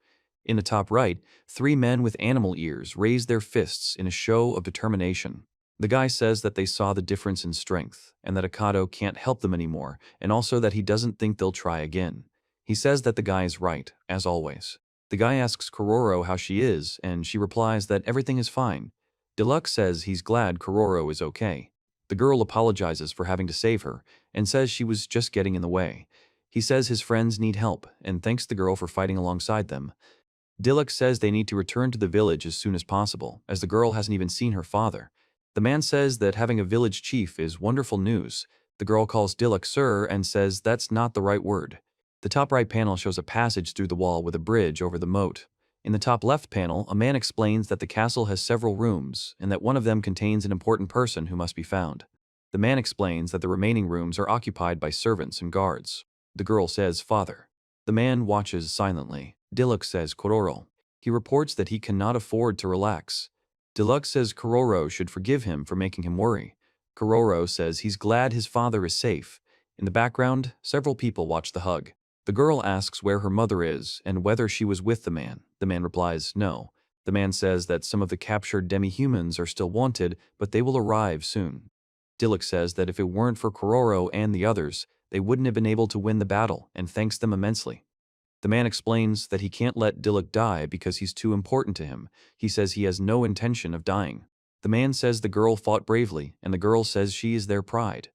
S1: In the top right, three men with animal ears raise their fists in a show of determination. The guy says that they saw the difference in strength, and that Akado can't help them anymore, and also that he doesn't think they'll try again. He says that the guy is right, as always. The guy asks Kororo how she is, and she replies that everything is fine. Diluc says he's glad Kororo is okay. The girl apologizes for having to save her, and says she was just getting in the way. He says his friends need help, and thanks the girl for fighting alongside them. Diluc says they need to return to the village as soon as possible, as the girl hasn't even seen her father. The man says that having a village chief is wonderful news. The girl calls Diluc sir and says that's not the right word. The top right panel shows a passage through the wall with a bridge over the moat. In the top left panel, a man explains that the castle has several rooms, and that one of them contains an important person who must be found. The man explains that the remaining rooms are occupied by servants and guards. The girl says, "Father." The man watches silently. Diluc says, "Kororo." He reports that he cannot afford to relax. Diluc says Kororo should forgive him for making him worry. Kororo says he's glad his father is safe. In the background, several people watch the hug. The girl asks where her mother is and whether she was with the man. The man replies, no. The man says that some of the captured demihumans are still wanted, but they will arrive soon. Diluc says that if it weren't for Kororo and the others, they wouldn't have been able to win the battle, and thanks them immensely. The man explains that he can't let Diluc die because he's too important to him. He says he has no intention of dying. The man says the girl fought bravely, and the girl says she is their pride.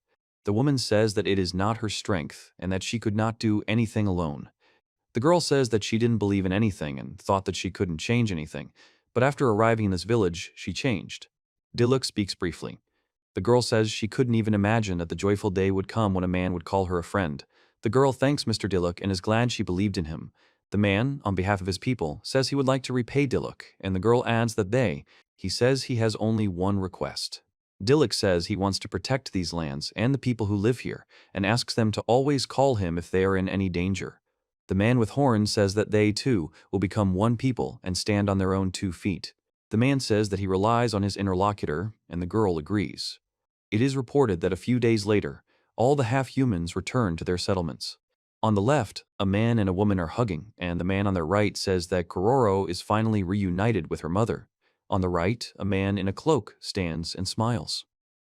S1: The woman says that it is not her strength, and that she could not do anything alone. The girl says that she didn't believe in anything and thought that she couldn't change anything, but after arriving in this village, she changed. Diluc speaks briefly. The girl says she couldn't even imagine that the joyful day would come when a man would call her a friend. The girl thanks Mr. Diluc and is glad she believed in him. The man, on behalf of his people, says he would like to repay Diluc, and the girl adds that he says he has only one request. Diluc says he wants to protect these lands and the people who live here, and asks them to always call him if they are in any danger. The man with horns says that they, too, will become one people and stand on their own 2 feet. The man says that he relies on his interlocutor, and the girl agrees. It is reported that a few days later, all the half-humans return to their settlements. On the left, a man and a woman are hugging, and the man on their right says that Kororo is finally reunited with her mother. On the right, a man in a cloak stands and smiles.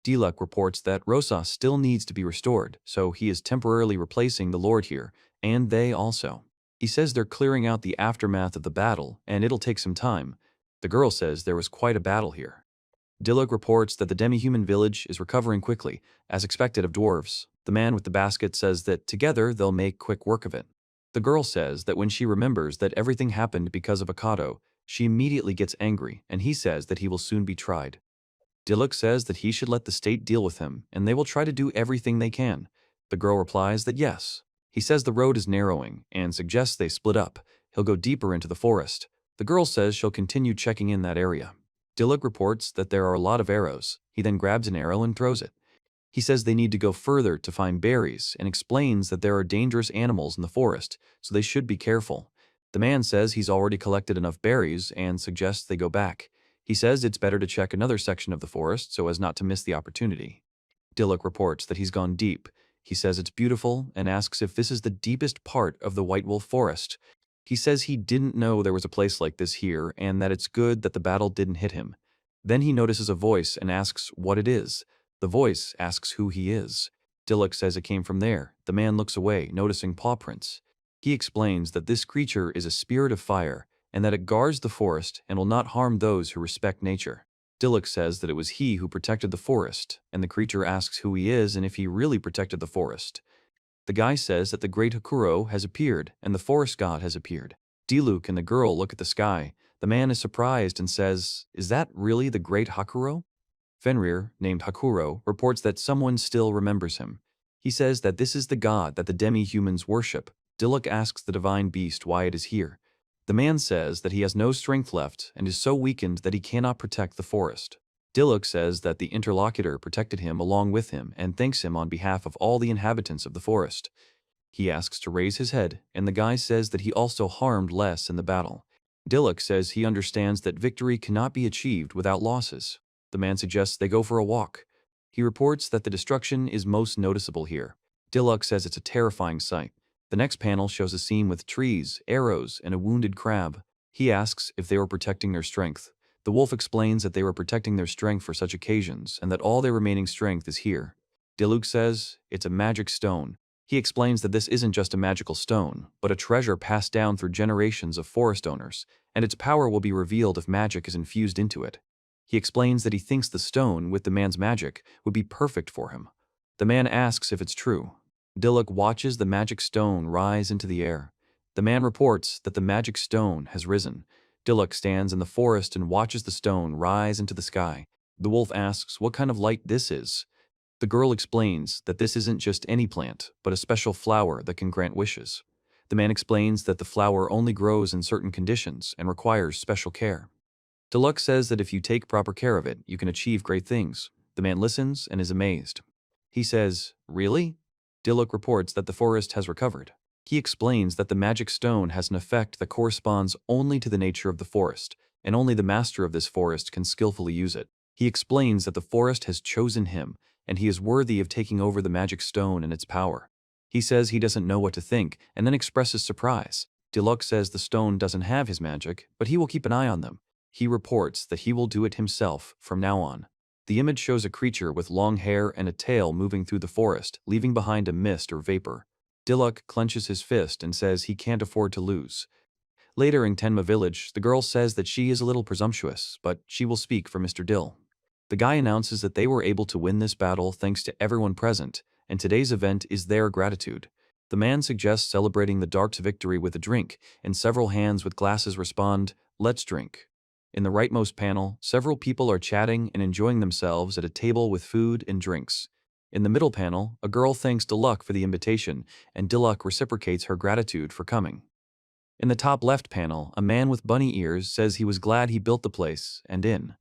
S1: Diluc reports that Rosa still needs to be restored, so he is temporarily replacing the Lord here, and they also. He says they're clearing out the aftermath of the battle, and it'll take some time. The girl says there was quite a battle here. Diluc reports that the demi-human village is recovering quickly, as expected of dwarves. The man with the basket says that together they'll make quick work of it. The girl says that when she remembers that everything happened because of Akado, she immediately gets angry, and he says that he will soon be tried. Diluk says that he should let the state deal with him, and they will try to do everything they can. The girl replies that yes. He says the road is narrowing, and suggests they split up. He'll go deeper into the forest. The girl says she'll continue checking in that area. Diluk reports that there are a lot of arrows. He then grabs an arrow and throws it. He says they need to go further to find berries and explains that there are dangerous animals in the forest, so they should be careful. The man says he's already collected enough berries and suggests they go back. He says it's better to check another section of the forest so as not to miss the opportunity. Diluk reports that he's gone deep. He says it's beautiful and asks if this is the deepest part of the White Wolf Forest. He says he didn't know there was a place like this here and that it's good that the battle didn't hit him. Then he notices a voice and asks what it is. The voice asks who he is. Diluk says it came from there. The man looks away, noticing paw prints. He explains that this creature is a spirit of fire and that it guards the forest and will not harm those who respect nature. Diluk says that it was he who protected the forest, and the creature asks who he is and if he really protected the forest. The guy says that the great Hakuro has appeared and the forest god has appeared. Diluk and the girl look at the sky. The man is surprised and says, "Is that really the great Hakuro?" Fenrir, named Hakuro, reports that someone still remembers him. He says that this is the god that the demihumans worship. Diluk asks the divine beast why it is here. The man says that he has no strength left and is so weakened that he cannot protect the forest. Diluk says that the interlocutor protected him along with him and thanks him on behalf of all the inhabitants of the forest. He asks to raise his head, and the guy says that he also harmed less in the battle. Diluk says he understands that victory cannot be achieved without losses. The man suggests they go for a walk. He reports that the destruction is most noticeable here. Diluk says it's a terrifying sight. The next panel shows a scene with trees, arrows, and a wounded crab. He asks if they were protecting their strength. The wolf explains that they were protecting their strength for such occasions and that all their remaining strength is here. Diluk says it's a magic stone. He explains that this isn't just a magical stone, but a treasure passed down through generations of forest owners, and its power will be revealed if magic is infused into it. He explains that he thinks the stone, with the man's magic, would be perfect for him. The man asks if it's true. Diluk watches the magic stone rise into the air. The man reports that the magic stone has risen. Diluk stands in the forest and watches the stone rise into the sky. The wolf asks what kind of light this is. The girl explains that this isn't just any plant, but a special flower that can grant wishes. The man explains that the flower only grows in certain conditions and requires special care. Diluk says that if you take proper care of it, you can achieve great things. The man listens and is amazed. He says, "Really?" Diluk reports that the forest has recovered. He explains that the magic stone has an effect that corresponds only to the nature of the forest, and only the master of this forest can skillfully use it. He explains that the forest has chosen him, and he is worthy of taking over the magic stone and its power. He says he doesn't know what to think, and then expresses surprise. Diluk says the stone doesn't have his magic, but he will keep an eye on them. He reports that he will do it himself from now on. The image shows a creature with long hair and a tail moving through the forest, leaving behind a mist or vapor. Diluk clenches his fist and says he can't afford to lose. Later in Tenma village, the girl says that she is a little presumptuous, but she will speak for Mr. Dill. The guy announces that they were able to win this battle thanks to everyone present, and today's event is their gratitude. The man suggests celebrating the Dark's victory with a drink, and several hands with glasses respond, "Let's drink." In the rightmost panel, several people are chatting and enjoying themselves at a table with food and drinks. In the middle panel, a girl thanks Diluk for the invitation, and Diluk reciprocates her gratitude for coming. In the top left panel, a man with bunny ears says he was glad he built the place and in.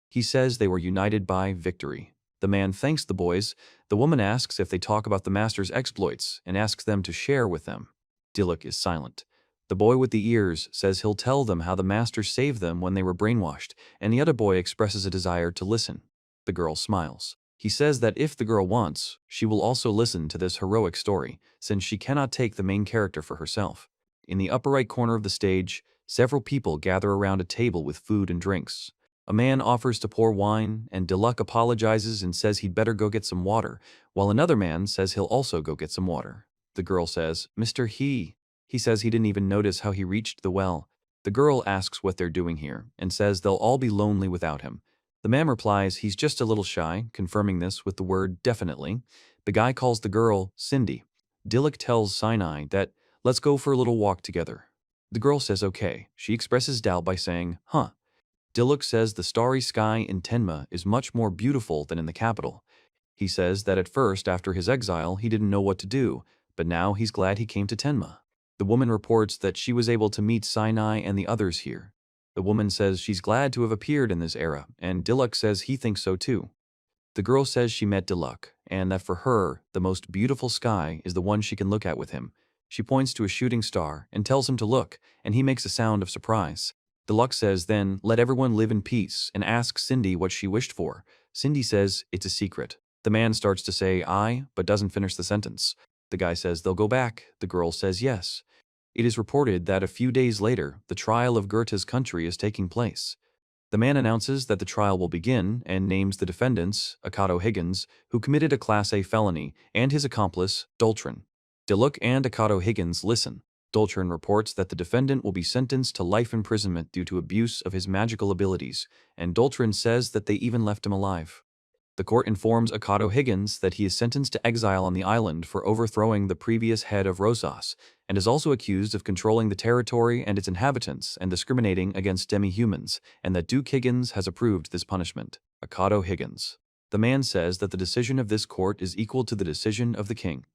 S1: He says they were united by victory. The man thanks the boys. The woman asks if they talk about the master's exploits and asks them to share with them. Diluk is silent. The boy with the ears says he'll tell them how the master saved them when they were brainwashed, and the other boy expresses a desire to listen. The girl smiles. He says that if the girl wants, she will also listen to this heroic story, since she cannot take the main character for herself. In the upper right corner of the stage, several people gather around a table with food and drinks. A man offers to pour wine, and Diluk apologizes and says he'd better go get some water, while another man says he'll also go get some water. The girl says, "Mr. He says he didn't even notice how he reached the well. The girl asks what they're doing here, and says they'll all be lonely without him. The man replies he's just a little shy, confirming this with the word definitely. The guy calls the girl Cindy. Diluk tells Sinai that, "Let's go for a little walk together." The girl says okay. She expresses doubt by saying, "Huh." Diluk says the starry sky in Tenma is much more beautiful than in the capital. He says that at first, after his exile, he didn't know what to do, but now he's glad he came to Tenma. The woman reports that she was able to meet Sinai and the others here. The woman says she's glad to have appeared in this era, and Diluk says he thinks so too. The girl says she met Diluk, and that for her, the most beautiful sky is the one she can look at with him. She points to a shooting star and tells him to look, and he makes a sound of surprise. Diluk says then, let everyone live in peace, and asks Cindy what she wished for. Cindy says it's a secret. The man starts to say I, but doesn't finish the sentence. The guy says they'll go back. The girl says yes. It is reported that a few days later, the trial of Goethe's country is taking place. The man announces that the trial will begin and names the defendants, Akado Higgins, who committed a Class A felony, and his accomplice, Dultrin. Diluk and Akado Higgins listen. Dultrin reports that the defendant will be sentenced to life imprisonment due to abuse of his magical abilities, and Dultrin says that they even left him alive. The court informs Akado Higgins that he is sentenced to exile on the island for overthrowing the previous head of Rosas, and is also accused of controlling the territory and its inhabitants and discriminating against demihumans, and that Duke Higgins has approved this punishment. Akado Higgins. The man says that the decision of this court is equal to the decision of the king.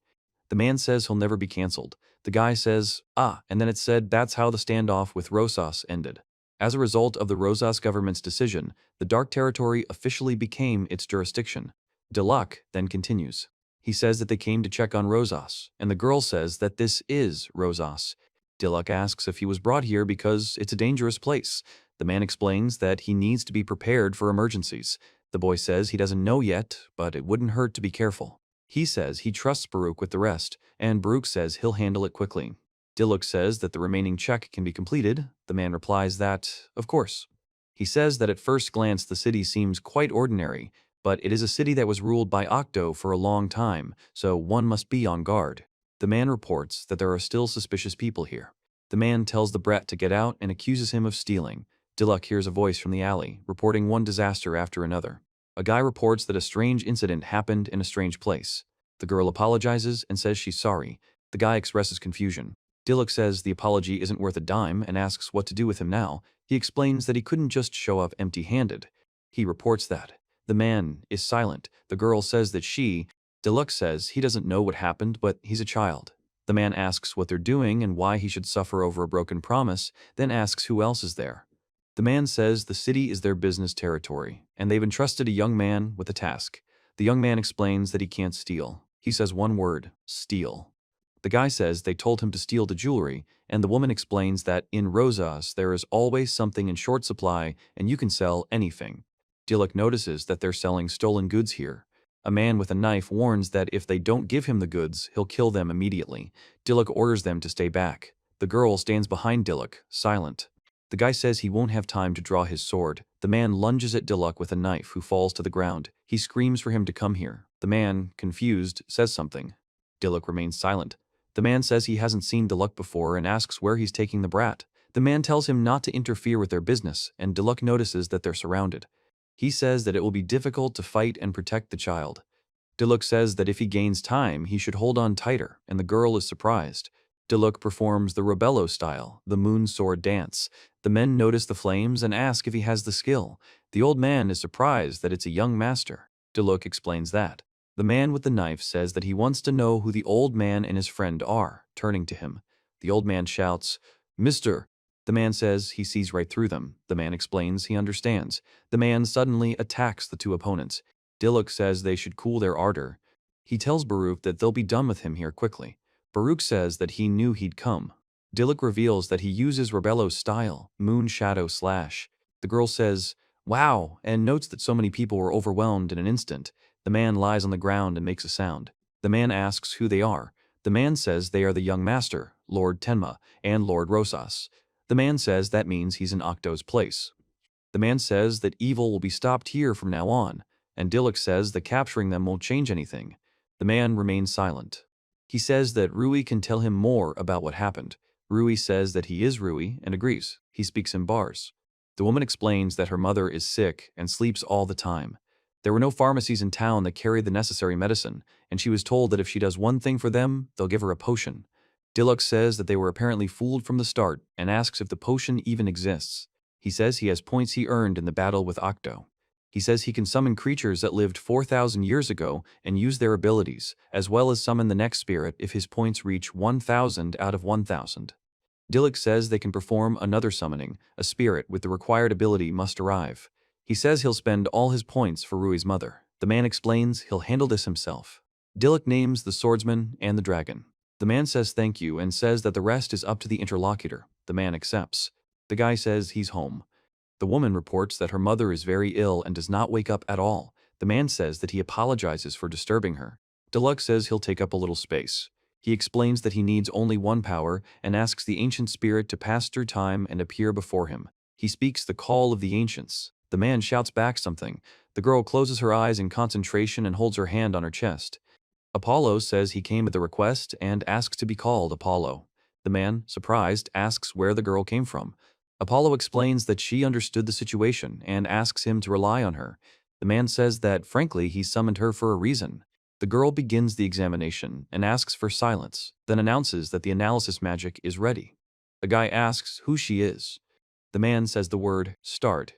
S1: The man says he'll never be cancelled. The guy says, and then it said that's how the standoff with Rosas ended. As a result of the Rosas government's decision, the Dark Territory officially became its jurisdiction. Diluk then continues. He says that they came to check on Rosas, and the girl says that this is Rosas. Diluk asks if he was brought here because it's a dangerous place. The man explains that he needs to be prepared for emergencies. The boy says he doesn't know yet, but it wouldn't hurt to be careful. He says he trusts Baruch with the rest, and Baruch says he'll handle it quickly. Diluk says that the remaining check can be completed. The man replies that, of course. He says that at first glance the city seems quite ordinary, but it is a city that was ruled by Akado for a long time, so one must be on guard. The man reports that there are still suspicious people here. The man tells the brat to get out and accuses him of stealing. Diluk hears a voice from the alley, reporting one disaster after another. A guy reports that a strange incident happened in a strange place. The girl apologizes and says she's sorry. The guy expresses confusion. Diluk says the apology isn't worth a dime and asks what to do with him now. He explains that he couldn't just show up empty-handed. He reports that. The man is silent. The girl says that Diluk says he doesn't know what happened, but he's a child. The man asks what they're doing and why he should suffer over a broken promise, then asks who else is there. The man says the city is their business territory, and they've entrusted a young man with a task. The young man explains that he can't steal. He says one word, steal. The guy says they told him to steal the jewelry, and the woman explains that in Rosas there is always something in short supply and you can sell anything. Diluk notices that they're selling stolen goods here. A man with a knife warns that if they don't give him the goods, he'll kill them immediately. Diluk orders them to stay back. The girl stands behind Diluk, silent. The guy says he won't have time to draw his sword. The man lunges at Diluk with a knife, who falls to the ground. He screams for him to come here. The man, confused, says something. Diluk remains silent. The man says he hasn't seen Diluk before and asks where he's taking the brat. The man tells him not to interfere with their business, and Diluk notices that they're surrounded. He says that it will be difficult to fight and protect the child. Diluk says that if he gains time, he should hold on tighter, and the girl is surprised. Diluk performs the Rebello style, the moon sword dance. The men notice the flames and ask if he has the skill. The old man is surprised that it's a young master. Diluk explains that. The man with the knife says that he wants to know who the old man and his friend are, turning to him. The old man shouts, "Mister!" The man says he sees right through them. The man explains he understands. The man suddenly attacks the two opponents. Diluk says they should cool their ardor. He tells Baruch that they'll be done with him here quickly. Baruch says that he knew he'd come. Diluk reveals that he uses Rebello's style, moon shadow slash. The girl says, "Wow," and notes that so many people were overwhelmed in an instant. The man lies on the ground and makes a sound. The man asks who they are. The man says they are the young master, Lord Tenma, and Lord Rosas. The man says that means he's in Akdo's place. The man says that evil will be stopped here from now on, and Diluk says that capturing them won't change anything. The man remains silent. He says that Rui can tell him more about what happened. Rui says that he is Rui and agrees. He speaks in bars. The woman explains that her mother is sick and sleeps all the time. There were no pharmacies in town that carried the necessary medicine, and she was told that if she does one thing for them, they'll give her a potion. Diluk says that they were apparently fooled from the start and asks if the potion even exists. He says he has points he earned in the battle with Akado. He says he can summon creatures that lived 4,000 years ago and use their abilities, as well as summon the next spirit if his points reach 1,000 out of 1,000. Dilek says they can perform another summoning. A spirit with the required ability must arrive. He says he'll spend all his points for Rui's mother. The man explains he'll handle this himself. Dilek names the swordsman and the dragon. The man says thank you and says that the rest is up to the interlocutor. The man accepts. The guy says he's home. The woman reports that her mother is very ill and does not wake up at all. The man says that he apologizes for disturbing her. Dilek says he'll take up a little space. He explains that he needs only one power and asks the ancient spirit to pass through time and appear before him. He speaks the call of the ancients. The man shouts back something. The girl closes her eyes in concentration and holds her hand on her chest. Apollo says he came at the request and asks to be called Apollo. The man, surprised, asks where the girl came from. Apollo explains that she understood the situation and asks him to rely on her. The man says that, frankly, he summoned her for a reason. The girl begins the examination and asks for silence, then announces that the analysis magic is ready. The guy asks who she is. The man says the word, start.